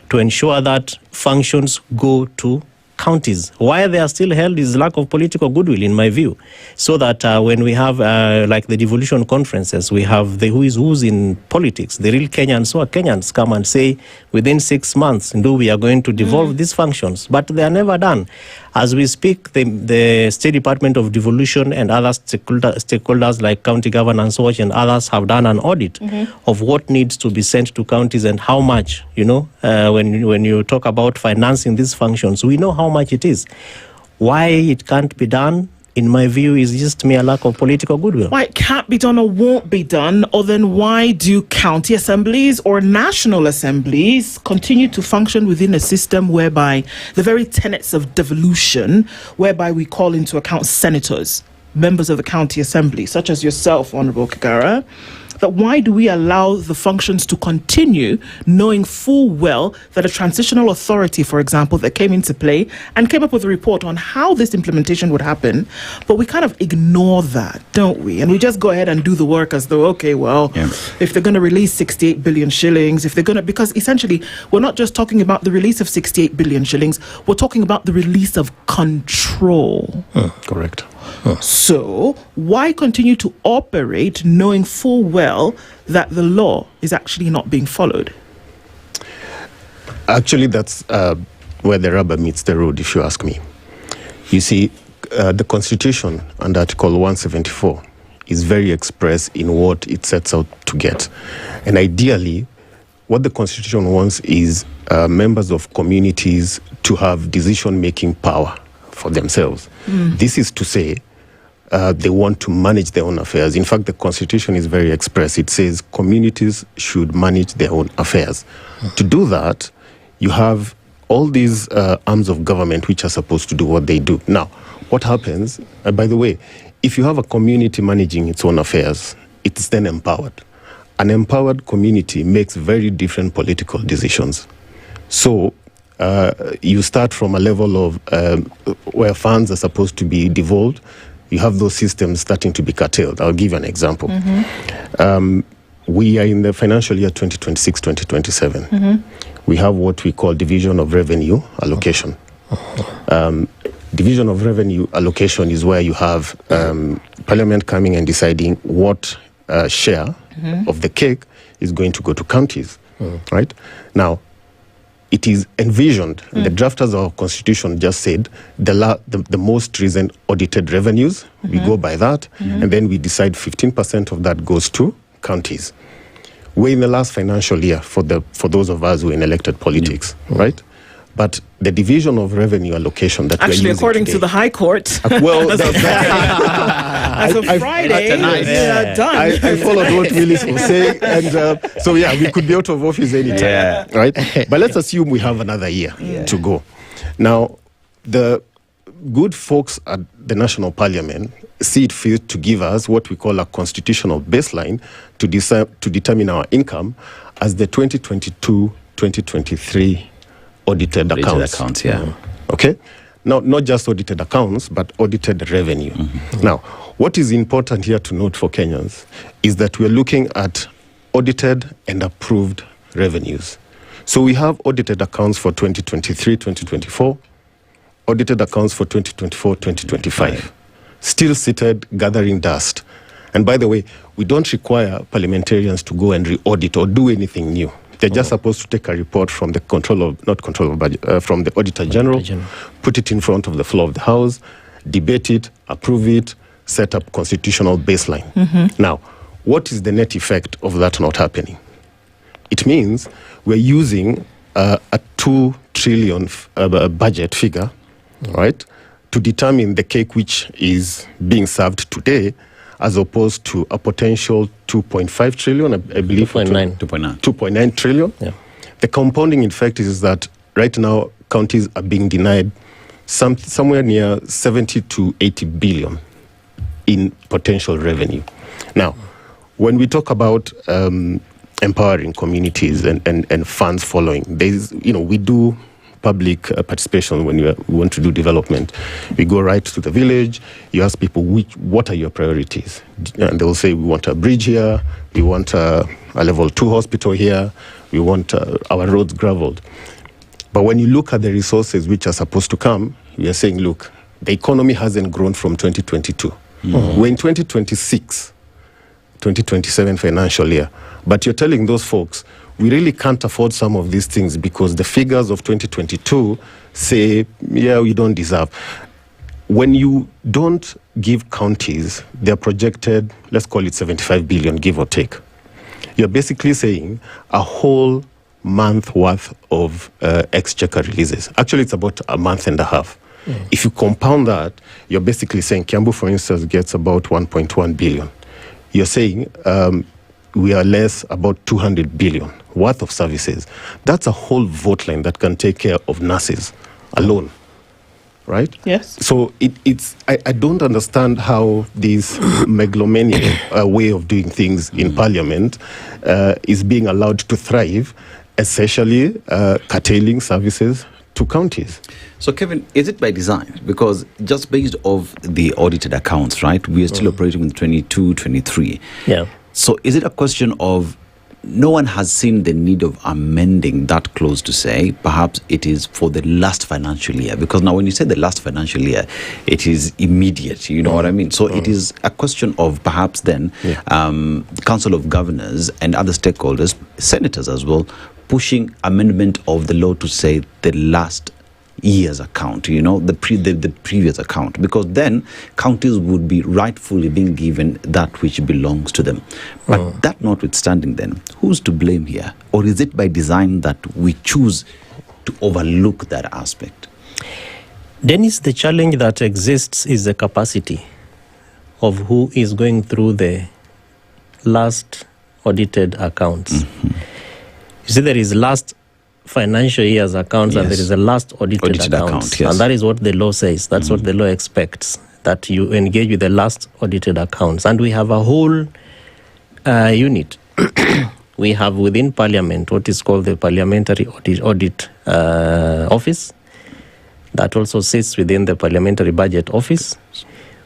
to ensure that functions go to counties. Why they are still held is lack of political goodwill, in my view. So that when we have like the devolution conferences, we have the who's in politics, the real Kenyans who are Kenyans come and say within 6 months, Nduh, we are going to devolve these functions, but they are never done. As we speak, the State Department of Devolution and other stakeholders like County Governance Watch and others have done an audit of what needs to be sent to counties and how much, when you talk about financing these functions, we know how much it is. Why it can't be done, in my view, is just mere lack of political goodwill. Why it can't be done or won't be done, or then why do county assemblies or national assemblies continue to function within a system whereby the very tenets of devolution, whereby we call into account senators, members of the county assembly, such as yourself, Honorable Kigara, that why do we allow the functions to continue knowing full well that a transitional authority, for example, that came into play and came up with a report on how this implementation would happen, but we kind of ignore that, don't we? And we just go ahead and do the work as though, okay, well, if they're going to release 68 billion shillings, if they're going to, because essentially we're not just talking about the release of 68 billion shillings, we're talking about the release of control. Correct. So why continue to operate knowing full well that the law is actually not being followed? Actually, that's where the rubber meets the road, if you ask me. You see, the Constitution under Article 174 is very express in what it sets out to get. And ideally, what the Constitution wants is members of communities to have decision-making power for themselves. This is to say, they want to manage their own affairs. In fact, the Constitution is very express. It says communities should manage their own affairs. To do that, you have all these arms of government which are supposed to do what they do. Now, what happens, by the way, if you have a community managing its own affairs, it's then empowered. An empowered community makes very different political decisions. So you start from a level of where funds are supposed to be devolved. You have those systems starting to be curtailed. I'll give you an example. We are in the financial year 2026-2027. We have what we call division of revenue allocation. Division of revenue allocation is where you have Parliament coming and deciding what share of the cake is going to go to counties, right? Now, it is envisioned, the drafters of our Constitution just said, the most recent audited revenues, we go by that, and then we decide 15% of that goes to counties. We're in the last financial year for those of us who are in elected politics, right? But the division of revenue allocation that actually, according to the High Court, well, as of Friday, done. I followed what Willis was saying, and so we could be out of office anytime, right? But let's assume we have another year to go. Now, the good folks at the National Parliament see it fit to give us what we call a constitutional baseline to determine our income as the 2022-2023 audited accounts. Okay? Now, not just audited accounts, but audited revenue. Now, what is important here to note for Kenyans is that we're looking at audited and approved revenues. So we have audited accounts for 2023-2024, audited accounts for 2024-2025, still seated, gathering dust. And by the way, we don't require parliamentarians to go and re-audit or do anything new. They're just supposed to take a report from the from the Auditor General, put it in front of the floor of the House, debate it, approve it, set up constitutional baseline. Now, what is the net effect of that not happening? It means we're using a 2 trillion budget figure, right, to determine the cake which is being served today, as opposed to a potential 2.5 trillion, I believe. 2.9 trillion. Yeah. The compounding effect is that right now counties are being denied somewhere near 70 to 80 billion in potential revenue. Now, when we talk about empowering communities and funds following, we do public participation when we want to do development. We go right to the village, you ask people, what are your priorities? And they'll say, we want a bridge here, we want a level 2 hospital here, we want our roads graveled. But when you look at the resources which are supposed to come, we are saying, look, the economy hasn't grown from 2022. We're in 2026, 2027 financial year. But you're telling those folks, we really can't afford some of these things because the figures of 2022 say, we don't deserve. When you don't give counties their projected, let's call it 75 billion, give or take, you're basically saying a whole month worth of exchequer releases. Actually, it's about a month and a half. If you compound that, you're basically saying Kiambu, for instance, gets about 1.1 billion. You're saying we are less about 200 billion worth of services. That's a whole vote line that can take care of nurses alone, right? Yes. So I don't understand how this megalomaniac way of doing things in Parliament is being allowed to thrive, essentially curtailing services to counties. So, Kevin, is it by design? Because just based off the audited accounts, right, we are still operating with 22, 23. Yeah. So is it a question of no one has seen the need of amending that clause to say perhaps it is for the last financial year? Because now when you say the last financial year, it is immediate, you know what I mean? So it is a question of perhaps then Council of Governors and other stakeholders, senators as well, pushing amendment of the law to say the last year's account, the previous account, because then counties would be rightfully being given that which belongs to them. But that notwithstanding, then, who's to blame here? Or is it by design that we choose to overlook that aspect? Dennis, the challenge that exists is the capacity of who is going through the last audited accounts. You see, there is last financial year's accounts, and there is a last audited accounts. And that is what the law says. That's what the law expects, that you engage with the last audited accounts. And we have a whole unit. We have within Parliament what is called the Parliamentary Audit Office. That also sits within the Parliamentary Budget Office.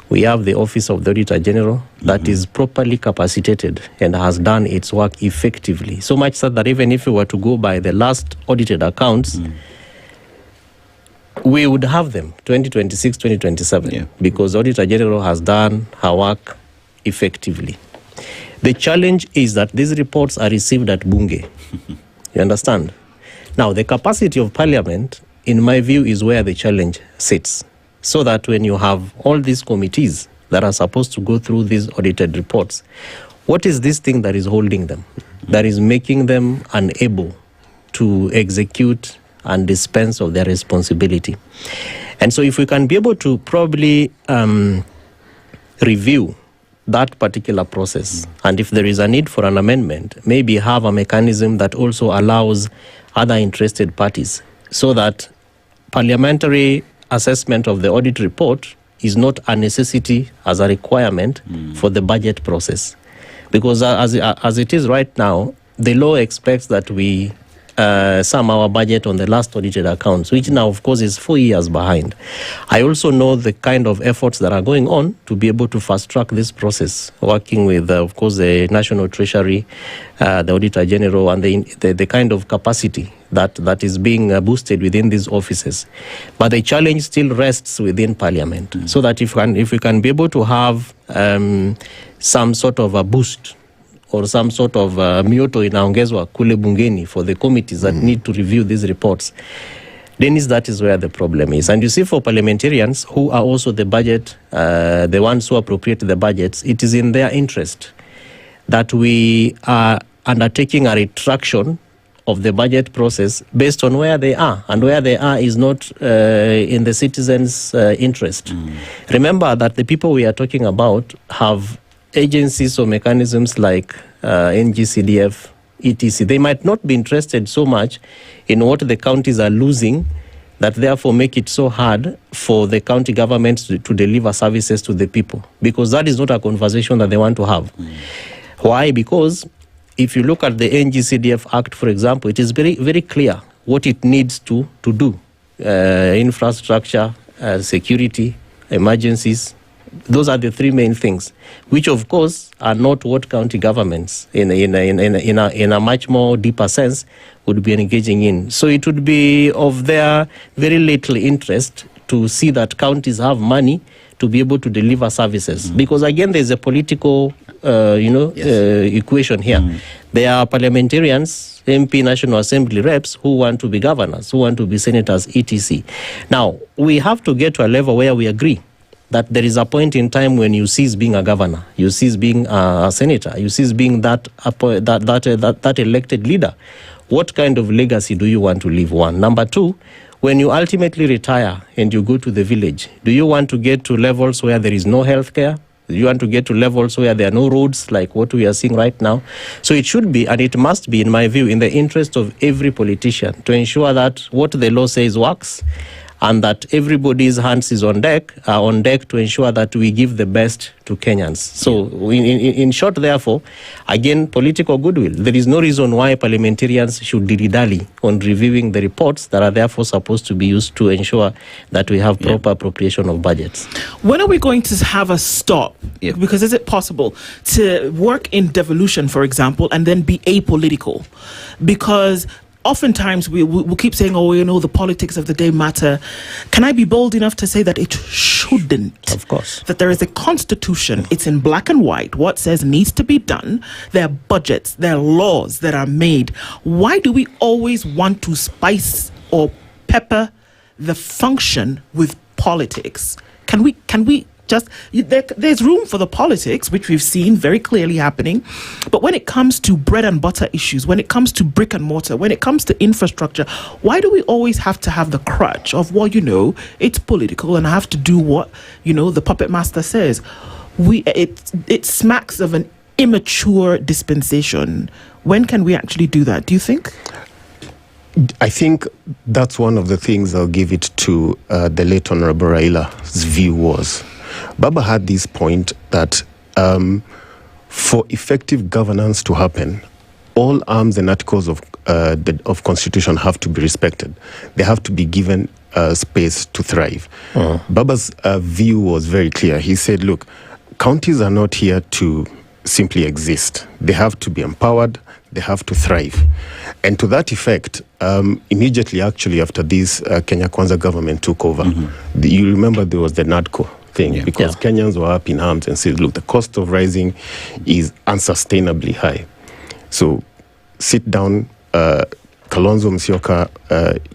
We have the Office of the Auditor General that is properly capacitated and has done its work effectively. So much so that even if we were to go by the last audited accounts, we would have them 2026, 2027, because the Auditor General has done her work effectively. The challenge is that these reports are received at Bunge. You understand? Now, the capacity of Parliament, in my view, is where the challenge sits. So that when you have all these committees that are supposed to go through these audited reports, what is this thing that is holding them, that is making them unable to execute and dispense of their responsibility? And so if we can be able to probably review that particular process, and if there is a need for an amendment, maybe have a mechanism that also allows other interested parties, so that parliamentary assessment of the audit report is not a necessity as a requirement for the budget process. Because as it is right now, the law expects that we sum our budget on the last audited accounts, which now, of course, is 4 years behind. I also know the kind of efforts that are going on to be able to fast-track this process, working with, of course, the National Treasury, the Auditor General, and the kind of capacity that is being boosted within these offices. But the challenge still rests within Parliament, so that if we can be able to have some sort of a boost or some sort of mioto inaongezwa kule bungeni for the committees that need to review these reports, then that is where the problem is. And you see, for parliamentarians who are also the budget, the ones who appropriate the budgets, it is in their interest that we are undertaking a retraction of the budget process based on where they are, and where they are is not in the citizens' interest. Remember that the people we are talking about have agencies or mechanisms like NGCDF, etc. They might not be interested so much in what the counties are losing, that therefore make it so hard for the county governments to deliver services to the people, because that is not a conversation that they want to have. Why? Because if you look at the NGCDF Act, for example, it is very, very clear what it needs to do. Infrastructure, security, emergencies. Those are the three main things, which of course are not what county governments in a much more deeper sense would be engaging in. So it would be of their very little interest to see that counties have money to be able to deliver services. Because again, there's a political equation here. There are parliamentarians, MP, National Assembly reps who want to be governors, who want to be senators, etc. Now, we have to get to a level where we agree that there is a point in time when you cease being a governor, you cease being a senator, you cease being that elected leader. What kind of legacy do you want to leave? One. Number two, when you ultimately retire and you go to the village, do you want to get to levels where there is no health care? Do you want to get to levels where there are no roads like what we are seeing right now? So it should be, and it must be, in my view, in the interest of every politician to ensure that what the law says works, and that everybody's hands is on deck to ensure that we give the best to Kenyans. So in short, therefore, again, political goodwill. There is no reason why parliamentarians should dilly-dally on reviewing the reports that are therefore supposed to be used to ensure that we have proper appropriation of budgets. When are we going to have a stop? Because is it possible to work in devolution, for example, and then be apolitical? Because oftentimes we'll keep saying, the politics of the day matter. Can I be bold enough to say that it shouldn't? Of course. That there is a constitution, it's in black and white, what says needs to be done. There are budgets, there are laws that are made. Why do we always want to spice or pepper the function with politics? Can we just, there's room for the politics, which we've seen very clearly happening. But when it comes to bread and butter issues, when it comes to brick and mortar, when it comes to infrastructure, why do we always have to have the crutch of, well, it's political and I have to do what, the puppet master says? It smacks of an immature dispensation. When can we actually do that, do you think? I think that's one of the things I'll give it to the late Honorable Raila's view was. Baba had this point that for effective governance to happen, all arms and articles of Constitution have to be respected. They have to be given space to thrive. Baba's view was very clear. He said, look, counties are not here to simply exist. They have to be empowered. They have to thrive. And to that effect, immediately actually after this Kenya Kwanza government took over, you remember there was the NADCO thing, because Kenyans were up in arms and said, look, the cost of rising is unsustainably high. So sit down, Kalonzo Musyoka,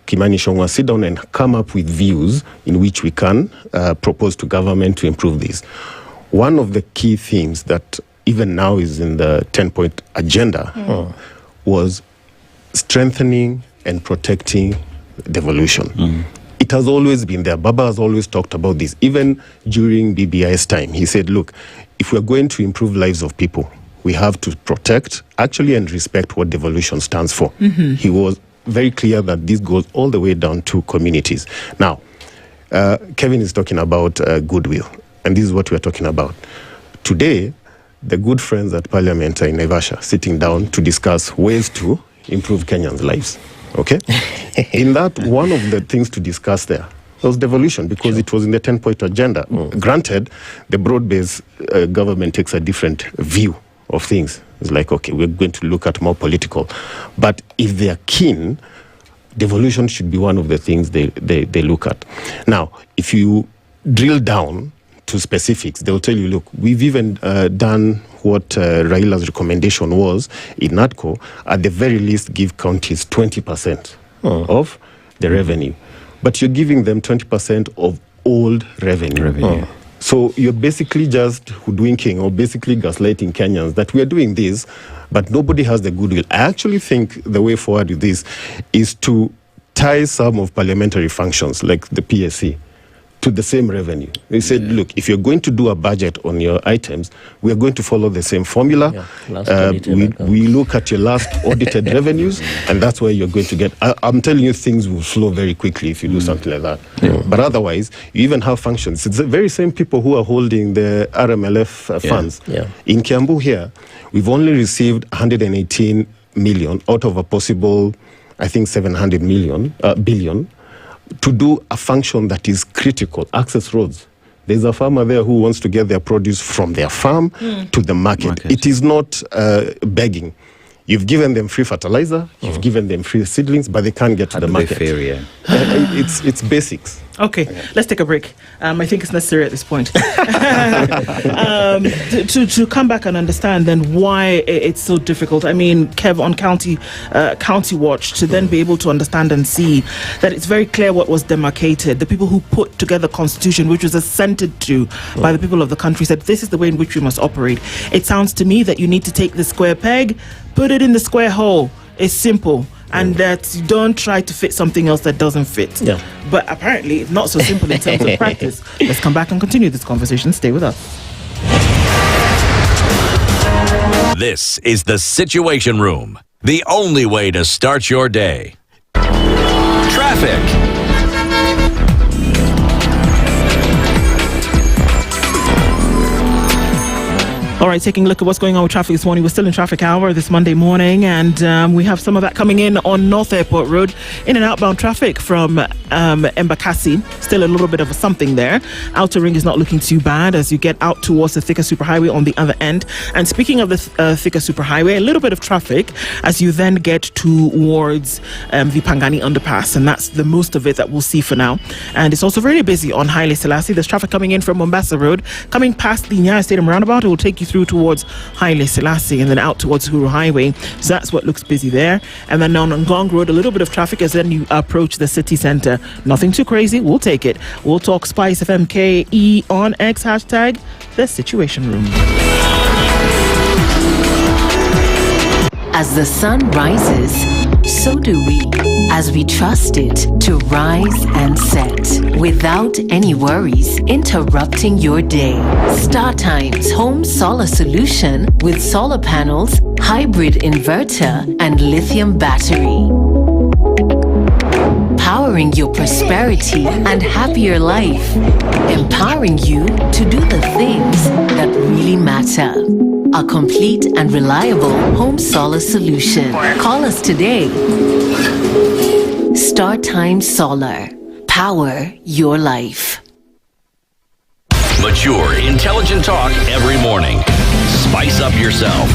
Kimani Ichung'wah, sit down and come up with views in which we can propose to government to improve this. One of the key themes that even now is in the 10-point agenda was strengthening and protecting devolution. It has always been there. Baba has always talked about this. Even during BBI's time, he said, look, if we're going to improve lives of people, we have to protect, actually, and respect what devolution stands for. He was very clear that this goes all the way down to communities. Now, Kevin is talking about goodwill, and this is what we're talking about. Today, the good friends at Parliament are in Naivasha sitting down to discuss ways to improve Kenyans' lives. Okay? In that, one of the things to discuss there was devolution, because it was in the 10-point agenda. Granted, the broad-based government takes a different view of things. It's like, okay, we're going to look at more political. But if they are keen, devolution should be one of the things they look at. Now, if you drill down to specifics, they'll tell you, look, we've even done what Raila's recommendation was in NADCO, at the very least give counties 20% of the revenue. But you're giving them 20% of old revenue. So you're basically just hoodwinking or basically gaslighting Kenyans that we are doing this, but nobody has the goodwill. I actually think the way forward with this is to tie some of parliamentary functions, like the PSC, to the same revenue. They said, look, if you're going to do a budget on your items, we are going to follow the same formula. We look at your last audited revenues, and that's where you're going to get. I'm telling you, things will flow very quickly if you do something like that. But otherwise, you even have functions. It's the very same people who are holding the RMLF funds. In Kiambu here, we've only received 118 million out of a possible, I think, 700 billion, to do a function that is critical, access roads. There's a farmer there who wants to get their produce from their farm to the market. It is not begging. You've given them free fertilizer, you've given them free seedlings, but they can't get to the market. It's basics. Okay, let's take a break. I think it's necessary at this point to come back and understand then why it's so difficult. I mean, Kev, on County Watch, to then be able to understand and see that it's very clear what was demarcated. The people who put together Constitution, which was assented to by the people of the country, said this is the way in which we must operate. It sounds to me that you need to take the square peg, put it in the square hole. It's simple. And that you don't try to fit something else that doesn't fit. But apparently it's not so simple in terms of practice. Let's come back and continue this conversation. Stay with us. This is the Situation Room, the only way to start your day. Traffic. All right, taking a look at what's going on with traffic this morning. We're still in traffic hour this Monday morning, and we have some of that coming in on North Airport Road. In and outbound traffic from Embakasi. Still a little bit of a something there. Outer Ring is not looking too bad as you get out towards the Thika Superhighway on the other end. And speaking of the Thika Superhighway, a little bit of traffic as you then get towards the Pangani Underpass, and that's the most of it that we'll see for now. And it's also very busy on Haile Selassie. There's traffic coming in from Mombasa Road, coming past the Nyayo Stadium roundabout. It will take you through through towards Haile Selassie and then out towards Huru Highway. So that's what looks busy there. And then on Ngong Road, a little bit of traffic as then you approach the city centre. Nothing too crazy. We'll take it. We'll talk Spice FM KE on X, hashtag the Situation Room. As the sun rises, so do we, as we trust it to rise and set without any worries interrupting your day. StarTime's home solar solution with solar panels, hybrid inverter, and lithium battery. Powering your prosperity and happier life. Empowering you to do the things that really matter. A complete and reliable home solar solution. Call us today. StarTime Solar. Power your life. Mature, intelligent talk every morning. Spice up yourself.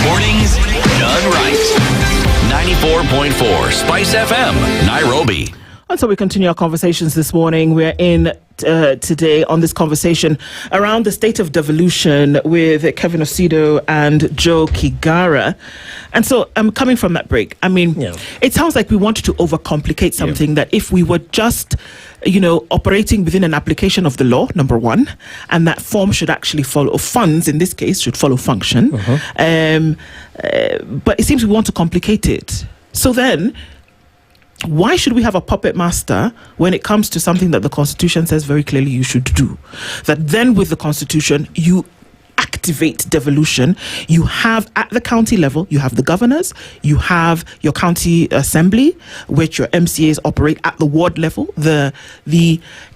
Mornings done right. 94.4 Spice FM, Nairobi. And so we continue our conversations this morning. We're in today on this conversation around the state of devolution with Kevin Aseto and Joe Kigara. And so coming from that break, I mean, it sounds like we wanted to overcomplicate something that if we were just, operating within an application of the law, number one, and that form should actually follow, funds in this case should follow function. But it seems we want to complicate it. So then, why should we have a puppet master when it comes to something that the Constitution says very clearly you should do? That then with the Constitution, you activate devolution. You have at the county level, you have the governors, you have your county assembly, which your MCAs operate at the ward level. The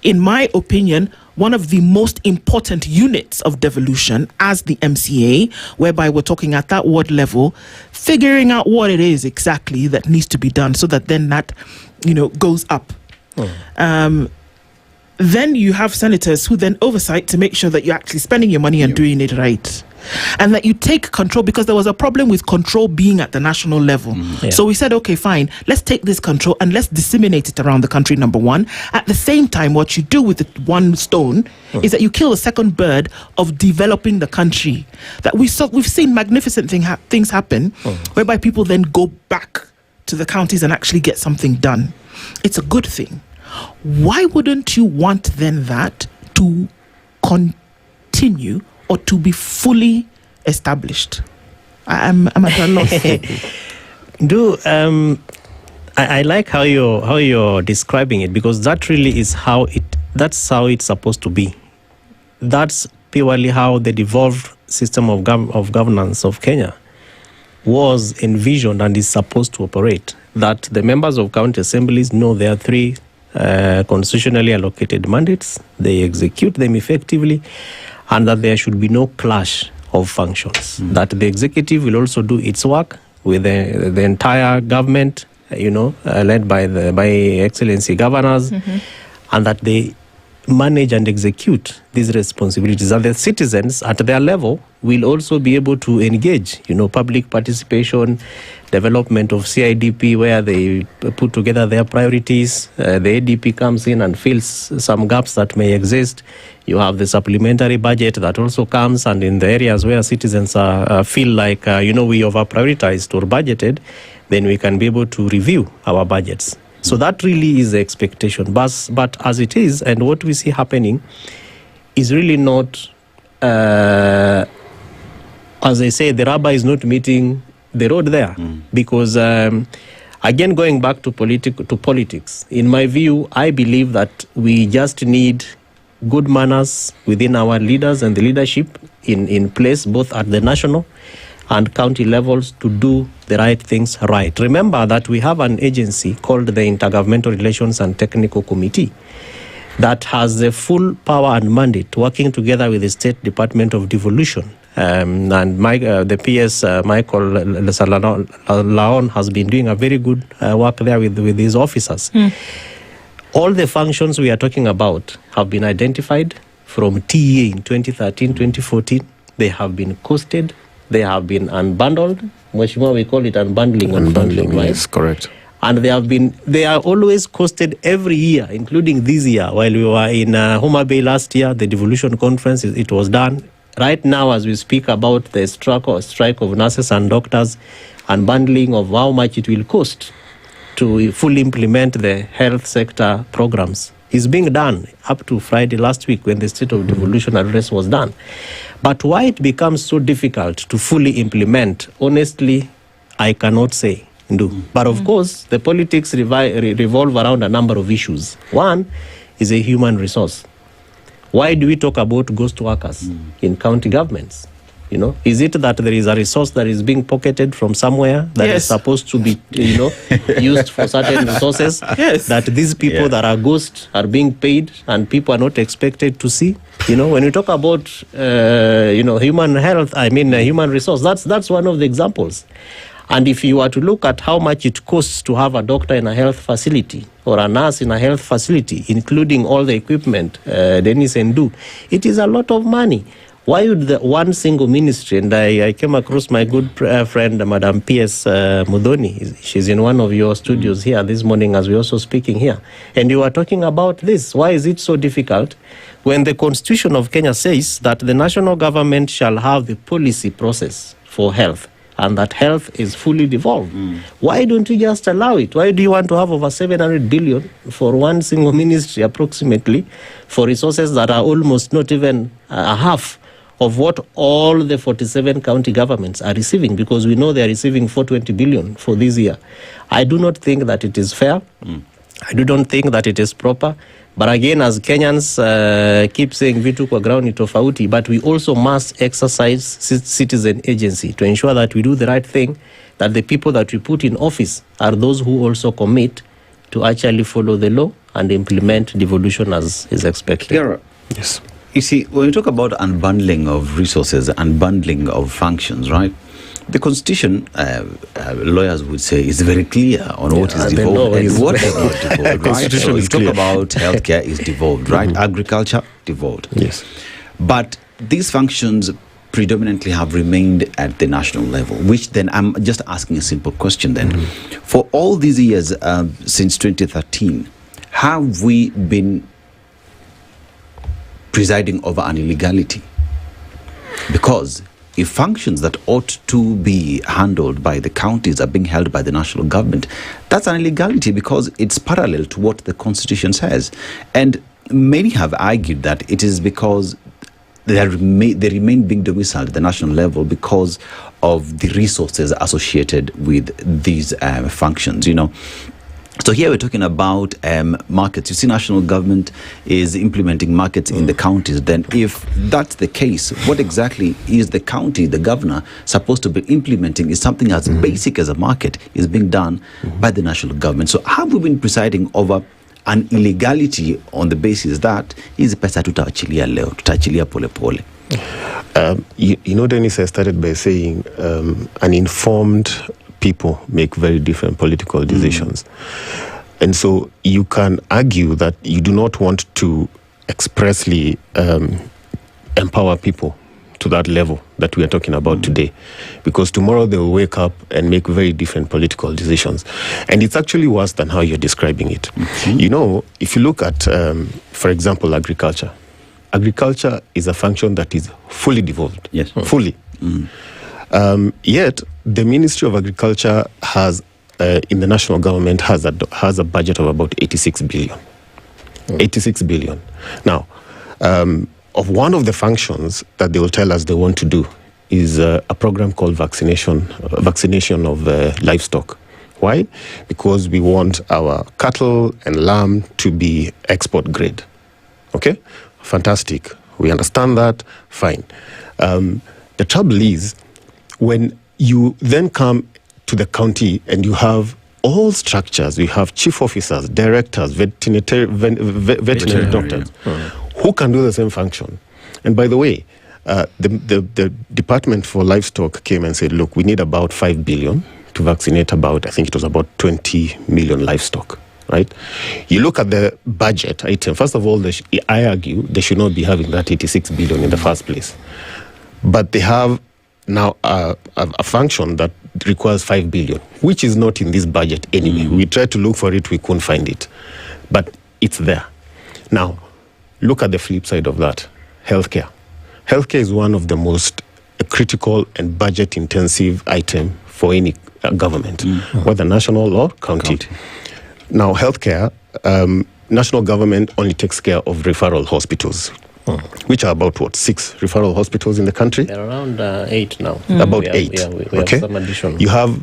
in my opinion, one of the most important units of devolution as the MCA, whereby we're talking at that ward level, figuring out what it is exactly that needs to be done so that then that, goes up. Then you have senators who then oversight to make sure that you're actually spending your money and doing it right. And that you take control, because there was a problem with control being at the national level. So we said, okay, fine, let's take this control and let's disseminate it around the country, number one. At the same time, what you do with the one stone is that you kill a second bird of developing the country. That we've seen magnificent things happen, whereby people then go back to the counties and actually get something done. It's a good thing. Why wouldn't you want then that to continue or to be fully established? I'm at a loss. I like how you're describing it, because that really is that's how it's supposed to be. That's purely how the devolved system of governance of Kenya was envisioned and is supposed to operate. That the members of county assemblies know there are three constitutionally allocated mandates, they execute them effectively, and that there should be no clash of functions. That the executive will also do its work with the entire government, led by Excellency governors, and that they manage and execute these responsibilities. And the citizens at their level will also be able to engage, public participation, development of CIDP, where they put together their priorities. The ADP comes in and fills some gaps that may exist. You have the supplementary budget that also comes, and in the areas where citizens feel like, we over-prioritized or budgeted, then we can be able to review our budgets. So that really is the expectation. But as it is, and what we see happening is really not, as I say, the rubber is not meeting the road there. Because, again, going back to politics, in my view, I believe that we just need good manners within our leaders and the leadership in place, both at the national and county levels, to do the right things right. Remember that we have an agency called the Intergovernmental Relations and Technical Committee that has the full power and mandate, working together with the State Department of Devolution. And the PS, Michael Laon, has been doing a very good work there with these officers. All the functions we are talking about have been identified from TEA in 2013, 2014. They have been costed. They have been unbundled. Mheshimiwa, we call it unbundling. Unbundling, right? yes, correct. And they are always costed every year, including this year. While we were in Homa Bay last year, the devolution conference, it was done. Right now, as we speak about the strike of nurses and doctors and bundling of how much it will cost to fully implement the health sector programs, is being done up to Friday last week when the state of devolution address was done. But why it becomes so difficult to fully implement, honestly, I cannot say. But of course, the politics revolve around a number of issues. One is a human resource. Why do we talk about ghost workers in county governments? Is it that there is a resource that is being pocketed from somewhere that is supposed to be, used for certain resources? That these people that are ghosts are being paid and people are not expected to see? When you talk about, human health, human resource, that's one of the examples. And if you were to look at how much it costs to have a doctor in a health facility or a nurse in a health facility, including all the equipment, Dennis and Nduh, it is a lot of money. Why would the one single ministry, and I came across my good friend, Madam P.S. Mudhoni, she's in one of your studios here this morning as we're also speaking here, and you are talking about this. Why is it so difficult when the Constitution of Kenya says that the national government shall have the policy process for health, and that health is fully devolved? Why don't you just allow it? Why do you want to have over 700 billion for one single ministry approximately for resources that are almost not even a half of what all the 47 county governments are receiving? Because we know they are receiving 420 billion for this year. I do not think that it is fair. I do not think that it is proper. But again, as Kenyans keep saying vitu kwa ground ni tofauti, but we also must exercise citizen agency to ensure that we do the right thing, that the people that we put in office are those who also commit to actually follow the law and implement devolution as is expected. Yes. You see, when you talk about unbundling of resources, unbundling of functions, right? The Constitution, lawyers would say, is very clear on what is devolved and what is not devolved, right? So you talk about healthcare is devolved, right? Agriculture, devolved. Yes. But these functions predominantly have remained at the national level, which then I'm just asking a simple question then. For all these years, since 2013, have we been presiding over an illegality? Because if functions that ought to be handled by the counties are being held by the national government, that's an illegality because it's parallel to what the Constitution says. And many have argued that it is because they remain being domiciled at the national level because of the resources associated with these functions, So here we're talking about markets. You see, national government is implementing markets in the counties. Then if that's the case, what exactly is the county, the governor, supposed to be implementing? Is something as basic as a market is being done by the national government. So have we been presiding over an illegality on the basis that is pesa tutaachilia leo, tutaachilia pole pole? Dennis, I started by saying an informed people make very different political decisions. And so you can argue that you do not want to expressly empower people to that level that we are talking about today, because tomorrow they will wake up and make very different political decisions. And it's actually worse than how you're describing it. If you look at, for example, agriculture is a function that is fully devolved. Yes. Fully. Yet, the Ministry of Agriculture has, in the national government, has a budget of about 86 billion. 86 billion. Now, of one of the functions that they will tell us they want to do is a program called vaccination of livestock. Why? Because we want our cattle and lamb to be export grade. Okay? Fantastic. We understand that. Fine. The trouble is, when you then come to the county and you have all structures, you have chief officers, directors, veterinary doctors, who can do the same function. And by the way, the Department for Livestock came and said, look, we need about 5 billion to vaccinate about 20 million livestock, right? You look at the budget item, first of all, I argue they should not be having that 86 billion in the first place. But they have now a function that requires 5 billion, which is not in this budget anyway. We tried to look for it, we couldn't find it, but it's there. Now, look at the flip side of that, healthcare. Healthcare is one of the most critical and budget-intensive item for any government, whether national or county. Now, healthcare, national government only takes care of referral hospitals, which are about, 6 referral hospitals in the country? They're around 8 now. About 8. We have some additional. You have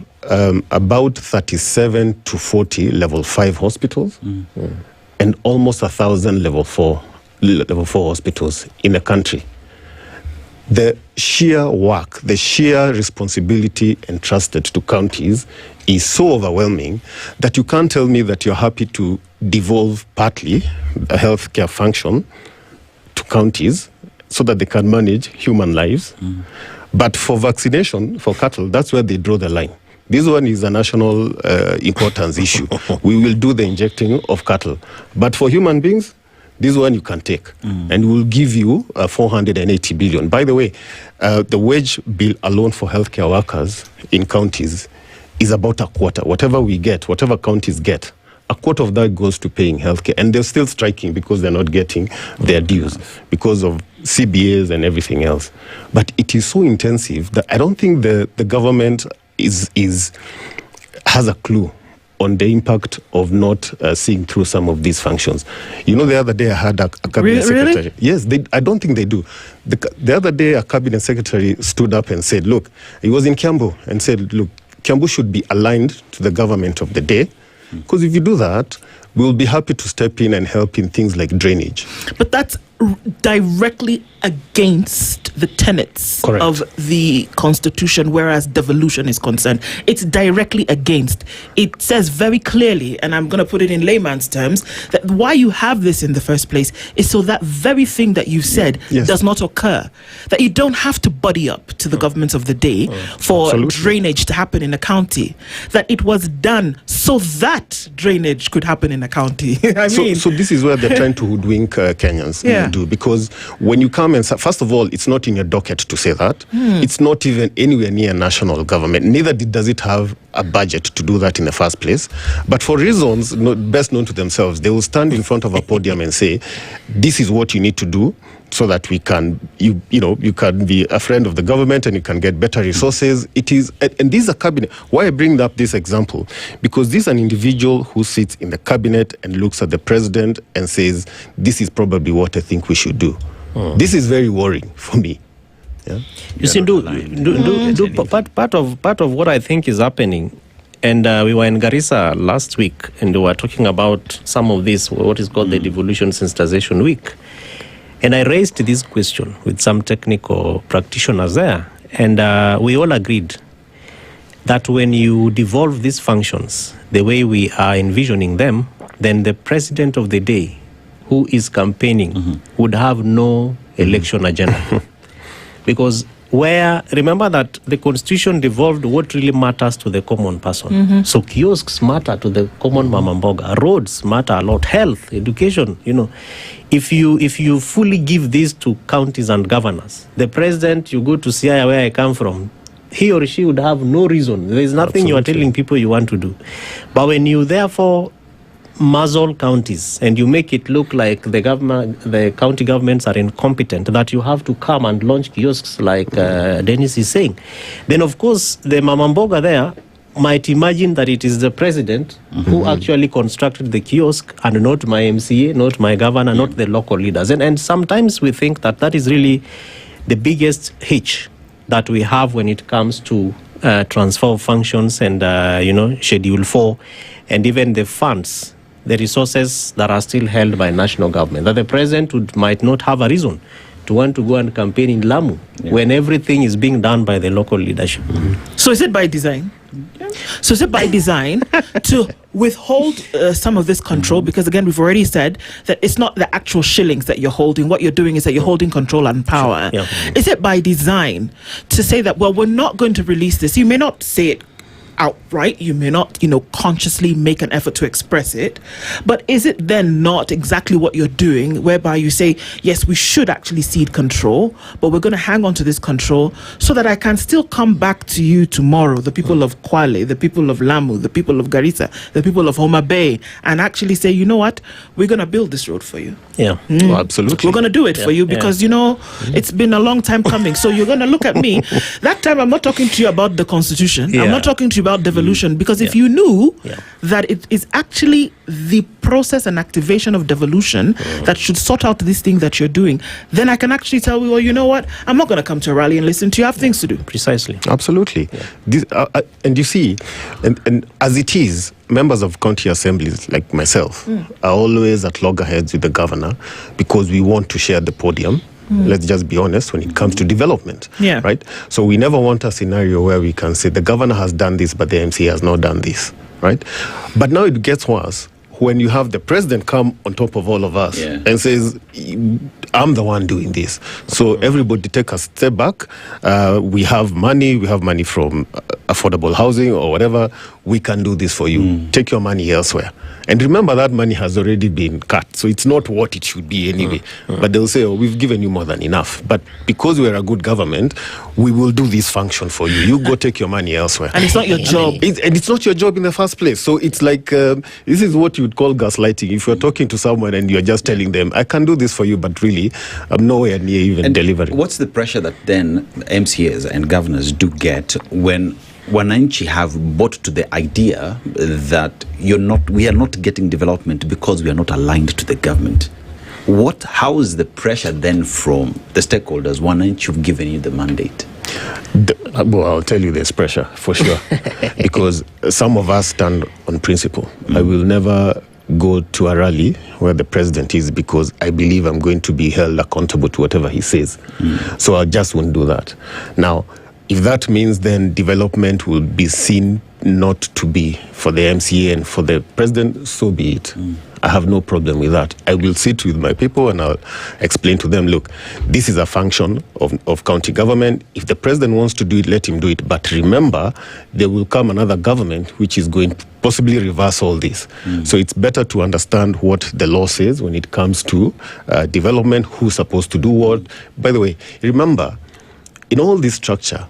about 37 to 40 level 5 hospitals and almost 1,000 level 4 hospitals in the country. The sheer work, the sheer responsibility entrusted to counties is so overwhelming that you can't tell me that you're happy to devolve partly a healthcare function to counties so that they can manage human lives. But for vaccination, for cattle, that's where they draw the line. This one is a national importance issue. We will do the injecting of cattle. But for human beings, this one you can take, and we'll give you 480 billion. By the way, the wage bill alone for healthcare workers in counties is about a quarter. Whatever we get, whatever counties get, a quarter of that goes to paying healthcare. And they're still striking because they're not getting their dues because of CBAs and everything else. But it is so intensive that I don't think the government has a clue on the impact of not seeing through some of these functions. You know, the other day I had a cabinet secretary. Really? Yes, I don't think they do. The other day a cabinet secretary stood up and said, look, he was in Kiambu and said, look, Kiambu should be aligned to the government of the day, because if you do that, we'll be happy to step in and help in things like drainage. But that's directly against the tenets of the Constitution, whereas devolution is concerned. It's directly against. It says very clearly, and I'm going to put it in layman's terms, that why you have this in the first place is so that very thing that you said does not occur. That you don't have to buddy up to the governments of the day for drainage to happen in a county. That it was done so that drainage could happen in a county. So this is where they're trying to hoodwink Kenyans. Do, because when you come and first of all, it's not in your docket to say that. It's not even anywhere near national government. Neither does it have a budget to do that in the first place. But for reasons best known to themselves, they will stand in front of a podium and say, this is what you need to do so that we can, you can be a friend of the government and you can get better resources. It is, and this is a cabinet. Why I bring up this example? Because this is an individual who sits in the cabinet and looks at the president and says, this is probably what I think we should do. This is very worrying for me. You see, part of what I think is happening, and we were in Garissa last week, and we were talking about some of this, what is called the Devolution Sensitization Week. And I raised this question with some technical practitioners there, and we all agreed that when you devolve these functions the way we are envisioning them, then the president of the day who is campaigning would have no election agenda. Because remember that the Constitution devolved what really matters to the common person. So kiosks matter to the common mamamboga, roads matter a lot, health, education, If you fully give this to counties and governors, the president, you go to Siaya where I come from, he or she would have no reason. There is nothing you are telling people you want to do. But when you therefore muzzle counties and you make it look like the county governments are incompetent, that you have to come and launch kiosks like Dennis is saying, then of course the mamamboga there might imagine that it is the president who actually constructed the kiosk and not my MCA, not my governor, not the local leaders. And sometimes we think that is really the biggest hitch that we have when it comes to transfer of functions and, Schedule 4 and even the funds, the resources that are still held by national government, that the president might not have a reason to want to go and campaign in Lamu when everything is being done by the local leadership. So is it by design? So is it by design to withhold some of this control? Because again, we've already said that it's not the actual shillings that you're holding. What you're doing is that you're holding control and power. Is it by design to say that, well, we're not going to release this? You may not say it outright. You may not, consciously make an effort to express it. But is it then not exactly what you're doing, whereby you say, yes, we should actually cede control, but we're going to hang on to this control so that I can still come back to you tomorrow, the people of Kwale, the people of Lamu, the people of Garissa, the people of Homa Bay, and actually say, you know what, we're going to build this road for you. Yeah, well, absolutely. We're going to do it for you because, it's been a long time coming. So you're going to look at me. That time I'm not talking to you about the Constitution. I'm not talking to you about devolution, because if you knew that it is actually the process and activation of devolution that should sort out this thing that you're doing, then I can actually tell you, well, you know what, I'm not going to come to a rally and listen to you. I have things to do. Precisely. Absolutely. This, and you see, and as it is, members of county assemblies like myself are always at loggerheads with the governor because we want to share the podium. Let's just be honest when it comes to development. Right? So we never want a scenario where we can say the governor has done this, but the MC has not done this. Right? But now it gets worse when you have the president come on top of all of us and says, I'm the one doing this. So everybody take a step back. We have money from affordable housing or whatever. We can do this for you. Take your money elsewhere. And remember that money has already been cut. So it's not what it should be anyway. But they'll say, we've given you more than enough. But because we're a good government, we will do this function for you. You go take your money elsewhere. And it's not your job. And it's not your job in the first place. So it's like, this is what you would call gaslighting. If you're talking to someone and you're just telling them, I can do this for you, but really, I'm nowhere near even delivering. What's the pressure that then MCAs and governors do get when Wananchi have bought to the idea that we are not getting development because we are not aligned to the government? How is the pressure then from the stakeholders, Wananchi who've given you the mandate? Well, I'll tell you there's pressure, for sure. Because some of us stand on principle. I will never go to a rally where the president is because I believe I'm going to be held accountable to whatever he says. So I just won't do that. Now, if that means then development will be seen not to be for the MCA and for the president, so be it. I have no problem with that. I will sit with my people and I'll explain to them, look, this is a function of county government. If the president wants to do it, let him do it. But remember, there will come another government which is going to possibly reverse all this. So it's better to understand what the law says when it comes to development, who's supposed to do what. By the way, remember, in all this structure,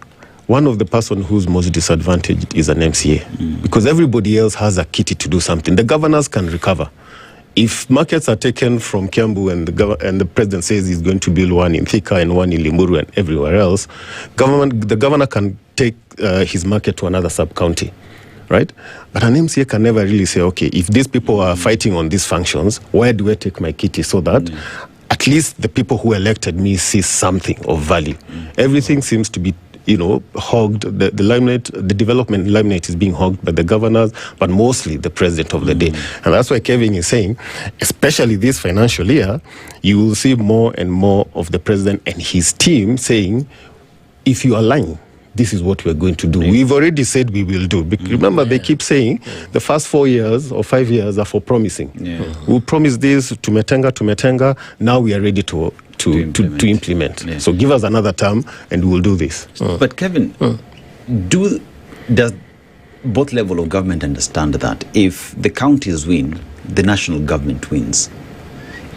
one of the person who's most disadvantaged is an MCA because everybody else has a kitty to do something. The governors can recover. If markets are taken from Kiambu and the president says he's going to build one in Thika and one in Limuru and everywhere else, the governor can take his market to another sub-county, right? But an MCA can never really say, okay, if these people are fighting on these functions, where do I take my kitty so that at least the people who elected me see something of value? Everything seems to be hogged. The limelight, the development limelight is being hogged by the governors, but mostly the president of the day. And that's why Kevin is saying, especially this financial year, you will see more and more of the president and his team saying, if you align, this is what we're going to do. We've already said we will do. Remember, they keep saying the first 4 years or 5 years are for promising. We'll promise this to Metenga. Now we are ready to implement. So give us another term and we'll do this. But Kevin, does both level of government understand that if the counties win, the national government wins?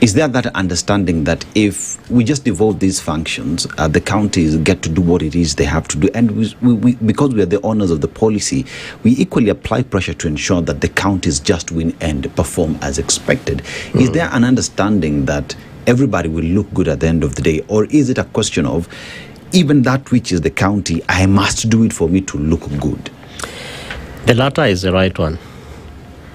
Is there that understanding that if we just devolve these functions, the counties get to do what it is they have to do, and we because we are the owners of the policy, we equally apply pressure to ensure that the counties just win and perform as expected? Is there an understanding that everybody will look good at the end of the day, or is it a question of even that which is the county, I must do it for me to look good? The latter is the right one.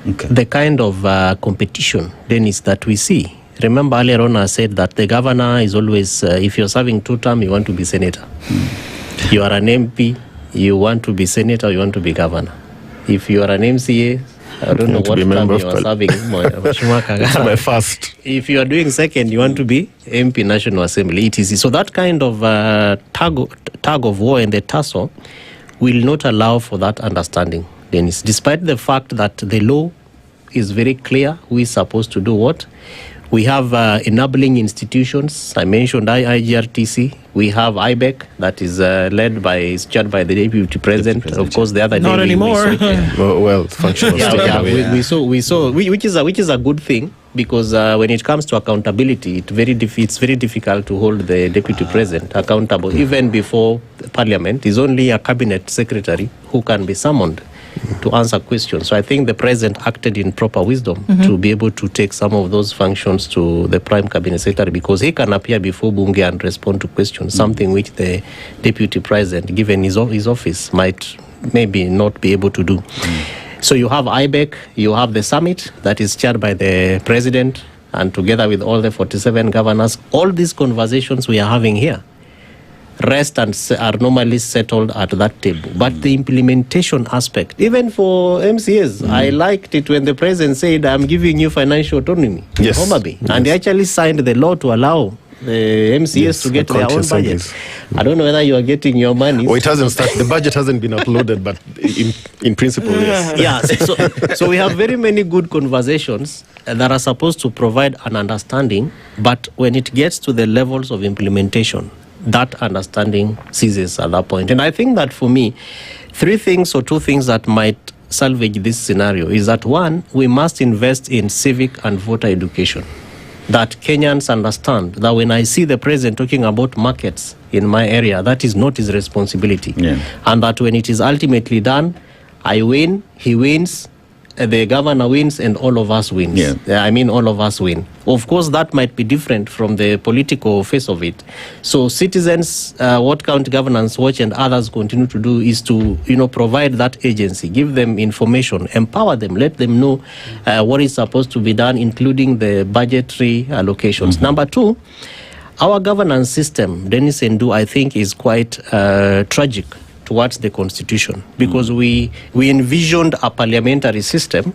Okay. The kind of competition, Dennis, that we see. Remember earlier on I said that the governor is always, if you're serving 2 terms, you want to be senator. You are an MP, you want to be senator, you want to be governor. If you are an MCA, I don't know what term you are serving. It's my first. If you are doing second, you want to be MP National Assembly, etc. So that kind of tug of war and the tussle will not allow for that understanding, Dennis, despite the fact that the law is very clear who is supposed to do what. We have enabling institutions. I mentioned IGRTC. We have IBEC that is chaired by the Deputy President. Of course, the other not day anymore. Functional. We saw, which is a good thing, because when it comes to accountability, it's very difficult to hold the Deputy President accountable. Even before the Parliament, is only a cabinet secretary who can be summoned to answer questions. So I think the President acted in proper wisdom to be able to take some of those functions to the Prime Cabinet Secretary, because he can appear before Bunge and respond to questions, something which the Deputy President, given his office, might maybe not be able to do. So you have IBEC, you have the summit that is chaired by the President, and together with all the 47 governors, all these conversations we are having here rest and are normally settled at that table. But the implementation aspect, even for MCAs, I liked it when the President said, I'm giving you financial autonomy in Homa Bay. And they actually signed the law to allow the MCAs to get their own budget. I don't know whether you are getting your money. It hasn't started. The budget hasn't been uploaded, but in principle, yes. Yeah, so we have very many good conversations that are supposed to provide an understanding, but when it gets to the levels of implementation, that understanding ceases at that point. And I think that for me, two things that might salvage this scenario is that, one, we must invest in civic and voter education. That Kenyans understand that when I see the President talking about markets in my area, that is not his responsibility. And that when it is ultimately done, I win, he wins, the governor wins, and all of us wins. I mean, all of us win. Of course, that might be different from the political face of it. So citizens, what County Governance Watch and others continue to do is to, provide that agency, give them information, empower them, let them know what is supposed to be done, including the budgetary allocations. Number two, our governance system, Dennis and Nduh, I think is quite tragic towards the constitution, because we envisioned a parliamentary system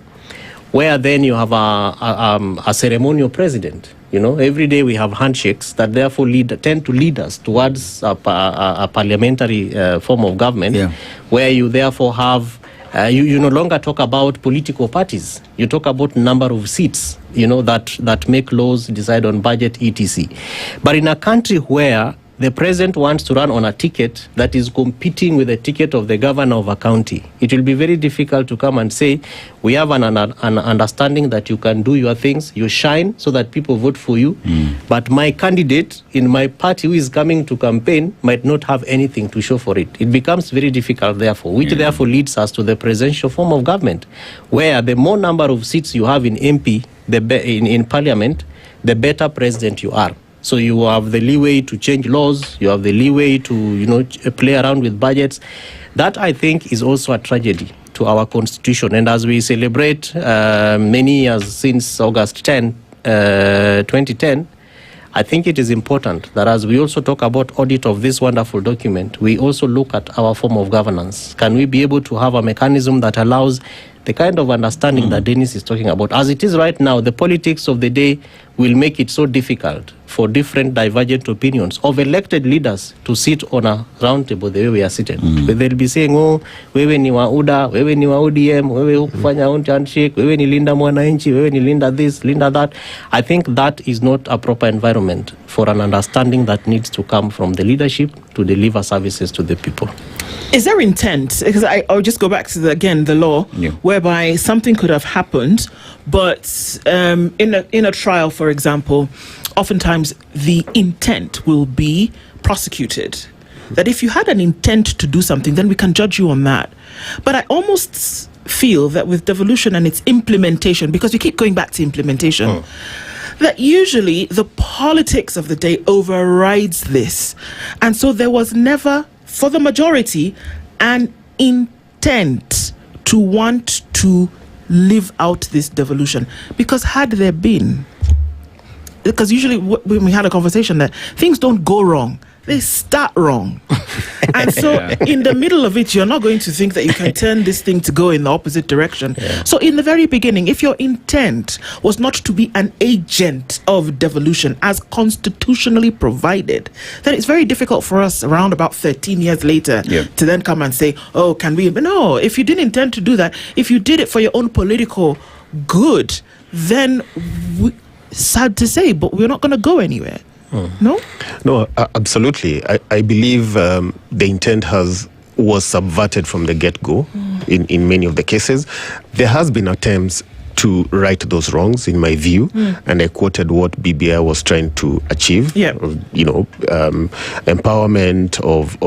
where then you have a ceremonial president. Every day we have handshakes that therefore tend to lead us towards a parliamentary form of government, where you therefore have you no longer talk about political parties. You talk about number of seats, that make laws, decide on budget, etc. But in a country where the President wants to run on a ticket that is competing with the ticket of the governor of a county, it will be very difficult to come and say, we have an understanding that you can do your things, you shine so that people vote for you, but my candidate in my party who is coming to campaign might not have anything to show for it. It becomes very difficult, therefore, which therefore leads us to the presidential form of government, where the more number of seats you have in MP, in Parliament, the better president you are. So you have the leeway to change laws, you have the leeway to, play around with budgets. That, I think, is also a tragedy to our constitution. And as we celebrate many years since August 10, 2010, I think it is important that as we also talk about audit of this wonderful document, we also look at our form of governance. Can we be able to have a mechanism that allows the kind of understanding that Dennis is talking about? As it is right now, the politics of the day will make it so difficult for different divergent opinions of elected leaders to sit on a round table the way we are sitting. But they'll be saying, wewe ni wa UDA, wewe ni wa ODM, wewe hukufanya handshake, wewe ni linda mwananchi, wewe ni linda this, linda that. I think that is not a proper environment for an understanding that needs to come from the leadership to deliver services to the people. Is there intent? Because I'll just go back to the law, whereby something could have happened, but in a trial, for example, oftentimes the intent will be prosecuted. That if you had an intent to do something, then we can judge you on that. But I almost feel that with devolution and its implementation, because we keep going back to implementation, that usually the politics of the day overrides this. And so there was never, for the majority, an intent to want to live out this devolution. Because had there been, because usually when we had a conversation that things don't go wrong, they start wrong. And so in the middle of it, you're not going to think that you can turn this thing to go in the opposite direction. So in the very beginning, if your intent was not to be an agent of devolution as constitutionally provided, then it's very difficult for us around about 13 years later to then come and say, can we? But no, if you didn't intend to do that, if you did it for your own political good, then sad to say, but we're not going to go anywhere. No, absolutely. I believe the intent was subverted from the get-go in many of the cases. There has been attempts to right those wrongs, in my view, and I quoted what BBI was trying to achieve. Empowerment of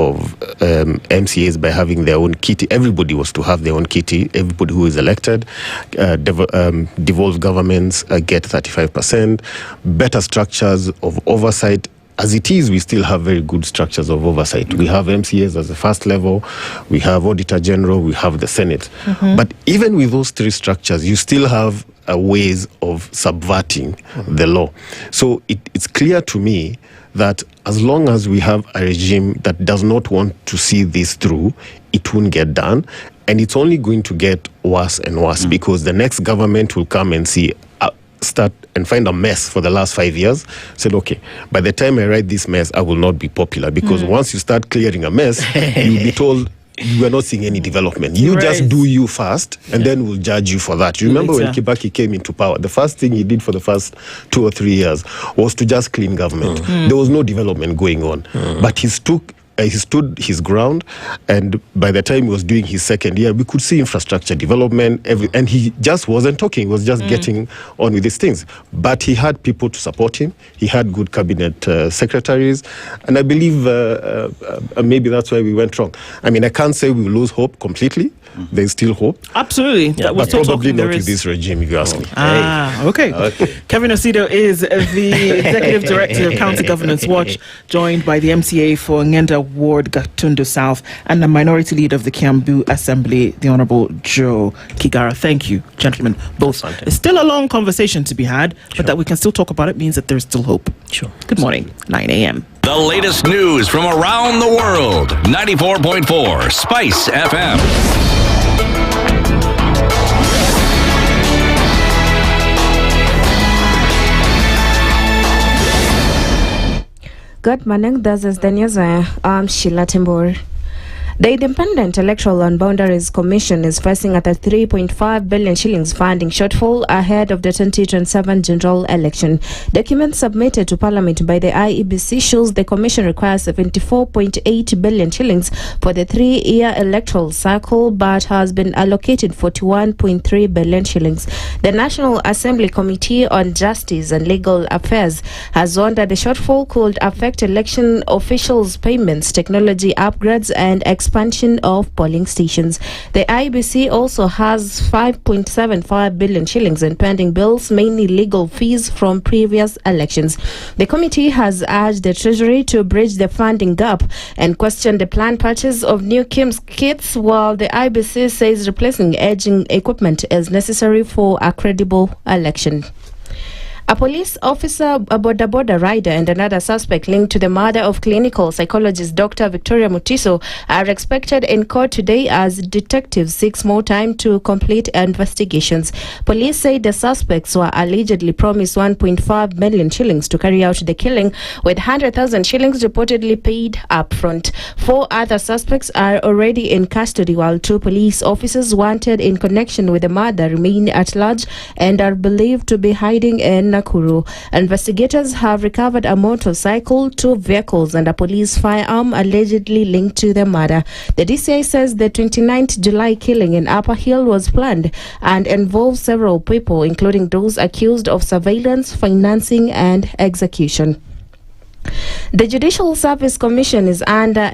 MCAs by having their own kitty. Everybody was to have their own kitty. Everybody who is elected, devolved governments get 35%, better structures of oversight. As it is, we still have very good structures of oversight. We have MCAs as the first level, we have Auditor General, we have the Senate. But even with those three structures, you still have ways of subverting the law. So it's clear to me that as long as we have a regime that does not want to see this through, it won't get done. And it's only going to get worse and worse because the next government will come and start and find a mess for the last 5 years, said, okay, by the time I write this mess, I will not be popular. Because once you start clearing a mess, you'll be told you are not seeing any development. You just do you first, and then we'll judge you for that. You remember when Kibaki came into power, the first thing he did for the first 2 or 3 years was to just clean government. There was no development going on. But he stood his ground, and by the time he was doing his second year, we could see infrastructure development, and he just wasn't talking, he was just getting on with these things. But he had people to support him, he had good cabinet secretaries, and I believe maybe that's why we went wrong. I mean, I can't say we lose hope completely. There's still hope. Absolutely. But probably not with this regime, if you ask me. Okay. Kevin Aseto is the Executive Director of County Governance Watch, joined by the MCA for Ngenda Ward, Gatundu South, and the Minority Leader of the Kiambu Assembly, the Honourable Joe Kigara. Thank you, gentlemen, both. There's still a long conversation to be had, but that we can still talk about it means that there's still hope. Sure. Good morning, 9 a.m. The latest news from around the world. 94.4 Spice FM. Good morning, this is the news. I'm Sheila Timbur. The Independent Electoral and Boundaries Commission is facing a 3.5 billion shillings funding shortfall ahead of the 2027 general election. Documents submitted to Parliament by the IEBC shows the Commission requires 74.8 billion shillings for the 3-year electoral cycle, but has been allocated 41.3 billion shillings. The National Assembly Committee on Justice and Legal Affairs has warned that the shortfall could affect election officials' payments, technology upgrades, and expansion of polling stations. The IBC also has 5.75 billion shillings in pending bills, mainly legal fees from previous elections. The committee has urged the Treasury to bridge the funding gap and question the planned purchase of new KIMS kits, while the IBC says replacing aging equipment is necessary for a credible election. A police officer, a boda rider, and another suspect linked to the murder of clinical psychologist Dr. Victoria Mutiso are expected in court today as detectives seek more time to complete investigations. Police say the suspects were allegedly promised 1.5 million shillings to carry out the killing, with 100,000 shillings reportedly paid up front. 4 other suspects are already in custody, while 2 police officers wanted in connection with the murder remain at large and are believed to be hiding in Nakuru. Investigators have recovered a motorcycle, 2 vehicles, and a police firearm allegedly linked to the murder. The DCI says the 29th July killing in Upper Hill was planned and involved several people, including those accused of surveillance, financing, and execution. The Judicial Service Commission is under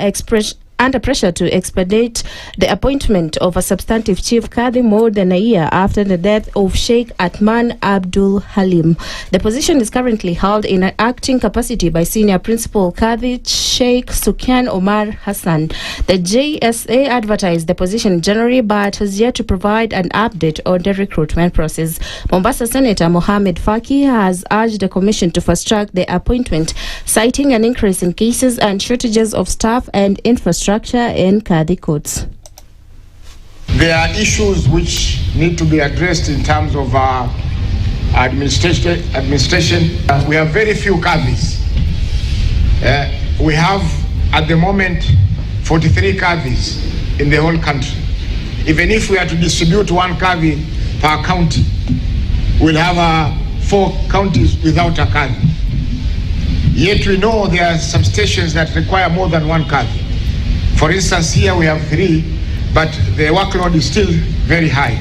pressure to expedite the appointment of a substantive chief Qadi more than a year after the death of Sheikh Atman Abdul Halim. The position is currently held in an acting capacity by senior principal Qadi Sheikh Sukyan Omar Hassan. The JSA advertised the position in January but has yet to provide an update on the recruitment process. Mombasa Senator Mohamed Faki has urged the commission to fast-track the appointment, citing an increase in cases and shortages of staff and infrastructure in Qadi courts. There are issues which need to be addressed in terms of administration. We have very few Qadis. We have at the moment 43 Qadis in the whole country. Even if we are to distribute 1 Qadi per county, we'll have 4 counties without a kadhi. Yet we know there are some stations that require more than 1 kadhi. For instance, here we have 3, but the workload is still very high.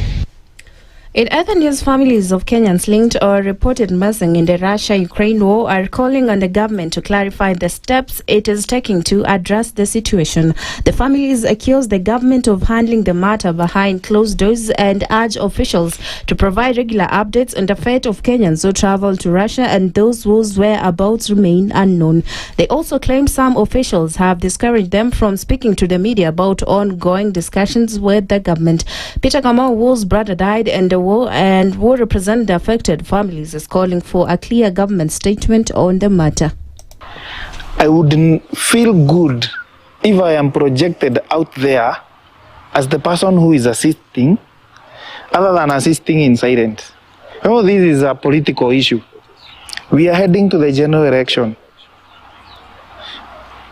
In other news, families of Kenyans linked or reported missing in the Russia-Ukraine war are calling on the government to clarify the steps it is taking to address the situation. The families accuse the government of handling the matter behind closed doors and urge officials to provide regular updates on the fate of Kenyans who travel to Russia and those whose whereabouts remain unknown. They also claim some officials have discouraged them from speaking to the media about ongoing discussions with the government. Peter Kamau, whose brother died in the war and who represent the affected families, is calling for a clear government statement on the matter. I wouldn't feel good if I am projected out there as the person who is assisting, other than assisting in silence. You know, this is a political issue. We are heading to the general election.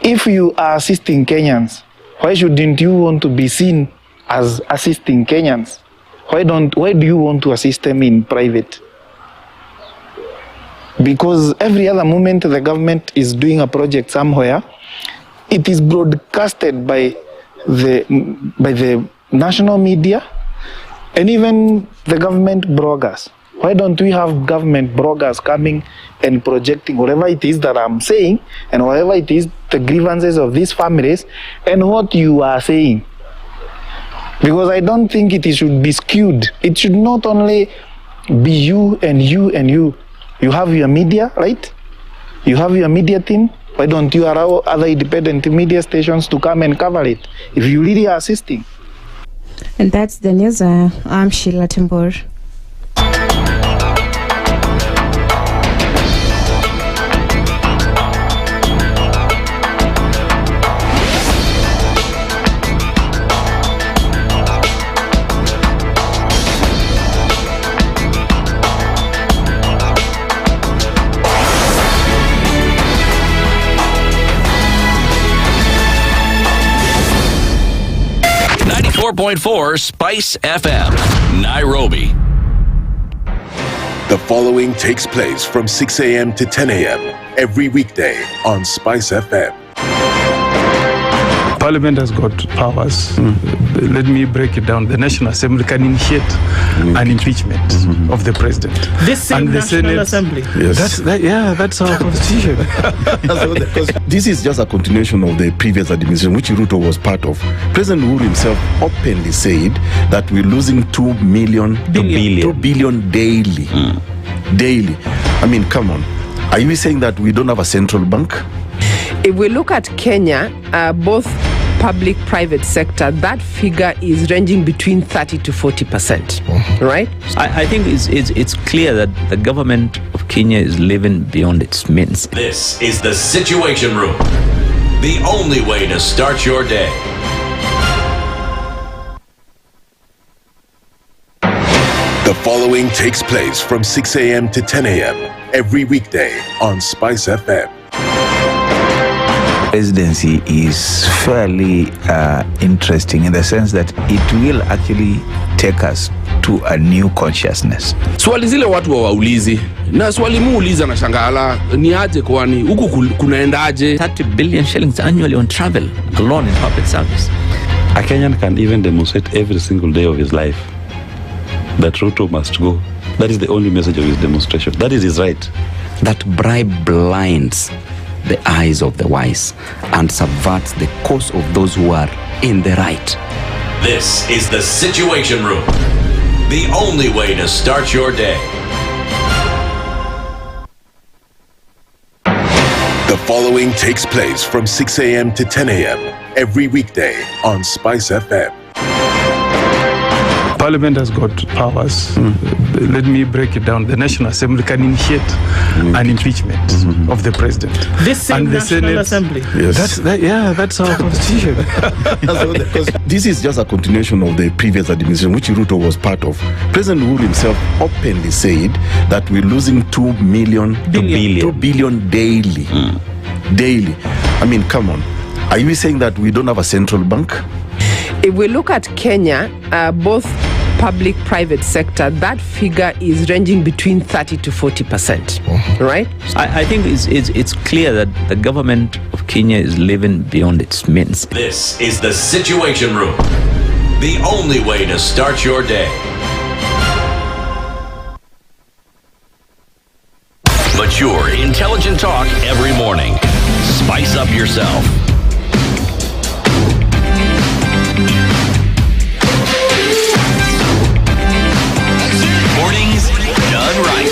If you are assisting Kenyans, why shouldn't you want to be seen as assisting Kenyans? Why do you want to assist them in private? Because every other moment the government is doing a project somewhere, it is broadcasted by the national media and even the government bloggers. Why don't we have government bloggers coming and projecting whatever it is that I'm saying and whatever it is the grievances of these families and what you are saying? Because I don't think it should be skewed. It should not only be you and you and you. You have your media, right? You have your media team. Why don't you allow other independent media stations to come and cover it if you really are assisting? And that's the news. I'm Sheila Timbor. .4 Spice FM, Nairobi. The following takes place from 6 a.m. to 10 a.m. every weekday on Spice FM. Parliament has got powers. Let me break it down. The National Assembly can initiate an impeachment of the president. This same and the National Senate, Assembly. Yes. That's our constitution. This is just a continuation of the previous administration, which Ruto was part of. President Uhuru himself openly said that we're losing 2 billion daily. Daily. I mean, come on. Are you saying that we don't have a central bank? If we look at Kenya, both public-private sector, that figure is ranging between 30 to 40%, right? I think it's clear that the government of Kenya is living beyond its means. This is the Situation Room, the only way to start your day. The following takes place from 6 a.m. to 10 a.m. every weekday on Spice FM. Presidency is fairly interesting in the sense that it will actually take us to a new consciousness. Swali zile watu waulizi na swali muuliza na shangala ni aje kwani huku kunaendaje? 30 billion shillings annually on travel alone in public service. A Kenyan can even demonstrate every single day of his life that Ruto must go. That is the only message of his demonstration. That is his right. That bribe blinds the eyes of the wise and subverts the cause of those who are in the right. This is the Situation Room, the only way to start your day. The following takes place from 6 a.m. to 10 a.m. every weekday on Spice FM. Parliament has got powers. Let me break it down. The National Assembly can initiate an impeachment of the president. This same and the National Senate, Assembly. Yes. That's our constitution. This is just a continuation of the previous administration, which Ruto was part of. President Uhuru himself openly said that we're losing 2 billion daily. Daily. I mean, come on. Are you saying that we don't have a central bank? If we look at Kenya, both public-private sector, that figure is ranging between 30 to 40%, right? I think it's clear that the government of Kenya is living beyond its means. This is the Situation Room, the only way to start your day. Mature, intelligent talk every morning. Spice up yourself. Mornings done right.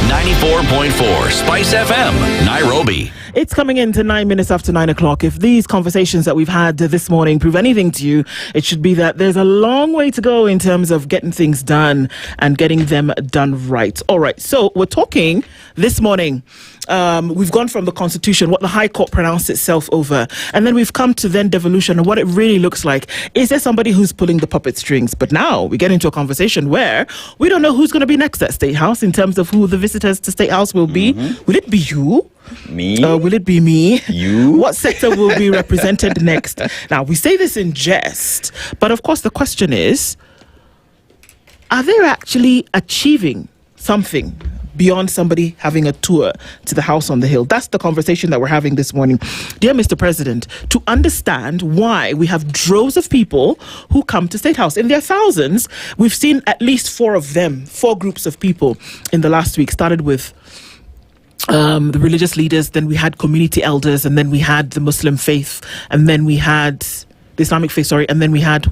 94.4 Spice FM, Nairobi. It's coming into 9 minutes after 9 o'clock. If these conversations that we've had this morning prove anything to you, it should be that there's a long way to go in terms of getting things done and getting them done right. All right. So we're talking this morning. We've gone from the Constitution, what the High Court pronounced itself over, and then we've come to then devolution and what it really looks like. Is there somebody who's pulling the puppet strings? But now we get into a conversation where we don't know who's going to be next at State House in terms of who the visitors to State House will be. Will it be you? Me? Will it be me? You? What sector will be represented next? Now, we say this in jest, but of course the question is, are they actually achieving something beyond somebody having a tour to the house on the hill? That's the conversation that we're having this morning. Dear Mr. President, to understand why we have droves of people who come to State House. In their thousands, we've seen at least four groups of people in the last week. Started with the religious leaders, then we had community elders, and then we had the Muslim faith, and then we had the Islamic faith, and then we had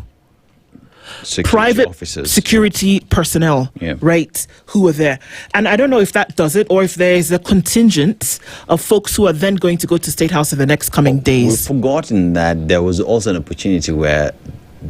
private officers, security personnel, right, who were there. And I don't know if that does it, or if there's a contingent of folks who are then going to go to State House in the next coming days. We've forgotten that there was also an opportunity where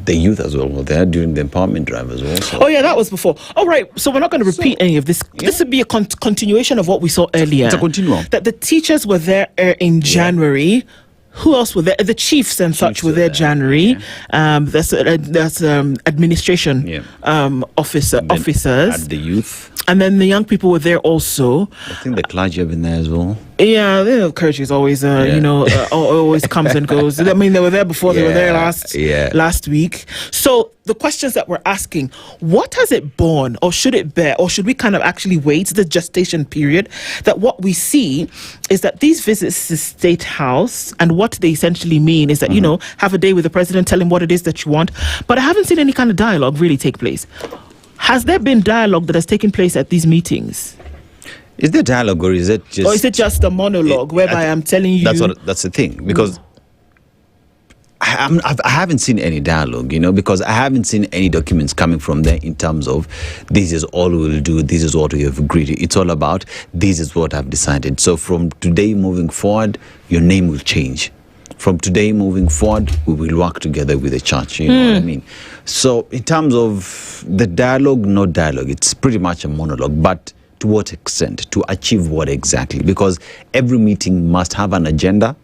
the youth as well were there during the empowerment drive as well. So. Oh yeah, that was before. All right, so we're not going to repeat any of this. This would be a continuation of what we saw earlier. It's a continuum. That the teachers were there in January. Who else were there? The chiefs and such were there January. There's administration officers. At the youth. And then the young people were there also. I think the clergy have been there as well. Yeah, the clergy is always, always comes and goes. I mean, they were there before, they were there last week. So the questions that we're asking, what has it borne, or should it bear, or should we kind of actually wait the gestation period? That what we see is that these visits to State House, and what they essentially mean is that, have a day with the president, tell him what it is that you want. But I haven't seen any kind of dialogue really take place. Has there been dialogue that has taken place at these meetings? Is there dialogue, or is it just... Or is it just a monologue whereby I'm telling you... That's the thing, because I haven't seen any dialogue, because I haven't seen any documents coming from there in terms of this is all we'll do, this is what we have agreed. It's all about this is what I've decided. So from today moving forward, your name will change. From today moving forward, we will work together with the church. You know what I mean? So in terms of the dialogue, no dialogue. It's pretty much a monologue. But to what extent? To achieve what exactly? Because every meeting must have an agenda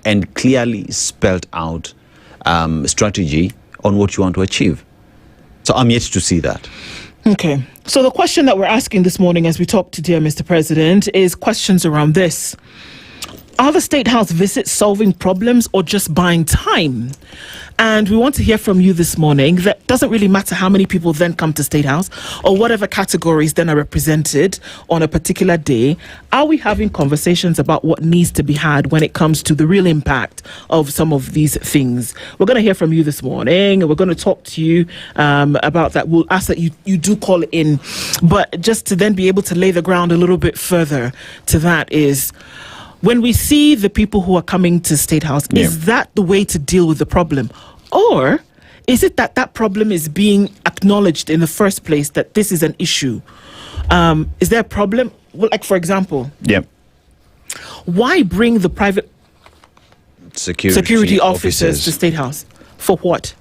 and clearly spelled out strategy on what you want to achieve. So I'm yet to see that. Okay. So the question that we're asking this morning as we talk to dear Mr. President is questions around this. Are the State House visits solving problems or just buying time? And we want to hear from you this morning. That doesn't really matter how many people then come to State House or whatever categories then are represented on a particular day. Are we having conversations about what needs to be had when it comes to the real impact of some of these things? We're going to hear from you this morning, and we're going to talk to you about that. We'll ask that you do call in. But just to then be able to lay the ground a little bit further to that is... when we see the people who are coming to State House, is that the way to deal with the problem? Or is it that that problem is being acknowledged in the first place, that this is an issue? Is there a problem? Well, like, for example, why bring the private security officers to State House? For what?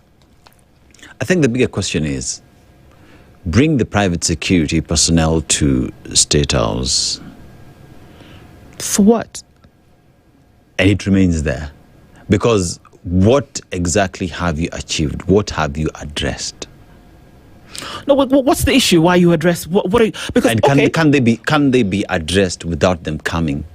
I think the bigger question is, bring the private security personnel to State House. For what? And it remains there. Because what exactly have you achieved? What have you addressed? No, what's the issue? Why you address what? Are you, because and can they be addressed without them coming?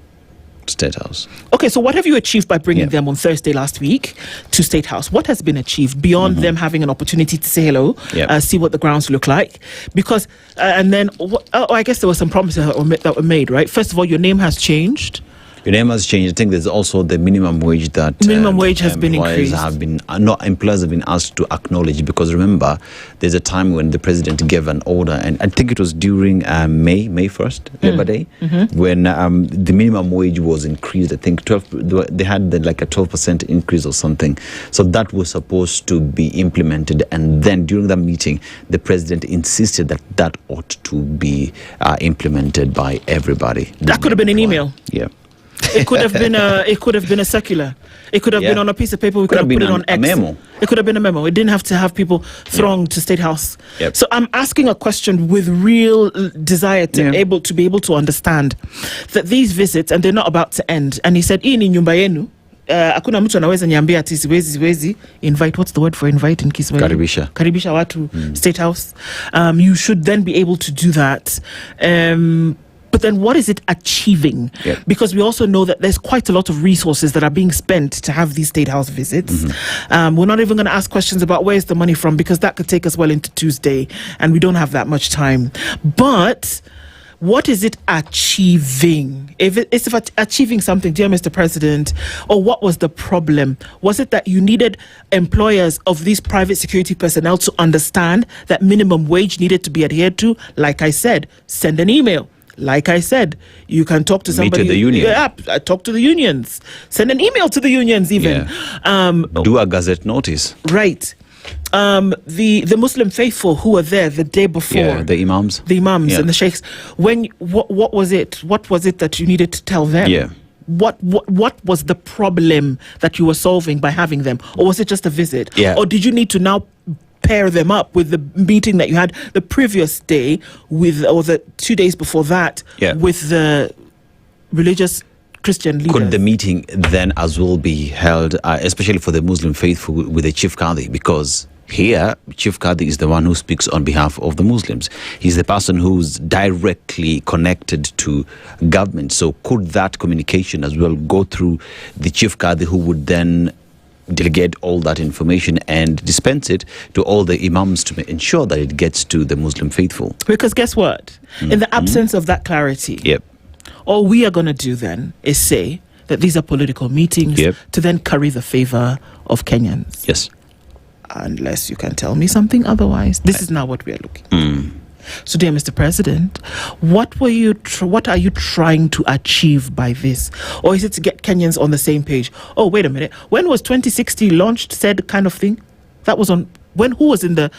State House. Okay, so what have you achieved by bringing them on Thursday last week to State House? What has been achieved beyond them having an opportunity to say hello, see what the grounds look like? Because, and then, I guess there were some promises that were made, right? First of all, your name has changed. Your name has changed. I think there's also the minimum wage that has been increased. Employers have been asked to acknowledge, because remember, there's a time when the president gave an order, and I think it was during May 1st, Labor Day, when the minimum wage was increased. I think they had like a 12% increase or something. So that was supposed to be implemented, and then during that meeting, the president insisted that ought to be implemented by everybody. That could have been an email. Yeah. It could have been a circular. It could have been on a piece of paper. We could have put it on X. A memo. It could have been a memo. It didn't have to have people throng to State House. Yep. So I'm asking a question with real desire to be able to understand that these visits, and they're not about to end. And he said, "Hii ni nyumba yenu. Hakuna mtu anaweza niambia ati siwezi invite." What's the word for invite in Kiswahili? Karibisha watu State House. You should then be able to do that. But then what is it achieving? Because we also know that there's quite a lot of resources that are being spent to have these State House visits. We're not even going to ask questions about where's the money from, because that could take us well into Tuesday, and we don't have that much time. But what is it achieving? If it's achieving something, dear Mr. President, or what was the problem? Was it that you needed employers of these private security personnel to understand that minimum wage needed to be adhered to? Like I said, send an email. Like I said, you can talk to somebody. Meet with the union. Yeah, talk to the unions. Send an email to the unions even. Do a gazette notice. Right. The Muslim faithful who were there the day before. The imams. The imams and the sheikhs. What was it? What was it that you needed to tell them? Yeah. What was the problem that you were solving by having them? Or was it just a visit? Yeah. Or did you need to now pair them up with the meeting that you had the previous day or the 2 days before that with the religious Christian leaders? Could the meeting then as well be held, especially for the Muslim faithful, with the Chief Qadi? Because here, Chief Qadi is the one who speaks on behalf of the Muslims. He's the person who's directly connected to government. So could that communication as well go through the Chief Qadi, who would then delegate all that information and dispense it to all the imams to ensure that it gets to the Muslim faithful? Because guess what? In the absence of that clarity, all we are going to do then is say that these are political meetings to then curry the favor of Kenyans. Yes. Unless you can tell me something otherwise. This is not what we are looking. So, dear Mr. President, what are you trying to achieve by this? Or is it to get Kenyans on the same page? Oh, wait a minute. When was 2060 launched, said kind of thing? That was on who was in the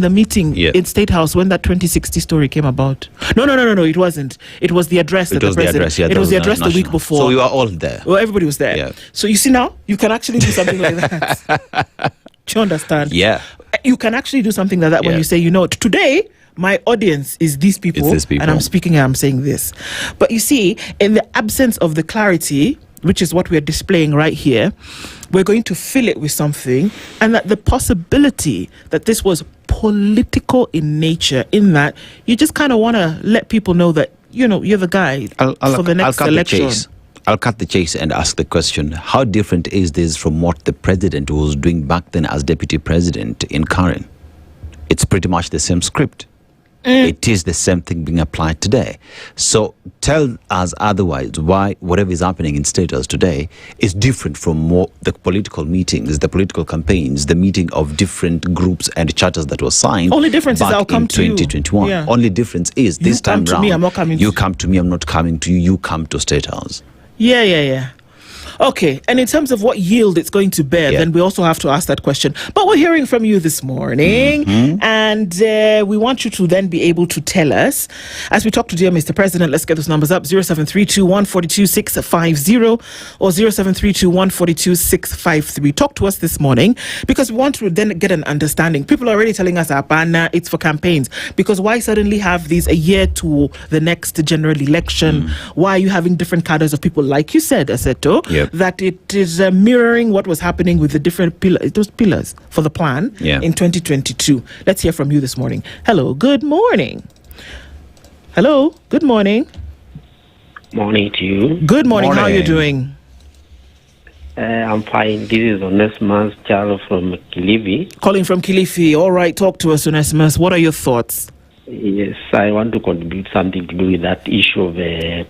meeting in State House when that 2060 story came about? No, it wasn't. It was the address that the president. It was the address the week before. So you are all there. Well, everybody was there. Yeah. So you see now, you can actually do something like that. Do you understand? Yeah. You can actually do something like that when you say, today my audience is these people, and I'm speaking and I'm saying this. But you see, in the absence of the clarity, which is what we're displaying right here, we're going to fill it with something, and that the possibility that this was political in nature, in that you just kind of want to let people know that, you're the guy for the next election. I'll cut the chase and ask the question, how different is this from what the president was doing back then as deputy president in Karen? It's pretty much the same script. It is the same thing being applied today. So tell us otherwise why whatever is happening in State House today is different from the political meetings, the political campaigns, the meeting of different groups and charters that were signed. Only difference is I'll come to you. 2021. Yeah. Only difference is this time round. You come to me, I'm not coming to you. You come to me, I'm not coming to you. You come to State House. Yeah. Okay, and in terms of what yield it's going to bear, then we also have to ask that question. But we're hearing from you this morning, and we want you to then be able to tell us, as we talk to dear Mr. President, let's get those numbers up, 0732142650 or 0732142653. Talk to us this morning, because we want to then get an understanding. People are already telling us, Apana, it's for campaigns, because why suddenly have these a year to the next general election? Why are you having different cadres of people, like you said, Aseto? That it is mirroring what was happening with the different those pillars for the plan in 2022. Let's hear from you this morning. Hello, good morning. Hello, good morning. Morning to you. Good morning. How are you doing? I'm fine. This is Onesimus Charles from Kilifi. Calling from Kilifi. All right, talk to us, Onesimus. What are your thoughts? Yes, I want to contribute something to do with that issue of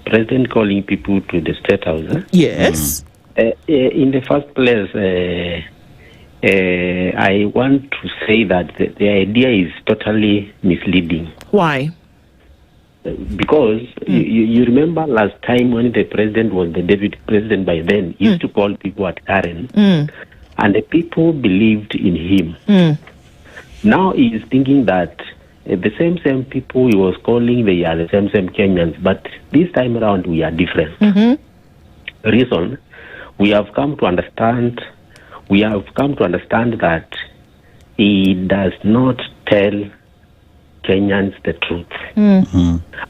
President calling people to the State House. Yes. In the first place, I want to say that the idea is totally misleading. Why? Because you remember last time when the president was the deputy president by then, he used to call people at Karen, and the people believed in him. Now he is thinking that the same people he was calling, they are the same Kenyans, but this time around we are different. Reason, we have come to understand that he does not tell Kenyans the truth.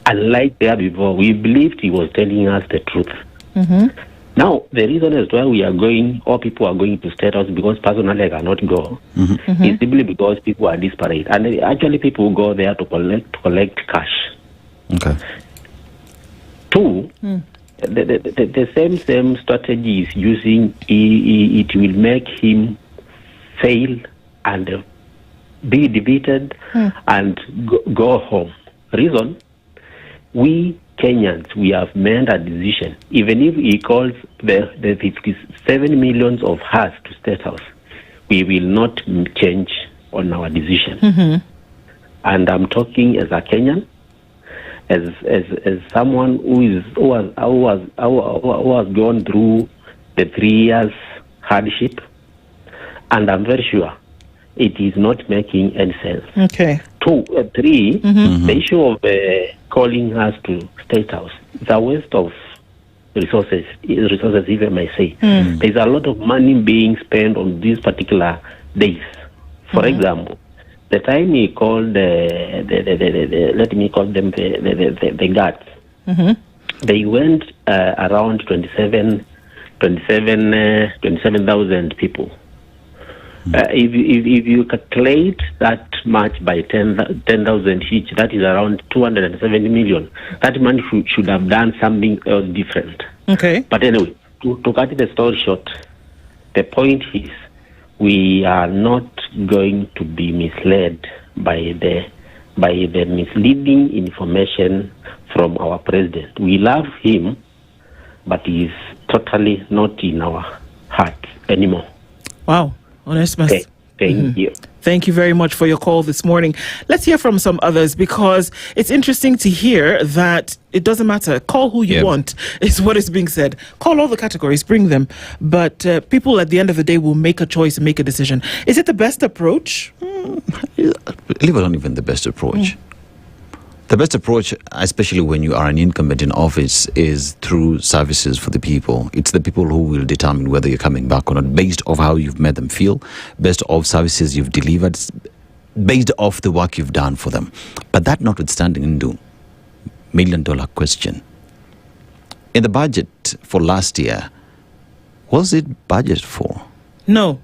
Unlike there before, we believed he was telling us the truth. Now, the reason as to why we are going, or people are going to State House, because personally I cannot go, is simply because people are desperate. And actually people go there to collect cash. Okay. Two, the same strategy is using, it will make him fail and be defeated and go home. Reason, we Kenyans, we have made a decision. Even if he calls the 57 millions of us to State House, we will not change on our decision. And I'm talking as a Kenyan, as someone who has gone through the 3 years hardship, and I'm very sure it is not making any sense. Okay. Three, the issue of calling us to State House is a waste of resources, if I may say. There's a lot of money being spent on these particular days. For example, the time he called let me call them the guards, they went around 27,000 people. If you calculate that much by 10,000 each, that is around 270 million. That money should have done something else different. Okay. But anyway, to cut the story short, the point is we are not going to be misled by the misleading information from our president. We love him, but he is totally not in our heart anymore. Wow. Onesimus. Thank you. Thank you very much for your call this morning. Let's hear from some others, because it's interesting to hear that it doesn't matter. Call who you want is what is being said. Call all the categories, bring them. But people at the end of the day will make a choice and make a decision. Is it the best approach? Leave it on even the best approach. The best approach, especially when you are an incumbent in office, is through services for the people. It's the people who will determine whether you're coming back or not, based off how you've made them feel, based off services you've delivered, based off the work you've done for them. But that notwithstanding, Nduh, $1 million question. In the budget for last year, was it budgeted for? No.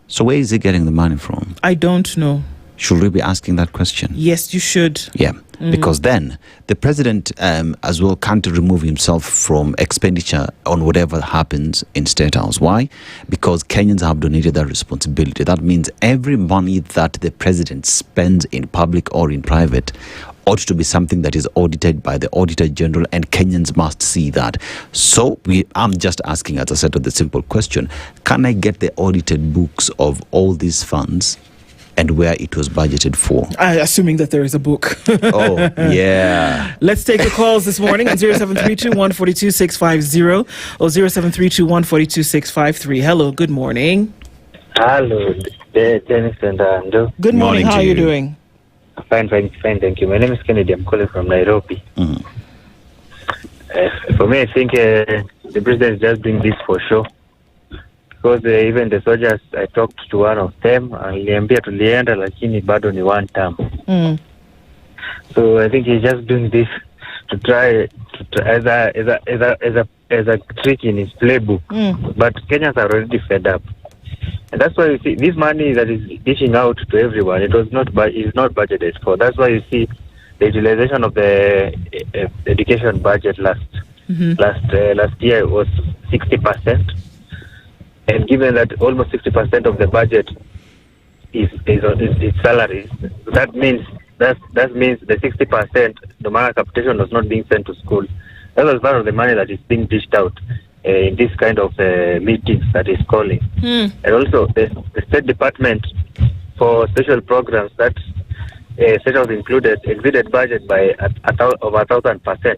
So where is he getting the money from? I don't know. Should we be asking that question? Yes, you should. Yeah, because then the president as well can't remove himself from expenditure on whatever happens in State House. Why? Because Kenyans have donated that responsibility. That means every money that the president spends in public or in private ought to be something that is audited by the Auditor General, and Kenyans must see that. So I'm just asking, as I said, the simple question, can I get the audited books of all these funds and where it was budgeted for? Assuming that there is a book. Oh, yeah. Let's take the calls this morning on 0732-142-650 or 0732-142-653. Hello, good morning. Hello, Dennis and Nduh. Good morning. How are you doing? Fine, thank you. My name is Kennedy. I'm calling from Nairobi. For me, I think the president is just doing this for show. Because even the soldiers, I talked to one of them, aliniambia tulienda lakini bado ni one term. So I think he's just doing this to try as a trick in his playbook. But Kenyans are already fed up, and that's why you see this money that is dishing out to everyone. Is not budgeted for. That's why you see the utilization of the education budget last. Last year it was 60%. And given that almost 60% of the budget is salaries, that means the 60%, the money capitation was not being sent to school. That was part of the money that is being dished out in this kind of meetings that is calling. And also the State Department for special programs that State House exceeded budget by over 1,000%.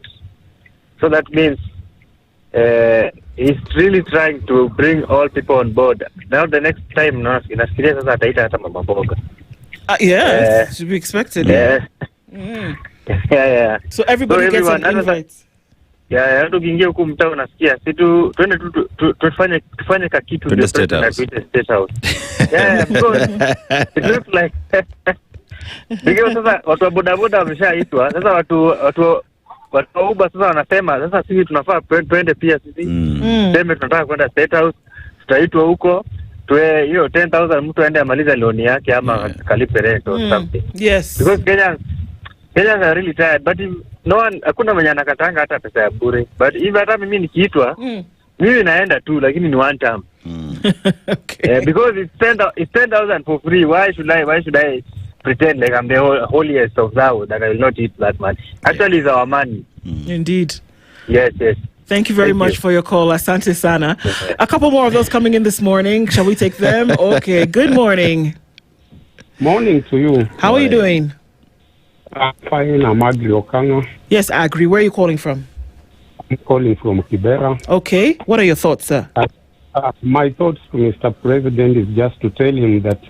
So that means he's really trying to bring all people on board. Now the next time, inafikiria sasa ataita hata mama mboga. Should be expected. Yeah. So everybody gets an invite. Hata ukiingia huku mtaa unasikia twende tufanye kakitu ndio State House. Because it looks like because sasa watu wa bodaboda wameshaitwa. Sasa watu wa Uber sasa wanasema sasa sisi tunafaa twende pia sisi. Sema tunataka kwenda State House, tutaitwa huko. Tuwe hiyo 10,000 mtu aende amaliza loan yake ama kalipe rent or something. Yes. Because Kenyans are really tired, but no one, hakuna mwenye anakatanga hata pesa ya bure. But if hata mimi nikiitwa, mimi naenda tu, lakini ni one time. Okay. Because it's 10,000 for free. Why should I pretend like I'm the holiest of thou that I will not eat that much? Actually, it's our money. Indeed. Yes. Thank you very much for your call, Asante Sana. A couple more of those coming in this morning. Shall we take them? Okay. Good morning. Morning to you. How are you doing? I'm fine. I'm Agri Okanga. Yes, Agri. Where are you calling from? I'm calling from Kibera. Okay. What are your thoughts, sir? My thoughts to Mr. President is just to tell him that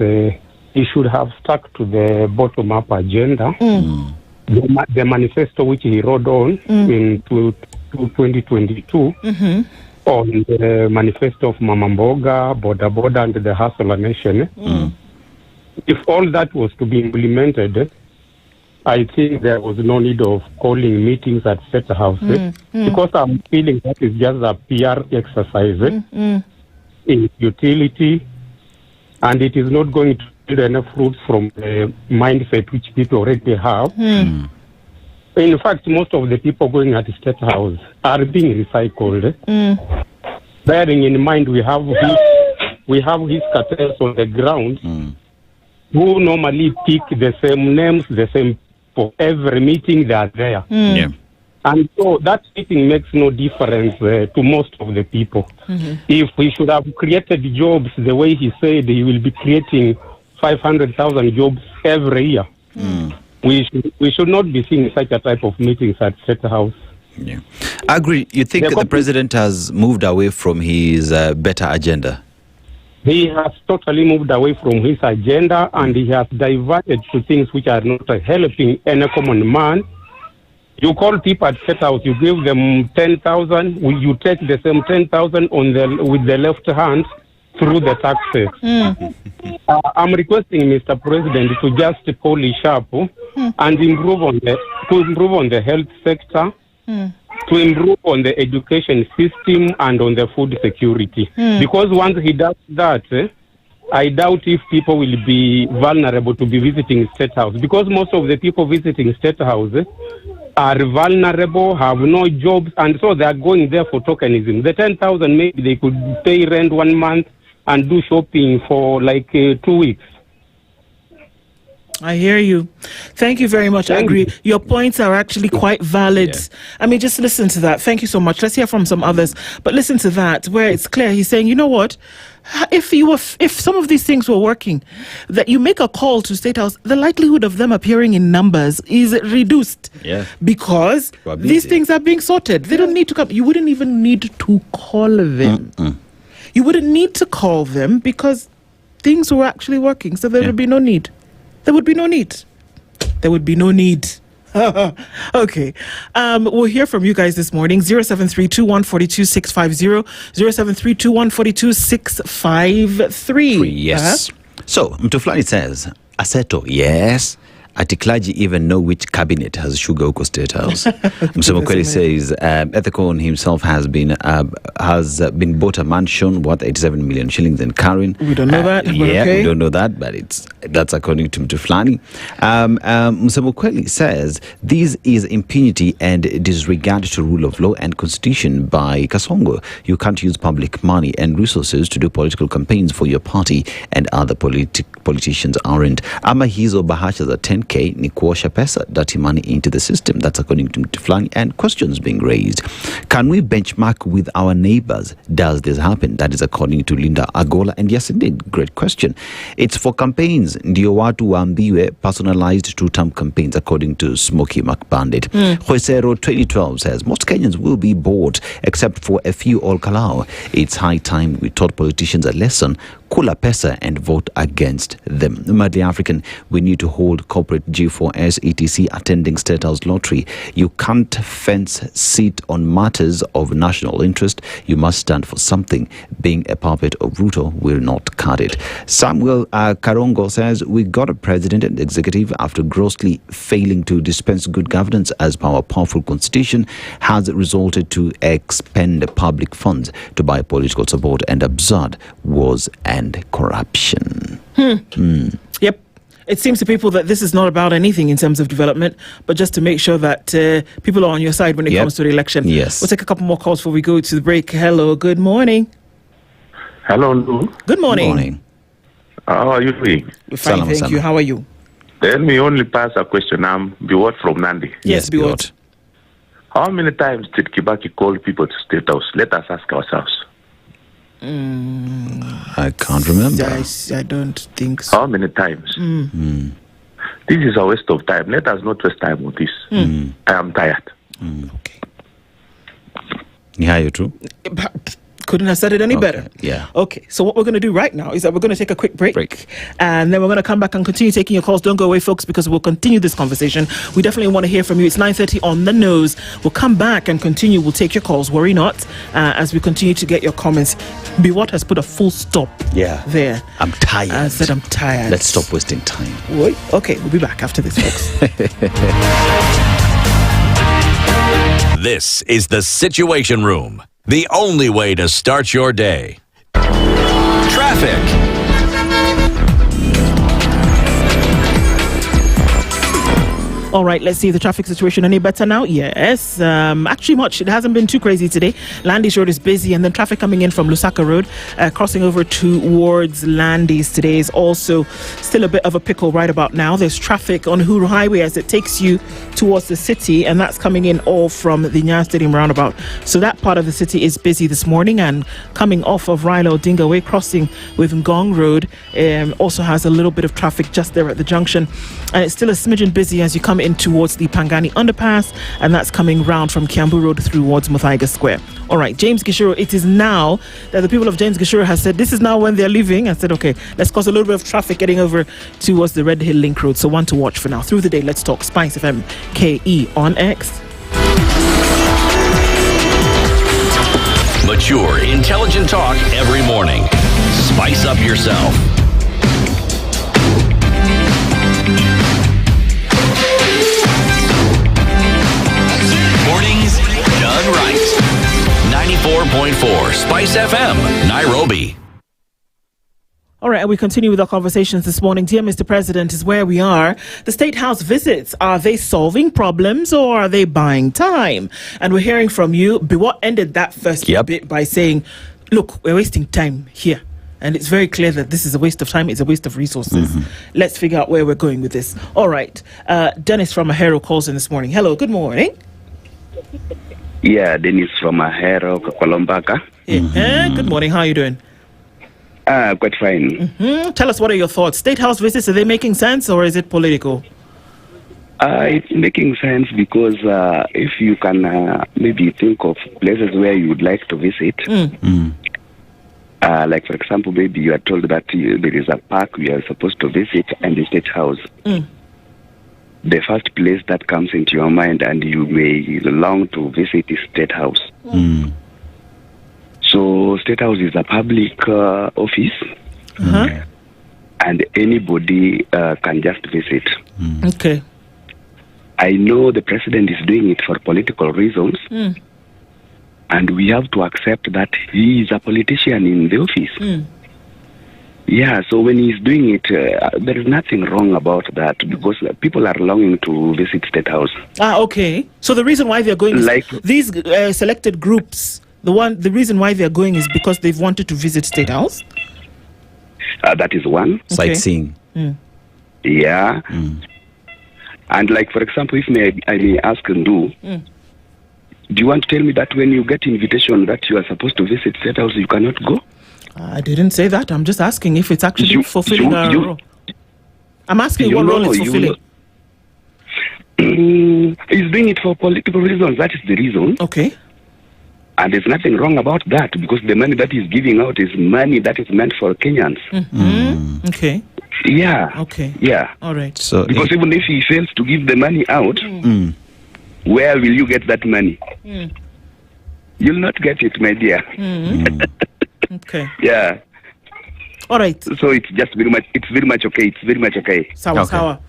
he should have stuck to the bottom-up agenda. The manifesto which he wrote on in 2022 on the manifesto of Mama Mboga, Boda Boda, and the Hustler Nation. If all that was to be implemented, I think there was no need of calling meetings at State House because I'm feeling that is just a PR exercise in utility, and it is not going to yield enough fruits from the mindset which people already have. In fact, most of the people going at the State House are being recycled. Bearing in mind we have his cartels on the ground who normally pick the same names, the same for every meeting they are there. And so that meeting makes no difference to most of the people. If we should have created jobs the way he said he will be creating 500,000 jobs every year, we should not be seeing such a type of meetings at State House. Agree. You think the president has moved away from his better agenda? He has totally moved away from his agenda, and he has diverted to things which are not helping any common man. You call people at State House, you give them 10,000, you take the same 10,000 with the left hand through the taxes. I'm requesting Mr. President to just polish up and improve on the health sector, to improve on the education system and on the food security. Because once he does that, I doubt if people will be vulnerable to be visiting State House. Because most of the people visiting State House are vulnerable, have no jobs, and so they are going there for tokenism. The 10,000, maybe they could pay rent 1 month and do shopping for like 2 weeks. I hear you. Thank you very much. I agree. Your points are actually quite valid. I mean, just listen to that. Thank you so much. Let's hear from some others. But listen to that, where it's clear. He's saying, you know what? If some of these things were working, that you make a call to State House, the likelihood of them appearing in numbers is reduced. Because these things are being sorted. They don't need to come. You wouldn't even need to call them. You wouldn't need to call them because things were actually working. So there would be no need. There would be no need. There would be no need. Okay. We'll hear from you guys this morning. 0732142650, 0732142653. Yes. So, Mtuflani says, Aseto, yes. Ati clergy even know which cabinet has sugar Okoh State House. Msemokweli says Ethicon himself has been bought a mansion worth 87 million shillings in Karen. We don't know that. Yeah, okay. We don't know that, but that's according to Mtuflani. Msemokweli says this is impunity and disregard to rule of law and constitution by Kasongo. You can't use public money and resources to do political campaigns for your party, and other politicians aren't. Ama hizo bahasha za 10k ni kuosha pesa, dirty money into the system. That's according to Mtuflani, and questions being raised. Can we benchmark with our neighbors? Does this happen? That is according to Linda Agola, and yes indeed, great question. It's for campaigns. Ndio watu waambiwe personalized two-term campaigns, according to Smokey McBandit. Waweru 2012 says most Kenyans will be bored except for a few all Kalau. It's high time we taught politicians a lesson. Kula pesa and vote against them. Madly African, we need to hold corporate G4S etc. attending State House lottery. You can't fence seat on matters of national interest. You must stand for something. Being a puppet of Ruto will not cut it. Samuel Karongo says we got a president and executive after grossly failing to dispense good governance, as our powerful constitution has resulted to expend public funds to buy political support and absurd wars and corruption. Yep. It seems to people that this is not about anything in terms of development, but just to make sure that people are on your side when it comes to the election. Yes. We'll take a couple more calls before we go to the break. Hello, good morning. Hello, Nduh. Good morning. Good morning. How are you doing? We're fine, thank you. How are you? Let me only pass a question. I'm Biwot from Nandi. Yes, Biwot. How many times did Kibaki call people to State House? Let us ask ourselves. I can't remember. I don't think so. How many times? This is a waste of time. Let us not waste time with this. I am tired. Okay. Yeah, you too. Couldn't have said it any better. Yeah. Okay, so what we're going to do right now is that we're going to take a quick break. And then we're going to come back and continue taking your calls. Don't go away, folks, because we'll continue this conversation. We definitely want to hear from you. It's 9:30 on the nose. We'll come back and continue. We'll take your calls. Worry not, as we continue to get your comments. Biwot has put a full stop there. I'm tired. I said I'm tired. Let's stop wasting time. Wait. Okay, we'll be back after this, folks. This is the Situation Room. The only way to start your day. Traffic. All right, let's see the traffic situation any better now. Yes, actually much. It hasn't been too crazy today. Landis Road is busy, and then traffic coming in from Lusaka Road, crossing over towards Landis today is also still a bit of a pickle right about now. There's traffic on Uhuru Highway as it takes you towards the city, and that's coming in all from the Nya Stadium roundabout. So that part of the city is busy this morning, and coming off of Raila Odinga Way, crossing with Ngong Road, also has a little bit of traffic just there at the junction, and it's still a smidgen busy as you come in towards the Pangani underpass, and that's coming round from Kiambu Road towards Muthaiga Square. All right, James Gishuru, it is now that the people of James Gishuru has said this is now when they're leaving. I said, okay, let's cause a little bit of traffic getting over towards the Red Hill Link Road. So one to watch for now. Through the day, let's talk. SpiceFM KE on X. Mature, intelligent talk every morning. Spice up yourself. Mornings done right. 94.4 Spice FM, Nairobi. All right, and we continue with our conversations this morning. Dear Mr. President, is where we are. The State House visits, are they solving problems or are they buying time? And we're hearing from you. Biwot ended that first bit by saying, look, we're wasting time here. And it's very clear that this is a waste of time. It's a waste of resources. Let's figure out where we're going with this. All right. Dennis from Ahero calls in this morning. Hello, good morning. Yeah, Dennis from Ahero, Kolombaka. Good morning. How are you doing? Quite fine. Tell us, what are your thoughts? State House visits, are they making sense or is it political? It's making sense because if you can maybe think of places where you would like to visit, like for example, maybe you are told that there is a park we are supposed to visit and the State House. The first place that comes into your mind and you may long to visit is State House. So State House is a public office, and anybody can just visit. Okay. I know the president is doing it for political reasons, and we have to accept that he is a politician in the office. Yeah, so when he's doing it, there is nothing wrong about that, because people are longing to visit State House. Okay. So the reason why they're going is these selected groups, the reason why they're going is because they've wanted to visit State House? That is one. Sightseeing. Yeah. And like, for example, if I may ask Nduh, do you want to tell me that when you get invitation that you are supposed to visit State House, you cannot go? I didn't say that. I'm just asking if it's actually fulfilling a role. I'm asking what role it's fulfilling. He's doing it for political reasons. That is the reason. Okay. And there's nothing wrong about that, because the money that he's giving out is money that is meant for Kenyans. Okay. Yeah. Okay. Yeah. All right. So because even if he fails to give the money out, where will you get that money? You'll not get it, my dear. Okay. Yeah. All right. So it's just very much. It's very much okay. It's very much okay. Sawa.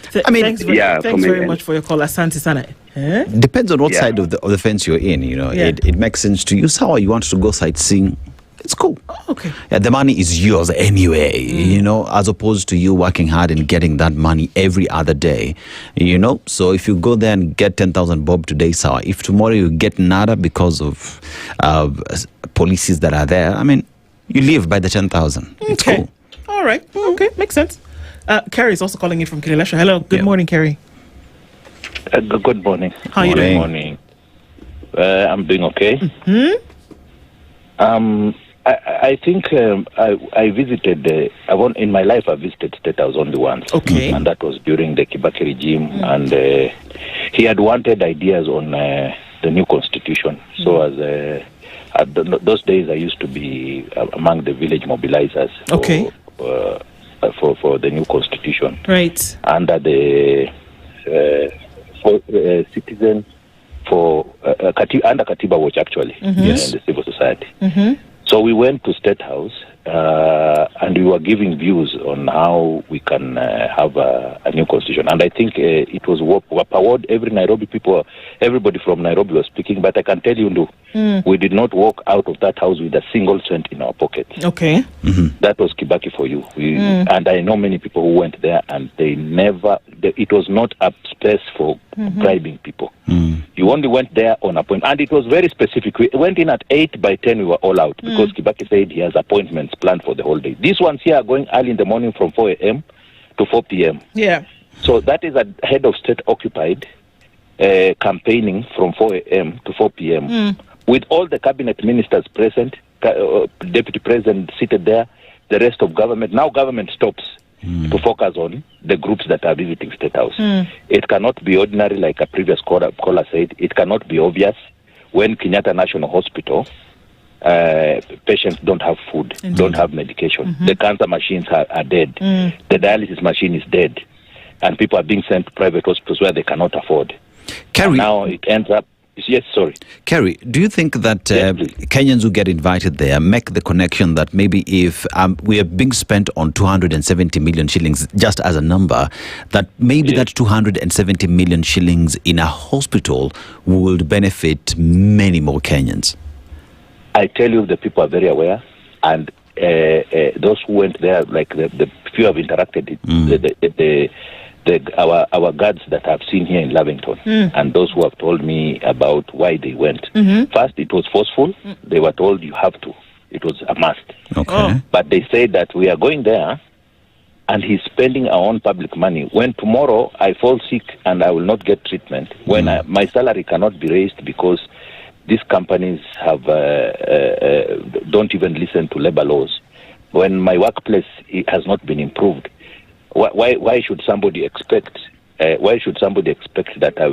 Thanks very much for your call, Asante sana. Depends on what side of the fence you're in. You know, it makes sense to you. Sawa, you want to go sightseeing. It's cool. Okay. Yeah, the money is yours anyway, you know, as opposed to you working hard and getting that money every other day, you know. So if you go there and get 10,000 bob today, sawa. If tomorrow you get nada because of policies that are there, I mean, you live by the 10,000. It's cool. All right. Okay, makes sense. Kerry is also calling in from Kilelesha. Hello. Good morning, Kerry. Good morning. How are you doing? Good morning. I'm doing okay. I think I visited, in my life I visited State House only once. Okay. And that was during the Kibaki regime. And he had wanted ideas on the new constitution. So those days I used to be among the village mobilizers for the new constitution. Right. Under the citizen for under Katiba Watch, actually, in the civil society. So we went to State House and we were giving views on how we can have a new constitution. And I think it was Wapaward, everybody from Nairobi was speaking, but I can tell you, Nduh, we did not walk out of that house with a single cent in our pockets. Okay. That was Kibaki for you. And I know many people who went there and it was not a space for bribing people. You only went there on appointment. And it was very specific. We went in at 8, by 10 we were all out because Kibaki said he has appointments planned for the whole day. These ones here are going early in the morning from 4 a.m. to 4 p.m. Yeah. So that is a head of state occupied campaigning from 4 a.m. to 4 p.m. With all the cabinet ministers present, deputy president seated there, the rest of government. Now government stops to focus on the groups that are visiting State House. It cannot be ordinary, like a previous caller said. It cannot be obvious when Kenyatta National Hospital patients don't have food, don't have medication. The cancer machines are dead. The dialysis machine is dead. And people are being sent to private hospitals where they cannot afford. Kerry, now it ends up... Yes, sorry. Kerry, do you think that Kenyans who get invited there make the connection that maybe if we are being spent on 270 million shillings, just as a number, that maybe that 270 million shillings in a hospital would benefit many more Kenyans? I tell you, the people are very aware, and those who went there, like the few have interacted, our guards that I've seen here in Lavington, and those who have told me about why they went. First, it was forceful. They were told you have to. It was a must. Okay. But they said that we are going there, and he's spending our own public money. When tomorrow I fall sick and I will not get treatment, when my salary cannot be raised because these companies have don't even listen to labor laws. When my workplace has not been improved, why should somebody expect? Why should somebody expect that I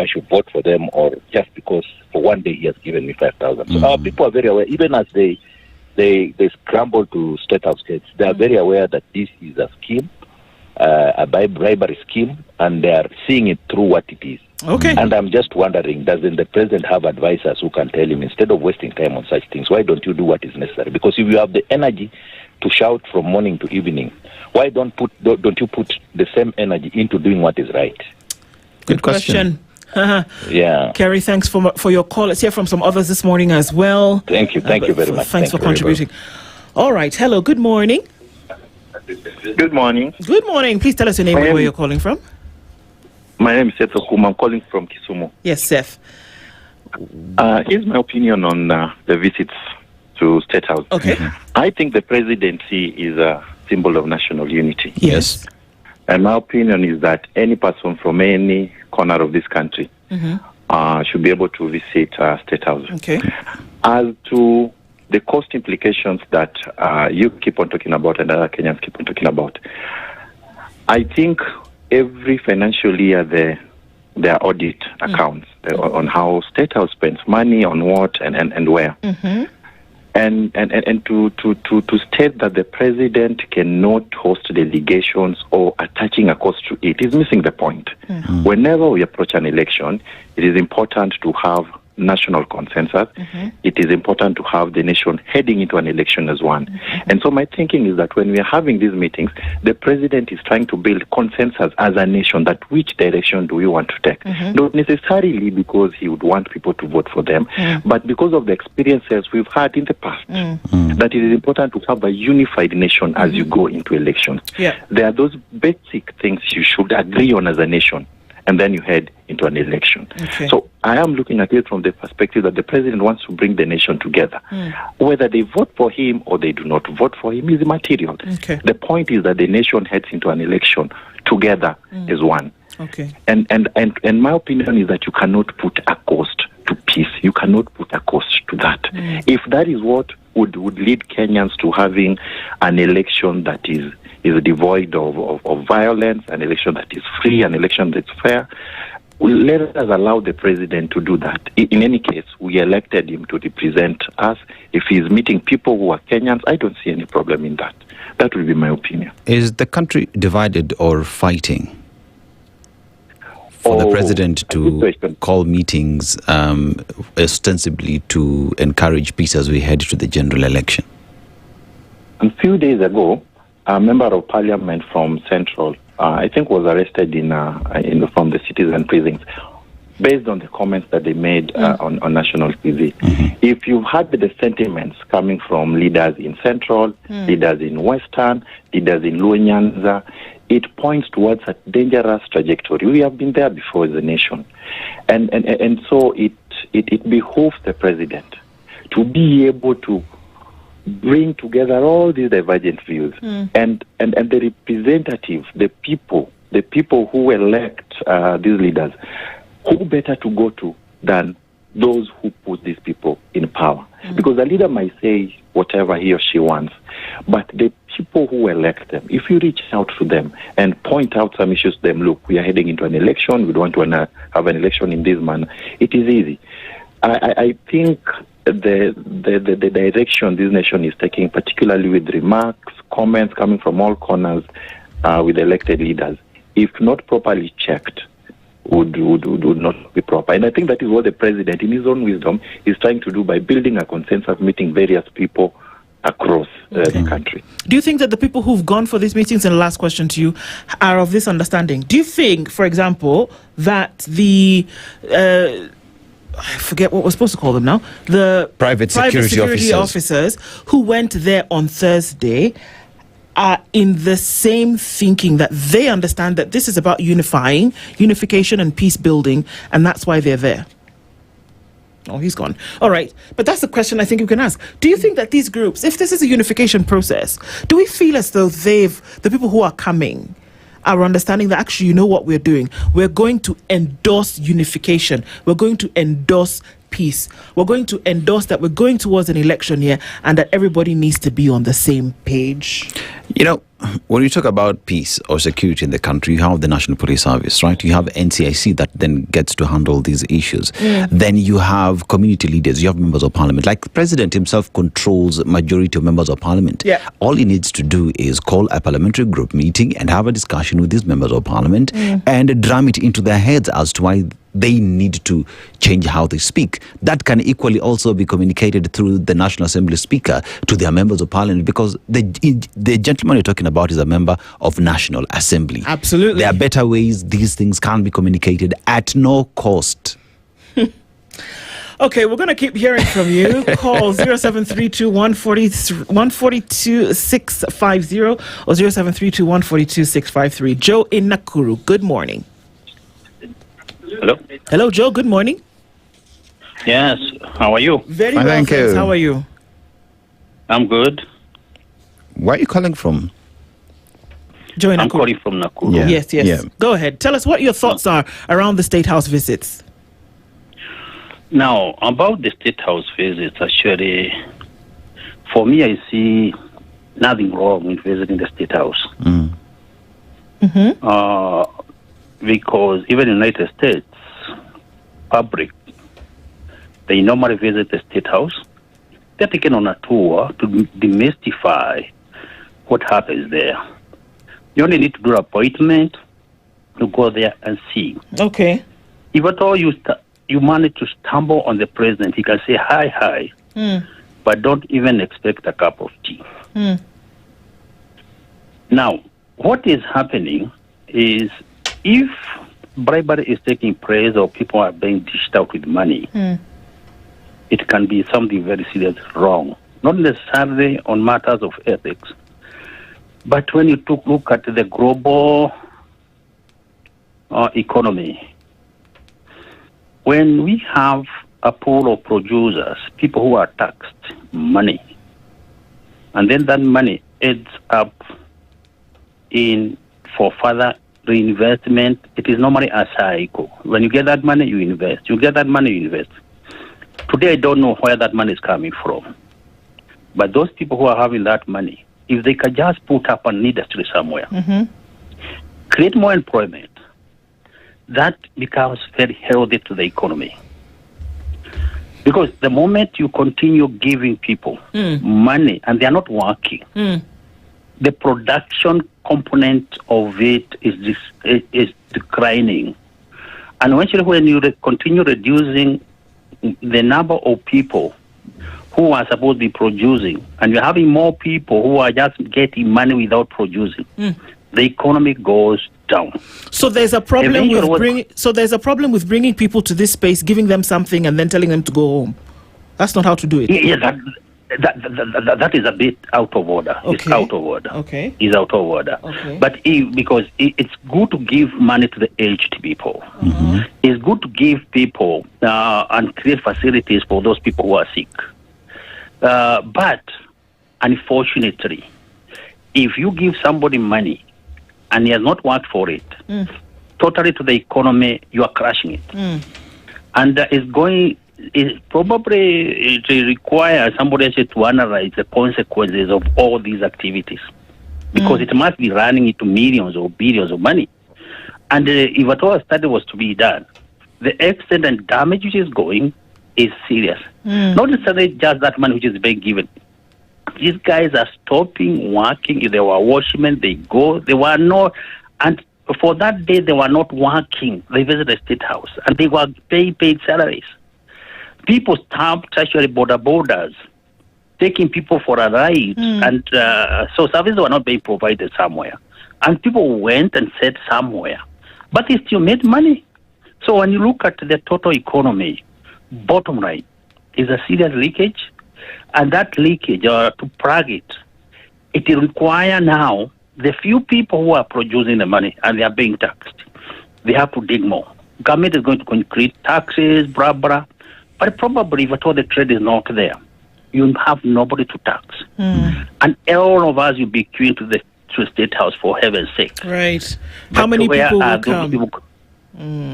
should vote for them, or just because for one day he has given me 5,000? So our people are very aware, even as they scramble to State House gates. They are very aware that this is a scheme a bribery scheme, and they are seeing it through what it is. Okay. And I'm just wondering, doesn't the president have advisors who can tell him, instead of wasting time on such things, why don't you do what is necessary? Because if you have the energy to shout from morning to evening, why don't you put the same energy into doing what is right? Good question. Yeah. Kerry, thanks for your call. Let's hear from some others this morning as well. Thank you very much. Thanks for contributing. All right. Hello. Good morning. Good morning. Good morning. Please tell us your name and where you're calling from. My name is Aseto. I'm calling from Kisumu. Yes, Seth. Here's my opinion on the visits to State House. Okay. I think the presidency is a symbol of national unity. Yes. And my opinion is that any person from any corner of this country should be able to visit State House. Okay. As to the cost implications that you keep on talking about and other Kenyans keep on talking about, I think every financial year their audit accounts on how State House spends money on what and where. And to state that the president cannot host delegations or attaching a cost to it is missing the point. Whenever we approach an election, it is important to have national consensus. It is important to have the nation heading into an election as one. And so my thinking is that when we are having these meetings, the president is trying to build consensus as a nation that which direction do we want to take. Not necessarily because he would want people to vote for them, but because of the experiences we've had in the past, that it is important to have a unified nation as you go into elections. There are those basic things you should agree on as a nation, and then you head into an election. So I am looking at it from the perspective that the president wants to bring the nation together. Whether they vote for him or they do not vote for him is immaterial. The point is that the nation heads into an election together as one. And my opinion is that you cannot put a cost to peace. You cannot put a cost to that. If that is what would lead Kenyans to having an election that is devoid of violence, an election that is free, an election that's fair, let us allow the president to do that. In any case, we elected him to represent us. If he's meeting people who are Kenyans, I don't see any problem in that. That will be my opinion. Is the country divided or fighting for the president to call meetings ostensibly to encourage peace as we head to the general election? A few days ago, a member of parliament from Central, I think, was arrested from the citizen precincts based on the comments that they made on national TV. If you've heard the sentiments coming from leaders in Central, leaders in Western, leaders in Luo Nyanza, it points towards a dangerous trajectory. We have been there before as a nation. And so it behooves the president to be able to bring together all these divergent views and the representative, the people who elect these leaders, who better to go to than those who put these people in power? Because the leader might say whatever he or she wants, but the people who elect them, if you reach out to them and point out some issues to them, look, we are heading into an election, we don't want to have an election in this manner, it is easy. I think the direction this nation is taking, particularly with remarks, comments coming from all corners with elected leaders, if not properly checked, would not be proper. And I think that is what the president, in his own wisdom, is trying to do by building a consensus, meeting various people across the country. Do you think that the people who've gone for these meetings, and the last question to you, are of this understanding? Do you think, for example, that the I forget what we're supposed to call them now, the private security officers who went there on Thursday are in the same thinking, that they understand that this is about unification and peace building, and that's why they're there? Oh, he's gone. All right. But that's the question I think you can ask. Do you think that these groups, if this is a unification process, do we feel as though the people who are coming are understanding that actually, you know what we're doing? We're going to endorse unification. We're going to endorse peace. We're going to endorse that we're going towards an election year and that everybody needs to be on the same page. You know, when you talk about peace or security in the country, you have the National Police Service, right? You have NCIC that then gets to handle these issues. Then you have community leaders, you have members of parliament. Like the president himself controls majority of members of parliament. All he needs to do is call a parliamentary group meeting and have a discussion with these members of parliament and drum it into their heads as to why they need to change how they speak. That can equally also be communicated through the National Assembly Speaker to their members of parliament, because the gentleman you're talking about is a member of National Assembly. Absolutely. There are better ways these things can be communicated at no cost. Okay, we're going to keep hearing from you. Call 0732 142 650 or 0732 142 653. Joe in Nakuru, good morning. Hello. Hello, Joe. Good morning. Yes. How are you? Very well, thanks. How are you? I'm good. Where are you calling from? Joe in Nakuru. I'm calling from Nakuru. Yes. Go ahead. Tell us what your thoughts are around the State House visits. Now, about the State House visits, actually, for me, I see nothing wrong with visiting the State House. Because even in the United States, public, they normally visit the State House. They're taken on a tour to demystify what happens there. You only need to do an appointment to go there and see. Okay. If at all you manage to stumble on the president, he can say hi, but don't even expect a cup of tea. Now, what is happening is, if bribery is taking place or people are being dished out with money, it can be something very serious wrong. Not necessarily on matters of ethics, but when you look at the global economy, when we have a pool of producers, people who are taxed money, and then that money ends up for further reinvestment, it is normally a cycle. When you get that money, you invest. You get that money, you invest. Today, I don't know where that money is coming from. But those people who are having that money, if they can just put up an industry somewhere, create more employment, that becomes very healthy to the economy. Because the moment you continue giving people money and they are not working, the production component of it is declining. And eventually, when you continue reducing the number of people who are supposed to be producing, and you're having more people who are just getting money without producing, the economy goes down. So there's a problem with bringing people to this space, giving them something, and then telling them to go home. That's not how to do it. That is a bit out of order. Okay. It's out of order. Okay. It's out of order. Okay. But because it's good to give money to the aged people. It's good to give people and create facilities for those people who are sick. But unfortunately, if you give somebody money and he has not worked for it, totally to the economy, you are crashing it. And it requires somebody else to analyze the consequences of all these activities, because it must be running into millions or billions of money. And if at all a study was to be done, the extent and damage which is going is serious. Not necessarily just that money which is being given. These guys are stopping working. If they were washermen, they go. They were not, and for that day they were not working. They visited the State House and they were paid salaries. People stopped actually borders, taking people for a ride, and so services were not being provided somewhere. And people went and sat somewhere, but they still made money. So when you look at the total economy, bottom line is a serious leakage, and that leakage, to plug it, it will require now the few people who are producing the money and they are being taxed. They have to dig more. Government is going to increase taxes, blah, blah. But probably if at all the trade is not there, you have nobody to tax. And all of us will be queuing to the State House, for heaven's sake. Right. How many people will come?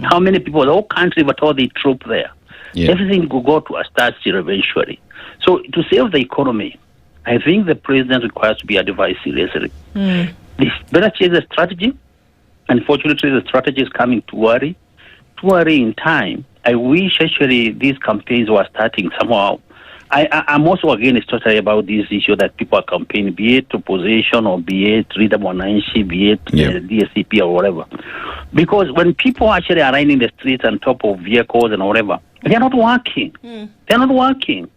How many people? The whole country, but all the troop there. Everything will go to a standstill eventually. So to save the economy, I think the president requires to be advised seriously. This better change the strategy. Unfortunately, the strategy is coming too early in time. I wish actually these campaigns were starting somehow. I'm also against totally about this issue that people are campaigning, be it opposition or be it Rida Mwananchi, be it DSCP or whatever. Because when people actually are riding the streets on top of vehicles and whatever, they are not working. They are not working.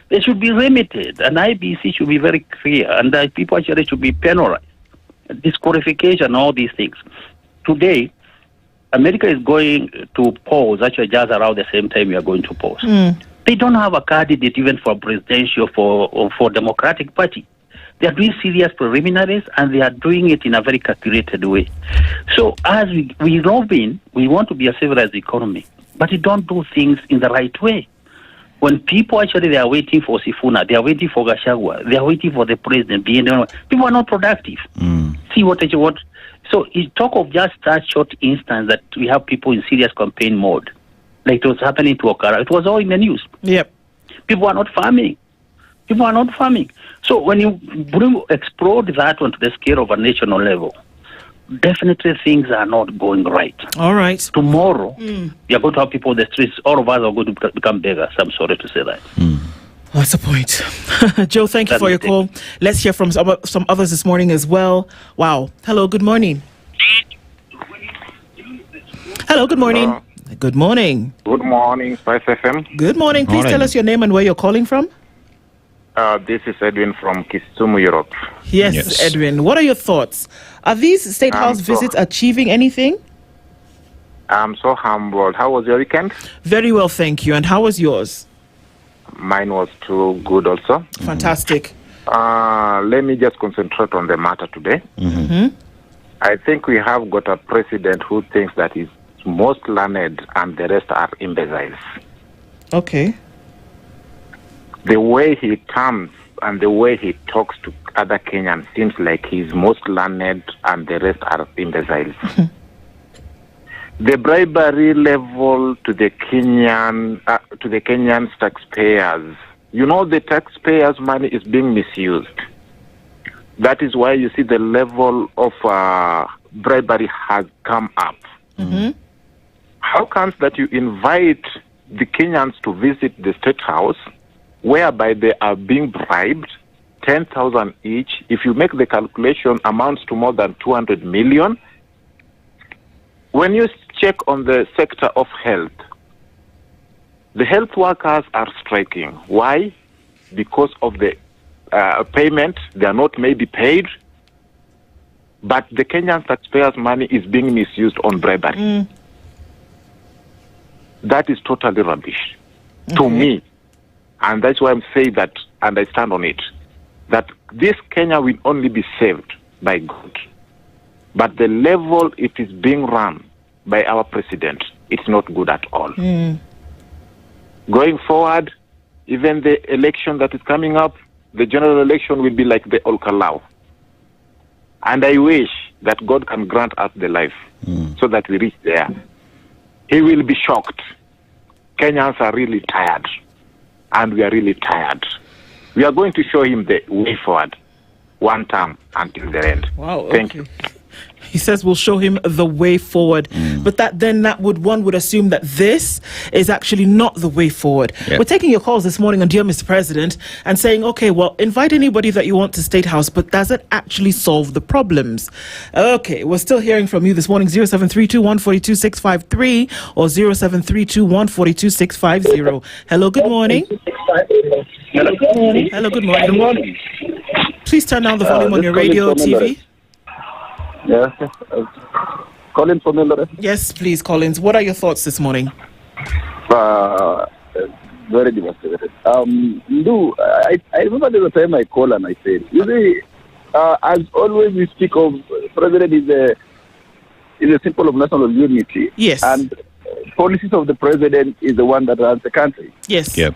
They should be limited, and IBC should be very clear, and people actually should be penalized. Disqualification, all these things. Today, America is going to polls actually just around the same time we are going to polls. They don't have a candidate even for presidential for Democratic Party. They are doing serious preliminaries, and they are doing it in a very calculated way. So as we lobbying, we want to be a civilized economy, but we don't do things in the right way. When people actually they are waiting for Sifuna, they are waiting for Gachagua, they are waiting for the president, people are not productive. See what you want. So you talk of just that short instance that we have people in serious campaign mode. Like it was happening to Okoh. It was all in the news. Yep. People are not farming. So when you explode that onto the scale of a national level, definitely things are not going right. All right. Tomorrow, you're going to have people in the streets. All of us are going to become beggars. I'm sorry to say that. That's the point. Joe, thank you for your call. Let's hear from some others this morning as well. Wow. Hello, good morning. Hello, good morning. Good morning. Good morning, SpiceFM. Good morning. Please tell us your name and where you're calling from. This is Edwin from Kisumu, Europe. Yes, Edwin. What are your thoughts? Are these State House visits achieving anything? I'm so humbled. How was your weekend? Very well, thank you. And how was yours? Mine was too good also. Fantastic. Let me just concentrate on the matter today. I think we have got a president who thinks that he's most learned and the rest are imbeciles. Okay. The way he comes and the way he talks to other Kenyans seems like he's most learned and the rest are imbeciles. The bribery level to the Kenyan taxpayers. You know, the taxpayers' money is being misused. That is why you see the level of bribery has come up. How comes that you invite the Kenyans to visit the State House, whereby they are being bribed, 10,000 each? If you make the calculation, amounts to more than 200 million. When you check on the sector of health, the health workers are striking. Why? Because of the payment. They are not maybe paid, but the Kenyan taxpayers' money is being misused on bribery. That is totally rubbish to me. And that's why I'm saying that, and I stand on it, that this Kenya will only be saved by God. But the level it is being run by our president, it's not good at all. Going forward, even the election that is coming up, the general election will be like the Olkalau. And I wish that God can grant us the life so that we reach there. He will be shocked. Kenyans are really tired, and we are really tired. We are going to show him the way forward, one term until the end. Wow. Thank you. He says we'll show him the way forward. But one would assume that this is actually not the way forward. We're taking your calls this morning on Dear Mr. President and saying, okay, well, invite anybody that you want to State House, but does it actually solve the problems? Okay, we're still hearing from you this morning, 0732 142 653 or 0732 142 650. Hello, good morning. Hello, good morning. Hello, good morning. Good morning. Please turn down the volume on your radio or TV. Yes, Collins from Nduh. Yes, please, Collins. What are your thoughts this morning? Very devastated. Nduh, I remember there was a time I called and I said, you see, as always we speak of president is a symbol of national unity. Yes. And policies of the president is the one that runs the country. Yes. Yep.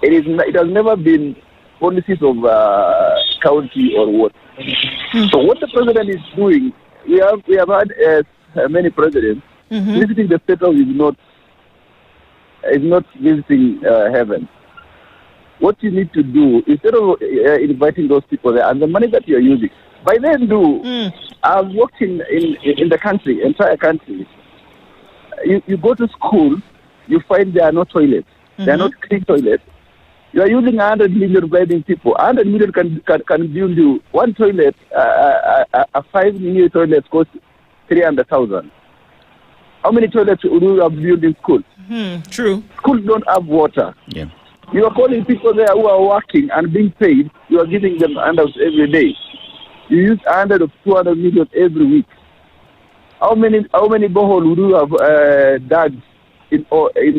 It has never been policies of county or what. So what the president is doing, we have had many presidents visiting the State House is not visiting heaven. what you need to do, instead of inviting those people there, and the money that you're using, by then I've worked in the country, entire country. You go to school, you find there are no toilets. There are not clean toilets. You are using 100 million bribing people. 100 million can build you one toilet. A 5 million toilet costs 300,000. How many toilets would you have built in schools? True. Schools don't have water. Yeah. You are calling people there who are working and being paid. You are giving them handouts every day. You use 100 or 200 million every week. How many boreholes would you have dug in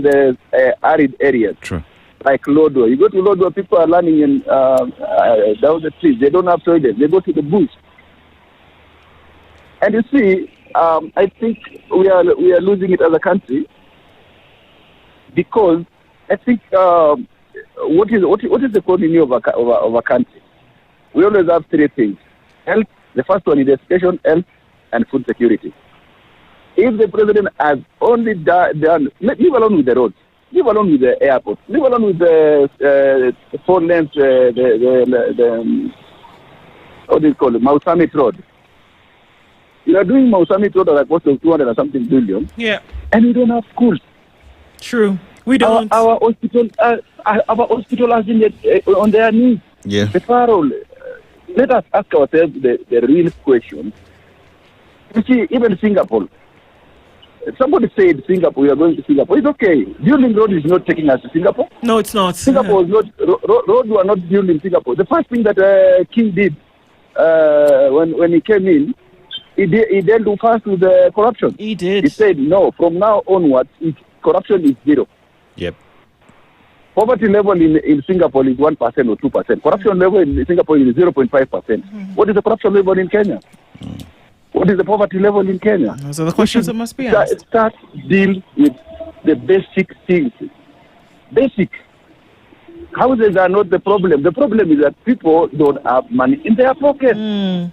the arid areas? True. Like Lodwar. You go to Lodwar, people are running in, down the streets. They don't have toilets. They go to the bush. And you see, I think we are losing it as a country because I think what is the economy of a country? We always have three things: health. The first one is education, health, and food security. If the president has only done, leave alone with the roads, leave alone with the airport, leave alone with the 4 lanes, what do you call it, Mau Summit Road. You are doing Mau Summit Road at a cost of 200 or something billion. Yeah. And we don't have schools. True. We don't. Our hospital has been on their knees. Yeah. The parole. Let us ask ourselves the real question. You see, even Singapore. Somebody said Singapore, we are going to Singapore. It's okay. Building road is not taking us to Singapore. No, it's not. Singapore is not, roads were not built in Singapore. The first thing that King did when he came in, he dealt first with corruption. He did. He said, no, from now onwards, corruption is zero. Yep. Poverty level in Singapore is 1% or 2%. Corruption level in Singapore is 0.5%. What is the corruption level in Kenya? What is the poverty level in Kenya? Those are the questions that must be asked. Start deal with the basic things. Basic. Houses are not the problem. The problem is that people don't have money in their pocket. You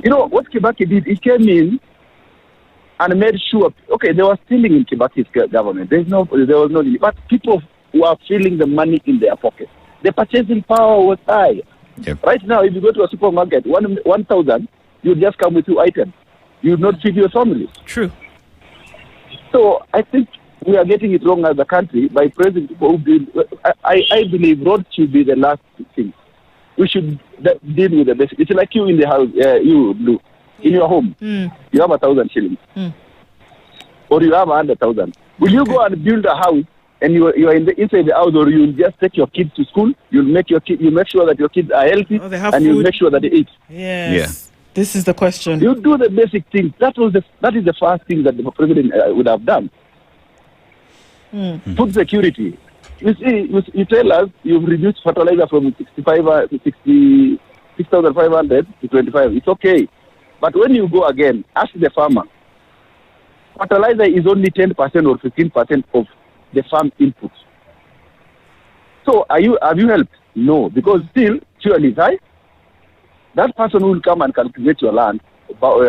know, what Kibaki did, he came in and made sure, okay, they were stealing in Kibaki's government. There was no, but people were feeling the money in their pocket. The purchasing power was high. Yep. Right now, if you go to a supermarket, 1,000, you just come with 2 items. You will not feed your family. True. So I think we are getting it wrong as a country by praising people who build. I believe roads should be the last thing. We should deal with the basic. It's like you in the house, you do. In your home, you have 1,000 shillings. Or you have 100,000. Will you go and build a house and you are inside the house, or you just take your kids to school? You make sure that your kids are healthy, and you make sure that they eat. Yes. Yeah. This is the question. You do the basic things. That is the first thing that the president would have done. Food security. You see, you tell us you've reduced fertilizer from 6,500 to 25. It's okay. But when you go again, ask the farmer. Fertilizer is only 10% or 15% of the farm input. So have you helped? No, because still fuel is high. That person will come and calculate your land, for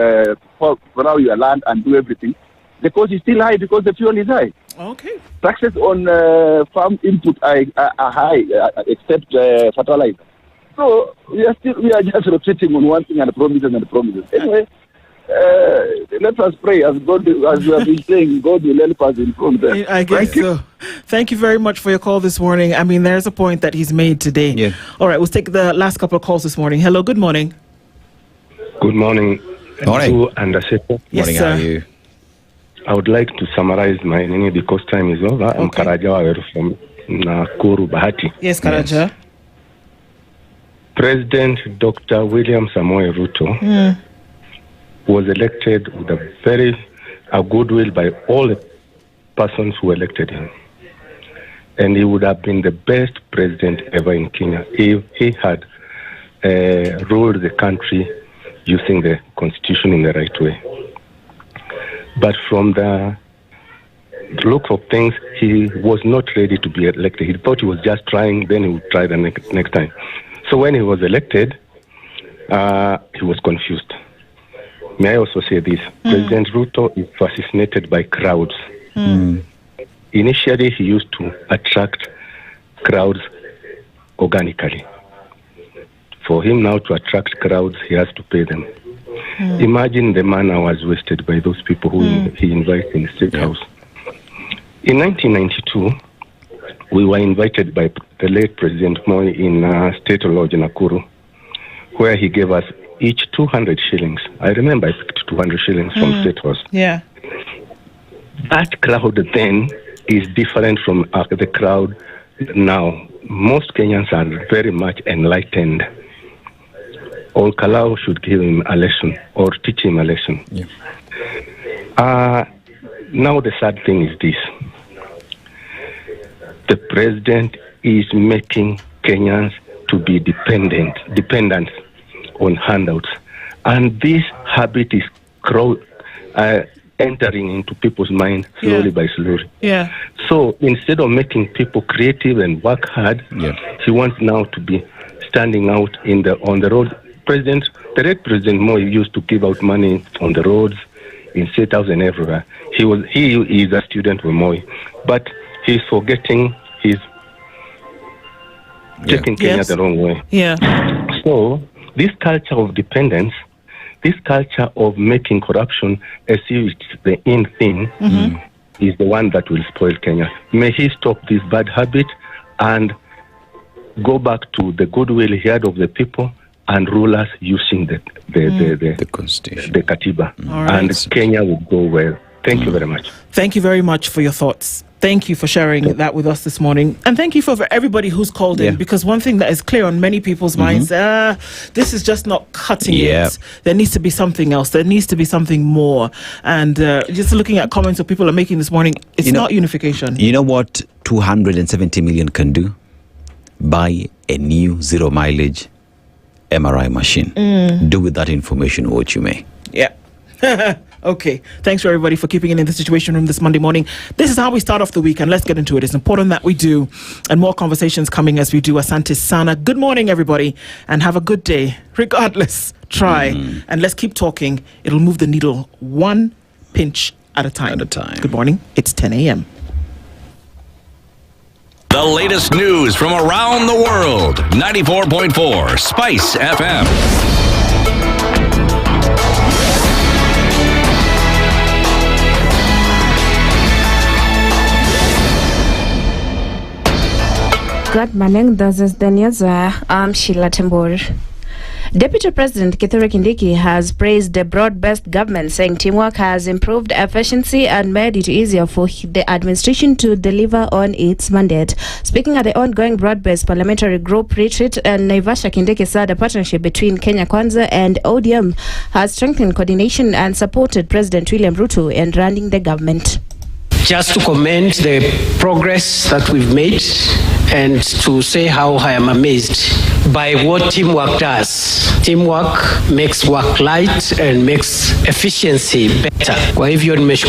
your land and do everything. The cost is still high because the fuel is high. Okay. Taxes on farm input are high, except fertilizer. So we are just rotating on one thing and promises. Anyway, let us pray as we have been saying, God will help us in front there. I guess so. Thank you very much for your call this morning. I mean, there's a point that he's made today. Yeah. All right, we'll take the last couple of calls this morning. Hello, good morning. Good morning. Morning. And Aseto. Yes, morning, sir. how are you? I would like to summarize my name because time is over. I'm Karaja Waweru from Nakuru, Bahati. Yes, Karaja. Yes. President Dr. William Samoei Ruto was elected with a goodwill by all the persons who elected him. And he would have been the best president ever in Kenya if he had ruled the country using the constitution in the right way. But from the look of things, he was not ready to be elected. He thought he was just trying, then he would try the next time. So when he was elected, he was confused. May I also say this? President Ruto is fascinated by crowds. Initially, he used to attract crowds organically. For him now to attract crowds, he has to pay them. Imagine the man was wasted by those people who he invited in the State House. In 1992, we were invited by the late President Moi in State Lodge in Nakuru, where he gave us each 200 shillings. I remember I picked 200 shillings from State House. Yeah. That crowd then is different from the crowd now. Most Kenyans are very much enlightened. Or Kalau should give him a lesson or teach him a lesson. Yeah. Now the sad thing is this. The president is making Kenyans to be dependent on handouts. And this habit is entering into people's mind slowly by slowly. Yeah. So instead of making people creative and work hard, he wants now to be standing out on the road. The late President Moi used to give out money on the roads, in State House and everywhere. He is a student with Moi, but he's forgetting, he's taking Kenya the wrong way. Yeah. So this culture of dependence, this culture of making corruption as if it's the in thing, is the one that will spoil Kenya. May he stop this bad habit and go back to the goodwill he had of the people and rulers using the Constitution, the Katiba, right. And Kenya will go well. Thank you very much. Thank you very much for your thoughts. Thank you for sharing that with us this morning. And thank you for everybody who's called in, because one thing that is clear on many people's minds, this is just not cutting it. There needs to be something else. There needs to be something more. And just looking at comments that people are making this morning, it's not unification. You know what 270 million can do? Buy a new zero mileage MRI machine. Do with that information what you may. Yeah. Okay. Thanks for everybody for keeping it in the Situation Room this Monday morning. This is how we start off the week, and let's get into it. It's important that we do, and more conversations coming as we do. Asante Sana. Good morning, everybody, and have a good day. Regardless, try, and let's keep talking. It'll move the needle one pinch at a time. Good morning. It's 10 a.m. The latest news from around the world. 94.4 Spice FM. Good morning. This is the news. I'm Sheila Tembur. Deputy President Kithure Kindiki has praised the broad-based government, saying teamwork has improved efficiency and made it easier for the administration to deliver on its mandate. Speaking at the ongoing broad-based parliamentary group retreat in Naivasha, Kindiki said the partnership between Kenya Kwanza and ODM has strengthened coordination and supported President William Ruto in running the government. Just to commend the progress that we've made and to say how I am amazed by what teamwork does. Teamwork makes work light and makes efficiency better. Kwa hivyo